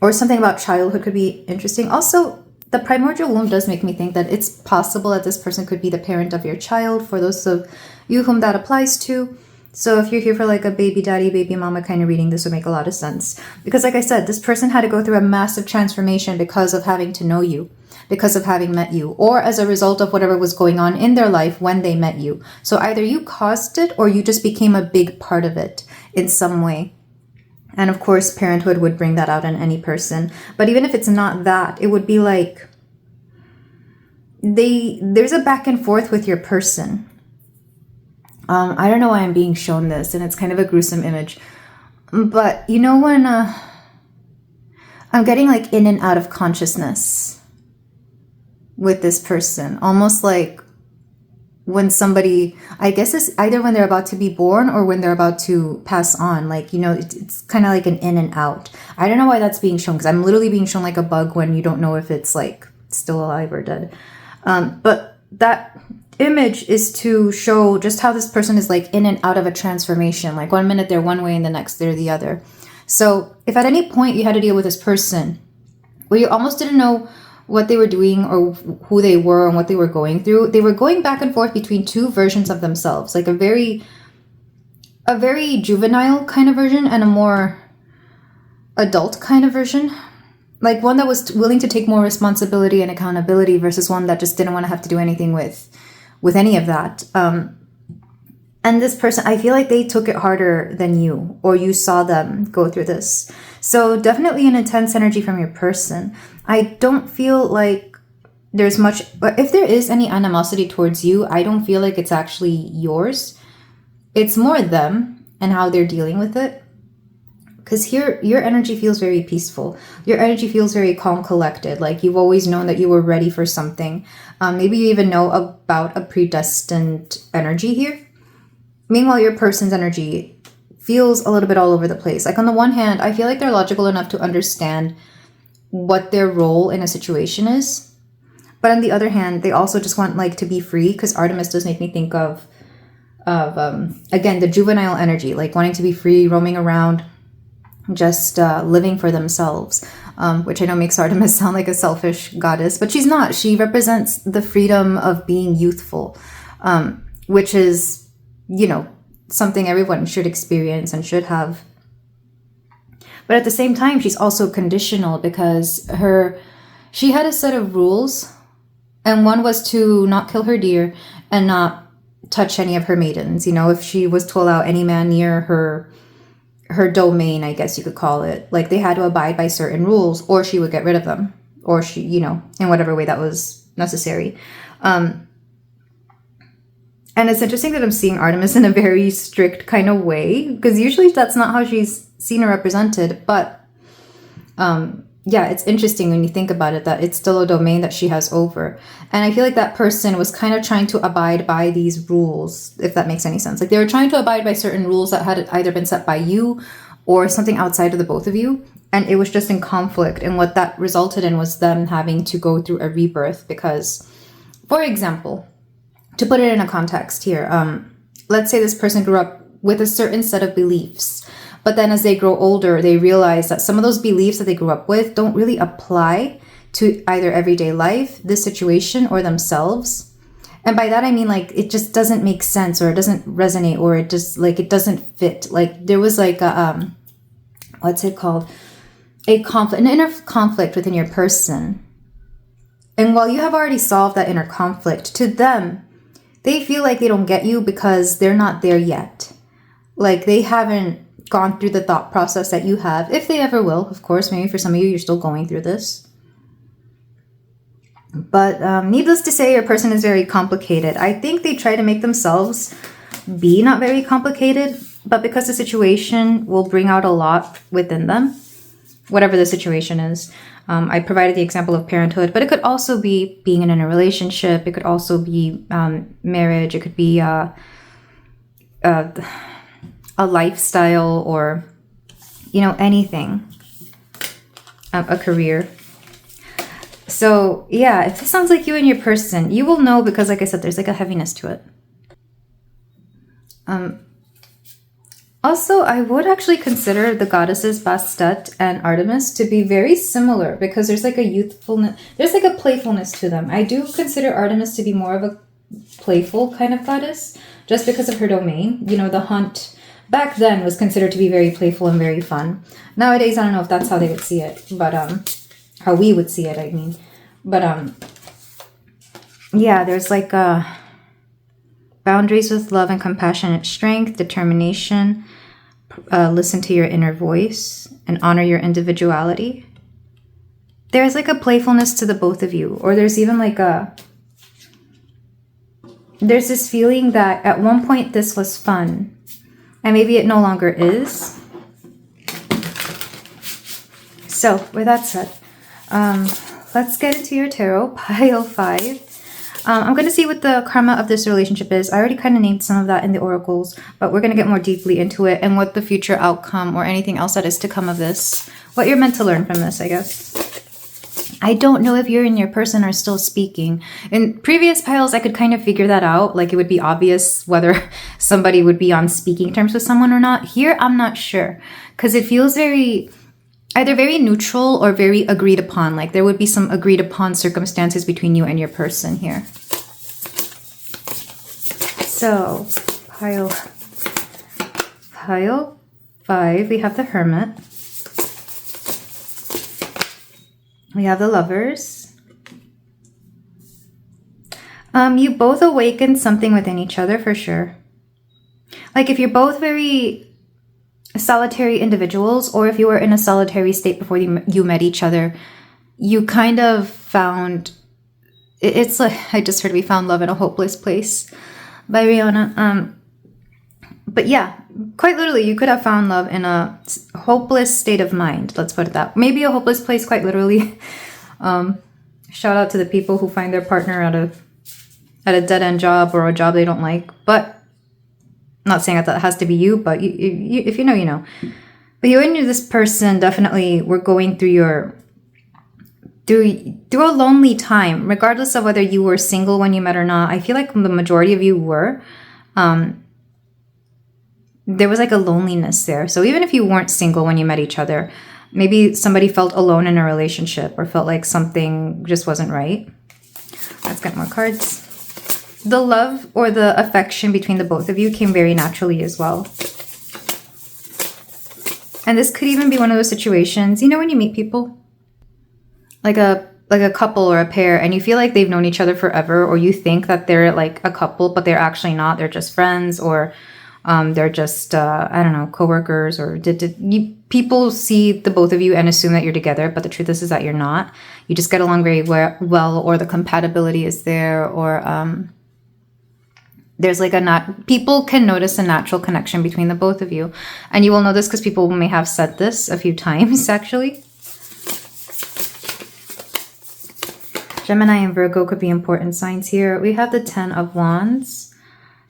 Or something about childhood could be interesting. Also, the primordial womb does make me think that it's possible that this person could be the parent of your child, for those of you whom that applies to. So if you're here for like a baby daddy, baby mama kind of reading, this would make a lot of sense. Because like I said, this person had to go through a massive transformation because of having to know you, because of having met you, or as a result of whatever was going on in their life when they met you. So either you caused it, or you just became a big part of it in some way. And of course, parenthood would bring that out in any person. But even if it's not that, it would be like there's a back and forth with your person. I don't know why I'm being shown this, and it's kind of a gruesome image. But you know when I'm getting like in and out of consciousness with this person, almost like when somebody, I guess it's either when they're about to be born or when they're about to pass on. Like, you know, it's kind of like an in and out. I don't know why that's being shown, because I'm literally being shown like a bug when you don't know if it's like still alive or dead. But that image is to show just how this person is like in and out of a transformation. Like 1 minute they're one way and the next they're the other. So if at any point you had to deal with this person where you almost didn't know what they were doing or who they were and what they were going through, they were going back and forth between two versions of themselves, like a very juvenile kind of version and a more adult kind of version. Like one that was willing to take more responsibility and accountability versus one that just didn't want to have to do anything with any of that. And this person, I feel like they took it harder than you, or you saw them go through this. So definitely an intense energy from your person. I don't feel like there's much, if there is any animosity towards you, I don't feel like it's actually yours. It's more them and how they're dealing with it. Because here, your energy feels very peaceful. Your energy feels very calm, collected. Like you've always known that you were ready for something. Maybe you even know about a predestined energy here. Meanwhile, your person's energy feels a little bit all over the place. Like on the one hand, I feel like they're logical enough to understand what their role in a situation is. But on the other hand, they also just want like to be free, because Artemis does make me think of again, the juvenile energy, like wanting to be free, roaming around, just living for themselves, which I know makes Artemis sound like a selfish goddess, but she's not. She represents the freedom of being youthful, which is, you know, something everyone should experience and should have. But at the same time, she's also conditional, because she had a set of rules, and one was to not kill her deer and not touch any of her maidens. You know, if she was to allow any man near her domain, I guess you could call it, like they had to abide by certain rules, or she would get rid of them, or she, you know, in whatever way that was necessary. And it's interesting that I'm seeing Artemis in a very strict kind of way, because usually that's not how she's seen or represented. But yeah, it's interesting when you think about it, that it's still a domain that she has over. And I feel like that person was kind of trying to abide by these rules, if that makes any sense. Like they were trying to abide by certain rules that had either been set by you or something outside of the both of you. And it was just in conflict. And what that resulted in was them having to go through a rebirth. Because, for example, to put it in a context here, let's say this person grew up with a certain set of beliefs. But then as they grow older, they realize that some of those beliefs that they grew up with don't really apply to either everyday life, this situation, or themselves. And by that, I mean, like, it just doesn't make sense, or it doesn't resonate, or it just, like, it doesn't fit. Like, there was, like, a, what's it called? A conflict, an inner conflict within your person. And while you have already solved that inner conflict, to them, they feel like they don't get you because they're not there yet. Like, they haven't gone through the thought process that you have, if they ever will. Of course, maybe for some of you, you're still going through this. But needless to say, your person is very complicated. I think they try to make themselves be not very complicated, but because the situation will bring out a lot within them, whatever the situation is. I provided the example of parenthood, but it could also be being in a relationship. It could also be marriage. It could be a lifestyle, or, you know, anything, a career. So yeah, if this sounds like you and your person, you will know, because like I said, there's like a heaviness to it. Also, I would actually consider the goddesses Bastet and Artemis to be very similar, because there's like a youthfulness, there's like a playfulness to them. I do consider Artemis to be more of a playful kind of goddess, just because of her domain. You know, the hunt back then was considered to be very playful and very fun. Nowadays, I don't know if that's how they would see it, but how we would see it, I mean. But yeah, there's like boundaries with love and compassionate strength, determination, listen to your inner voice, and honor your individuality. There's like a playfulness to the both of you, or there's even like there's this feeling that at one point this was fun, and maybe it no longer is. So with that said, let's get into your tarot, pile 5. I'm going to see what the karma of this relationship is. I already kind of named some of that in the oracles, but we're going to get more deeply into it, and what the future outcome or anything else that is to come of this, what you're meant to learn from this, I guess. I don't know if you and your person are still speaking. In previous piles, I could kind of figure that out. Like, it would be obvious whether somebody would be on speaking terms with someone or not. Here, I'm not sure, because it feels either very neutral or very agreed upon. Like, there would be some agreed upon circumstances between you and your person here. So, pile 5, we have the Hermit. We have the Lovers. You both awakened something within each other for sure. Like, if you're both very solitary individuals, or if you were in a solitary state before you met each other, you kind of found, it's like, I just heard we found love in a hopeless place by Rihanna. But yeah, quite literally, you could have found love in a hopeless state of mind. Let's put it that. Maybe a hopeless place, quite literally. Shout out to the people who find their partner at a dead-end job, or a job they don't like. But I'm not saying that has to be you, but if you know, you know. But you and this person definitely were going through your through a lonely time, regardless of whether you were single when you met or not. I feel like the majority of you were. There was like a loneliness there. So even if you weren't single when you met each other, maybe somebody felt alone in a relationship or felt like something just wasn't right. Let's get more cards. The love or the affection between the both of you came very naturally as well. And this could even be one of those situations, you know, when you meet people, like a couple or a pair, and you feel like they've known each other forever, or you think that they're like a couple, but they're actually not. They're just friends, or they're just, I don't know, coworkers, or people see the both of you and assume that you're together, but the truth is that you're not. You just get along very well, or the compatibility is there, or there's like people can notice a natural connection between the both of you. And you will know this because people may have said this a few times, actually. Gemini and Virgo could be important signs here. We have the 10 of Wands.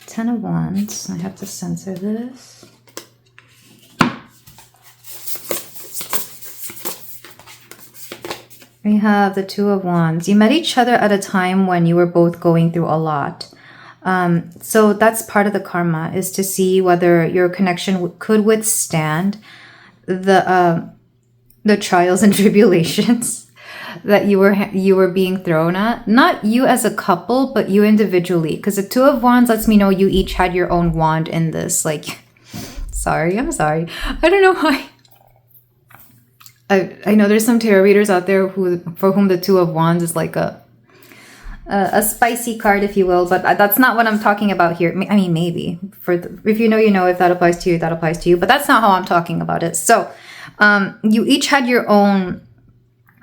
10 of Wands. I have to censor this. We have the 2 of Wands. You met each other at a time when you were both going through a lot. So that's part of the karma, is to see whether your connection could withstand the trials and tribulations that you were being thrown at. Not you as a couple, but you individually. Because the 2 of Wands lets me know you each had your own wand in this. Like, I'm sorry. I don't know why. I know there's some tarot readers out there for whom the 2 of Wands is like a spicy card, if you will, but that's not what I'm talking about here. I mean, maybe if you know, you know. If that applies to you, that applies to you, but that's not how I'm talking about it. So you each had your own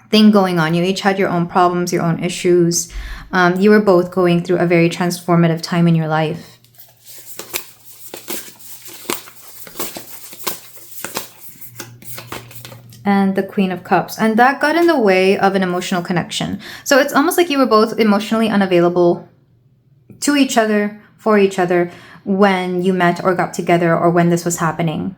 thing going on. You each had your own problems, your own issues. You were both going through a very transformative time in your life. And the Queen of Cups. And that got in the way of an emotional connection. So it's almost like you were both emotionally unavailable to each other, for each other, when you met or got together, or when this was happening.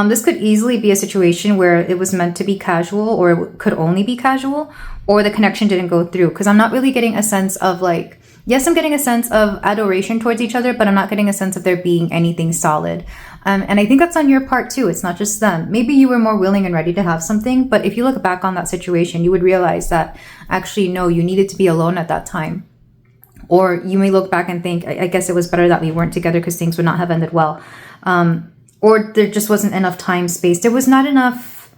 This could easily be a situation where it was meant to be casual, or it could only be casual, or the connection didn't go through. Because I'm not really getting a sense of like, yes, I'm getting a sense of adoration towards each other, but I'm not getting a sense of there being anything solid. And I think that's on your part too. It's not just them. Maybe you were more willing and ready to have something, but if you look back on that situation, you would realize that actually, no, you needed to be alone at that time. Or you may look back and think, I guess it was better that we weren't together because things would not have ended well. Or there just wasn't enough time, space. There was not enough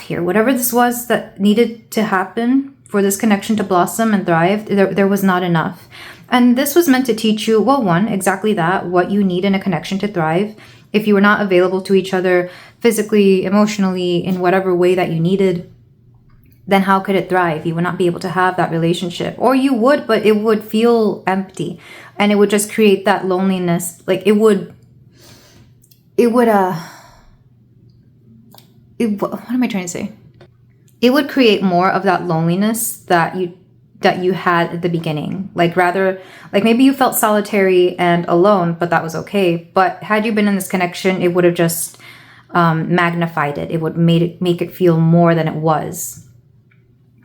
here. Whatever this was that needed to happen for this connection to blossom and thrive, there was not enough. And this was meant to teach you, well, one, exactly that, what you need in a connection to thrive. If you were not available to each other physically, emotionally, in whatever way that you needed, then how could it thrive? You would not be able to have that relationship. Or you would, but it would feel empty. And it would just create that loneliness. Like what am I trying to say? It would create more of that loneliness that you had at the beginning. Like maybe you felt solitary and alone, but that was okay. But had you been in this connection, it would have just magnified it. It would make it feel more than it was.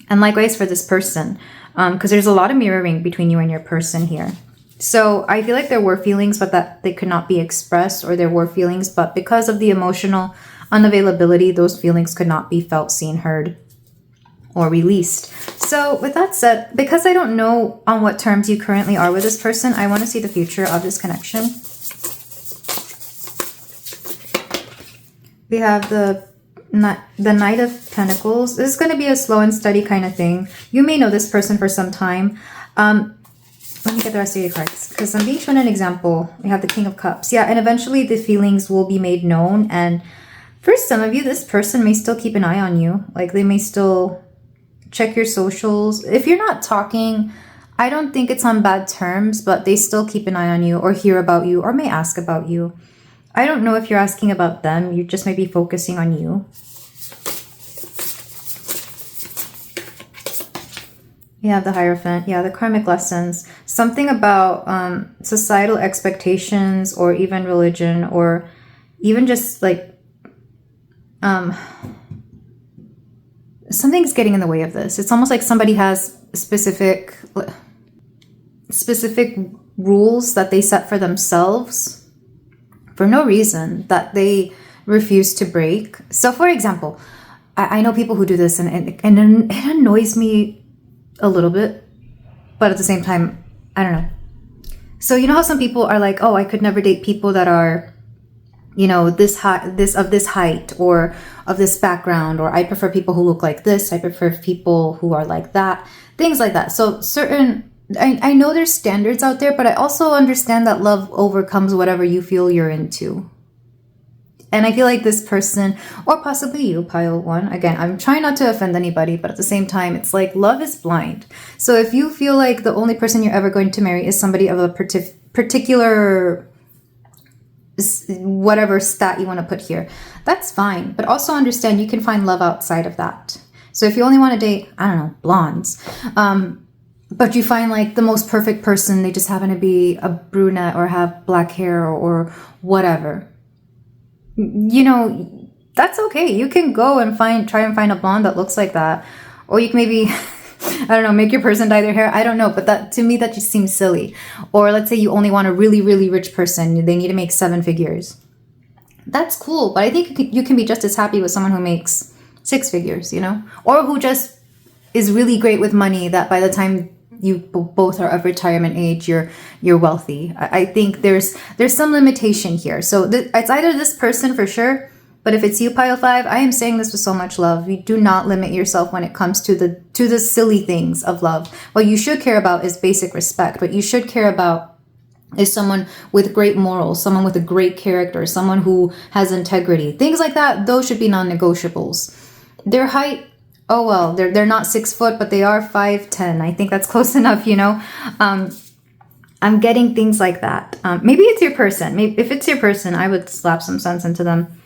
And likewise for this person, because there's a lot of mirroring between you and your person here. So I feel like there were feelings, but that they could not be expressed, or there were feelings, but because of the emotional unavailability, those feelings could not be felt, seen, heard, or released. So with that said, because I don't know on what terms you currently are with this person, I want to see the future of this connection. We have the Knight of Pentacles. This is going to be a slow and steady kind of thing. You may know this person for some time. Let me get the rest of your cards, because I'm being shown an example. We have the King of Cups. Yeah, and eventually the feelings will be made known. And for some of you, this person may still keep an eye on you. Like they may still check your socials. If you're not talking, I don't think it's on bad terms, but they still keep an eye on you, or hear about you, or may ask about you. I don't know if you're asking about them. You just may be focusing on you. You have the Hierophant. Yeah, the karmic lessons. Something about societal expectations, or even religion, or even just like something's getting in the way of this. It's almost like somebody has specific rules that they set for themselves for no reason that they refuse to break. So for example, I know people who do this, and it annoys me a little bit, but at the same time, I don't know. So you know how some people are like, oh, I could never date people that are, you know, this height or of this background, or I prefer people who look like this, I prefer people who are like that, things like that. So I know there's standards out there, but I also understand that love overcomes whatever you feel you're into. And I feel like this person, or possibly you, pile one, again, I'm trying not to offend anybody, but at the same time, it's like love is blind. So if you feel like the only person you're ever going to marry is somebody of a particular whatever stat you want to put here, that's fine. But also understand you can find love outside of that. So if you only want to date, I don't know, blondes, but you find like the most perfect person, they just happen to be a brunette or have black hair or whatever, you know, that's okay. You can go and try and find a blonde that looks like that. Or you can maybe, I don't know, make your person dye their hair. I don't know. But that, to me, that just seems silly. Or let's say you only want a really, really rich person. They need to make 7 figures. That's cool. But I think you can be just as happy with someone who makes 6 figures, you know? Or who just is really great with money, that by the time you both are of retirement age, you're wealthy. I think there's some limitation here. So it's either this person for sure, but if it's you, pile 5, I am saying this with so much love. You do not limit yourself when it comes to the silly things of love. What you should care about is basic respect. What you should care about is someone with great morals, someone with a great character, someone who has integrity. Things like that, those should be non-negotiables. Their height, oh well, they're not 6 foot, but they are 5'10". I think that's close enough, you know. I'm getting things like that. Maybe it's your person. Maybe if it's your person, I would slap some sense into them.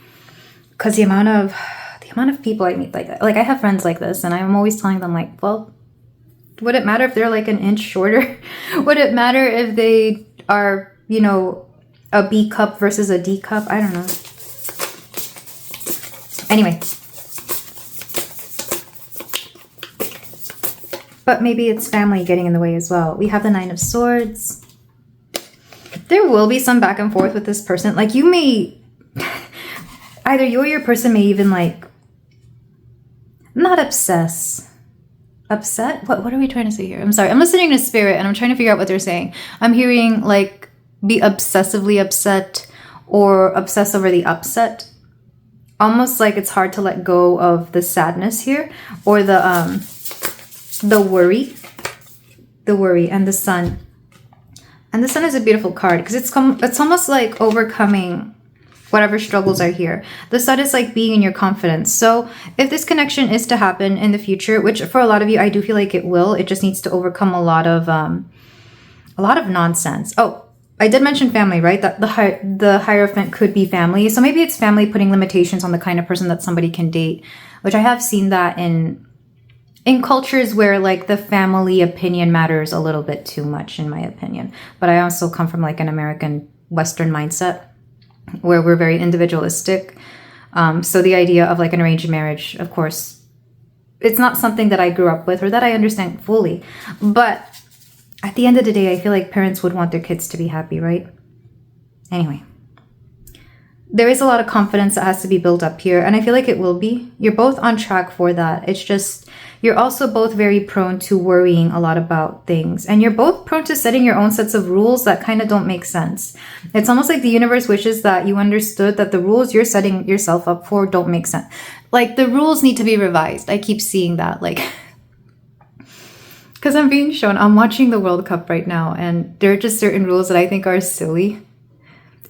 Because the amount of people I meet like that, like I have friends like this, and I'm always telling them like, well, would it matter if they're like an inch shorter? Would it matter if they are, you know, a B cup versus a D cup? I don't know. Anyway. But maybe it's family getting in the way as well. We have the 9 of Swords. There will be some back and forth with this person. Like you may, either you or your person may even like, not obsess. Upset? What are we trying to say here? I'm sorry. I'm listening to spirit and I'm trying to figure out what they're saying. I'm hearing like be obsessively upset or obsess over the upset. Almost like it's hard to let go of the sadness here, or the worry and the Sun. And the Sun is a beautiful card because it's almost like overcoming whatever struggles are here. The Sun is like being in your confidence. So if this connection is to happen in the future, which for a lot of you, I do feel like it will, it just needs to overcome a lot of nonsense. Oh, I did mention family, right? That the Hierophant could be family. So maybe it's family putting limitations on the kind of person that somebody can date, which I have seen that in cultures where like the family opinion matters a little bit too much, in my opinion. But I also come from like an American Western mindset where we're very individualistic. So the idea of like an arranged marriage, of course, it's not something that I grew up with or that I understand fully. But at the end of the day, I feel like parents would want their kids to be happy, right? Anyway. There is a lot of confidence that has to be built up here, and I feel like it will be. You're both on track for that. It's just, you're also both very prone to worrying a lot about things, and you're both prone to setting your own sets of rules that kind of don't make sense. It's almost like the universe wishes that you understood that the rules you're setting yourself up for don't make sense. Like, the rules need to be revised. I keep seeing that, like, because I'm watching the World Cup right now, and there are just certain rules that I think are silly.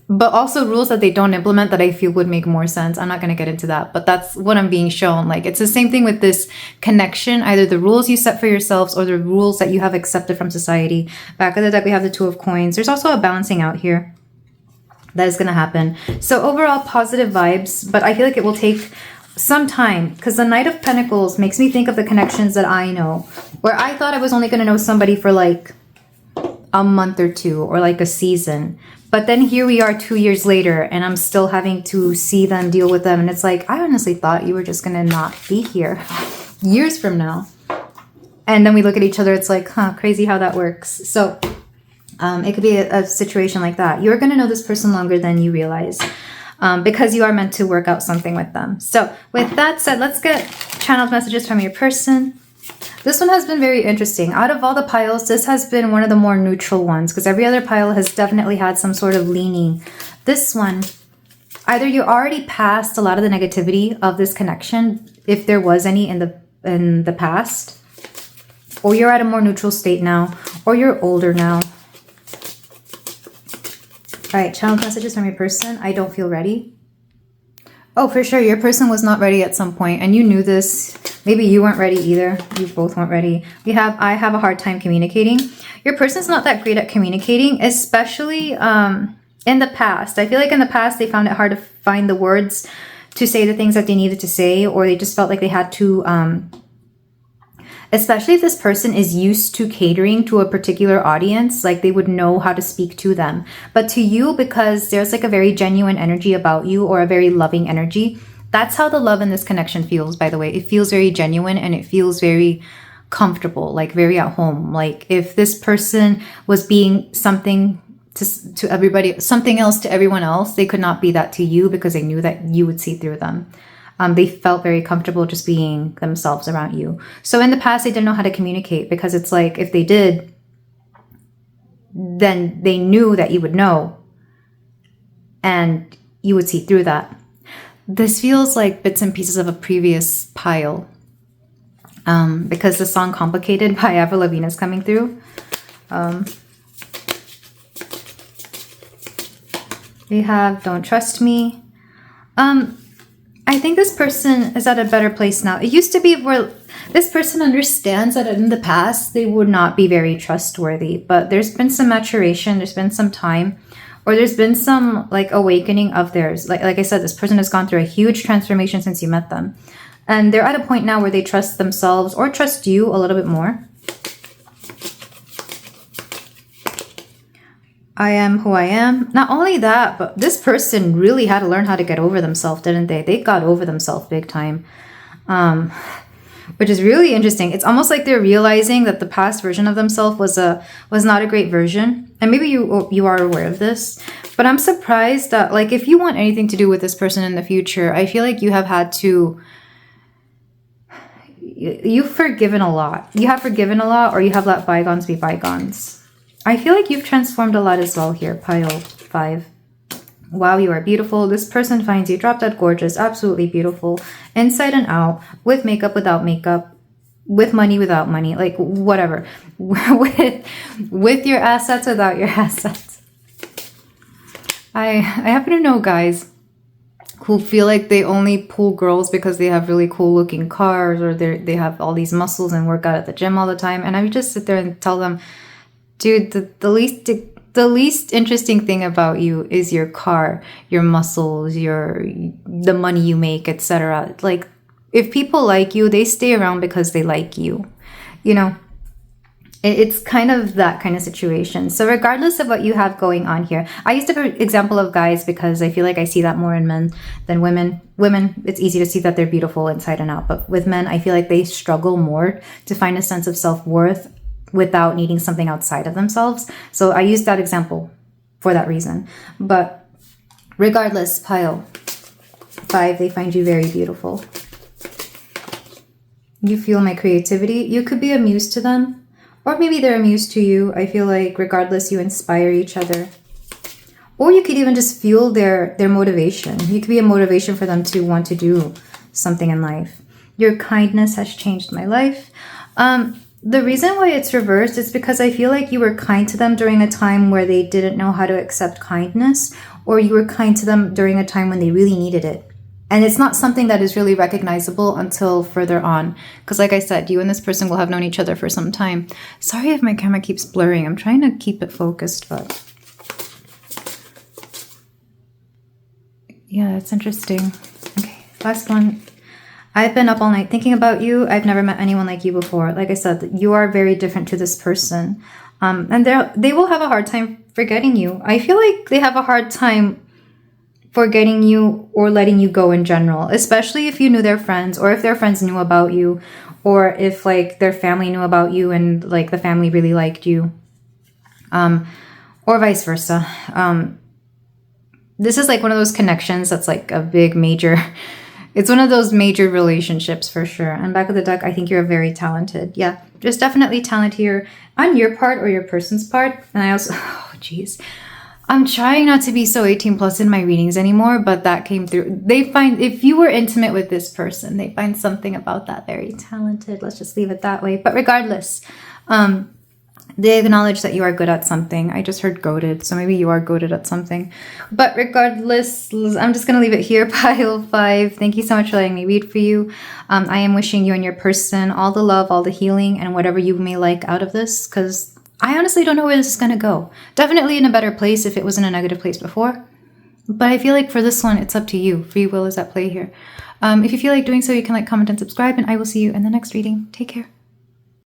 But also rules that they don't implement that I feel would make more sense. I'm not going to get into that, but that's what I'm being shown. Like, it's the same thing with this connection, either the rules you set for yourselves or the rules that you have accepted from society. Back of the deck, we have the 2 of Coins. There's also a balancing out here that is going to happen. So overall, positive vibes, but I feel like it will take some time, because the Knight of Pentacles makes me think of the connections that I know, where I thought I was only going to know somebody for like a month or 2 or like a season. But then here we are 2 years later, and I'm still having to see them, deal with them. And it's like, I honestly thought you were just going to not be here. years from now. And then we look at each other, it's like, huh, crazy how that works. So it could be a situation like that. You're going to know this person longer than you realize because you are meant to work out something with them. So with that said, let's get channeled messages from your person. This one has been very interesting. Out of all the piles, this has been one of the more neutral ones because every other pile has definitely had some sort of leaning. This one, either you're already past a lot of the negativity of this connection, if there was any in the past, or you're at a more neutral state now, or you're older now. All right, channel messages from your person. I don't feel ready. Oh, for sure, your person was not ready at some point, and you knew this. Maybe you weren't ready either. You both weren't ready. I have a hard time communicating. Your person's not that great at communicating, especially in the past. I feel like in the past, they found it hard to find the words to say the things that they needed to say, or they just felt like they had to, especially if this person is used to catering to a particular audience, like they would know how to speak to them. But to you, because there's like a very genuine energy about you, or a very loving energy, that's how the love in this connection feels, by the way. It feels very genuine and it feels very comfortable, like very at home. Like if this person was being something to everybody, something else to everyone else, they could not be that to you because they knew that you would see through them. They felt very comfortable just being themselves around you. So in the past, they didn't know how to communicate because it's like if they did, then they knew that you would know and you would see through that. This feels like bits and pieces of a previous pile because the song Complicated by Avril Lavigne is coming through. We have Don't Trust Me. I think this person is at a better place now. It used to be where this person understands that in the past they would not be very trustworthy, but there's been some maturation, there's been some time, or there's been some like awakening of theirs. Like I said, this person has gone through a huge transformation since you met them. And they're at a point now where they trust themselves or trust you a little bit more. I am who I am. Not only that, but this person really had to learn how to get over themselves, didn't they? They got over themselves big time, which is really interesting. It's almost like they're realizing that the past version of themselves was not a great version. And maybe you are aware of this, but I'm surprised that like if you want anything to do with this person in the future, I feel like you have had to. You've forgiven a lot. You have forgiven a lot, or you have let bygones be bygones. I feel like you've transformed a lot as well here, pile 5. Wow, you are beautiful. This person finds you drop dead gorgeous, absolutely beautiful, inside and out, with makeup, without makeup, with money, without money, like whatever, with your assets, without your assets. I happen to know guys who feel like they only pull girls because they have really cool looking cars, or they have all these muscles and work out at the gym all the time. And I would just sit there and tell them, dude, the least interesting thing about you is your car, your muscles, the money you make, etc. Like, if people like you, they stay around because they like you. You know, it's kind of that kind of situation. So regardless of what you have going on here, I used to give an example of guys because I feel like I see that more in men than women. Women, it's easy to see that they're beautiful inside and out. But with men, I feel like they struggle more to find a sense of self-worth without needing something outside of themselves. So I used that example for that reason. But regardless, pile 5, they find you very beautiful. You feel my creativity. You could be a muse to them, or maybe they're a muse to you. I feel like regardless, you inspire each other. Or you could even just feel their motivation. You could be a motivation for them to want to do something in life. Your kindness has changed my life. The reason why it's reversed is because I feel like you were kind to them during a time where they didn't know how to accept kindness, or you were kind to them during a time when they really needed it. And it's not something that is really recognizable until further on. Because like I said, you and this person will have known each other for some time. Sorry if my camera keeps blurring. I'm trying to keep it focused, but yeah, it's interesting. Okay, last one. I've been up all night thinking about you. I've never met anyone like you before. Like I said, you are very different to this person. And they will have a hard time forgetting you. I feel like they have a hard time forgetting you or letting you go in general, especially if you knew their friends, or if their friends knew about you, or if like their family knew about you and like the family really liked you, or vice versa. This is like one of those connections that's like a big major, it's one of those major relationships for sure. And back of the deck, I think you're very talented. Yeah, there's definitely talent here on your part or your person's part. And I also, oh geez, I'm trying not to be so 18 plus in my readings anymore, but that came through. They find, if you were intimate with this person, they find something about that very talented. Let's just leave it that way. But regardless, they acknowledge that you are good at something. I just heard goated, so maybe you are goated at something. But regardless, I'm just going to leave it here, pile 5. Thank you so much for letting me read for you. I am wishing you and your person all the love, all the healing, and whatever you may like out of this, because I honestly don't know where this is going to go. Definitely in a better place if it was in a negative place before. But I feel like for this one, it's up to you. Free will is at play here. If you feel like doing so, you can like, comment, and subscribe, and I will see you in the next reading. Take care.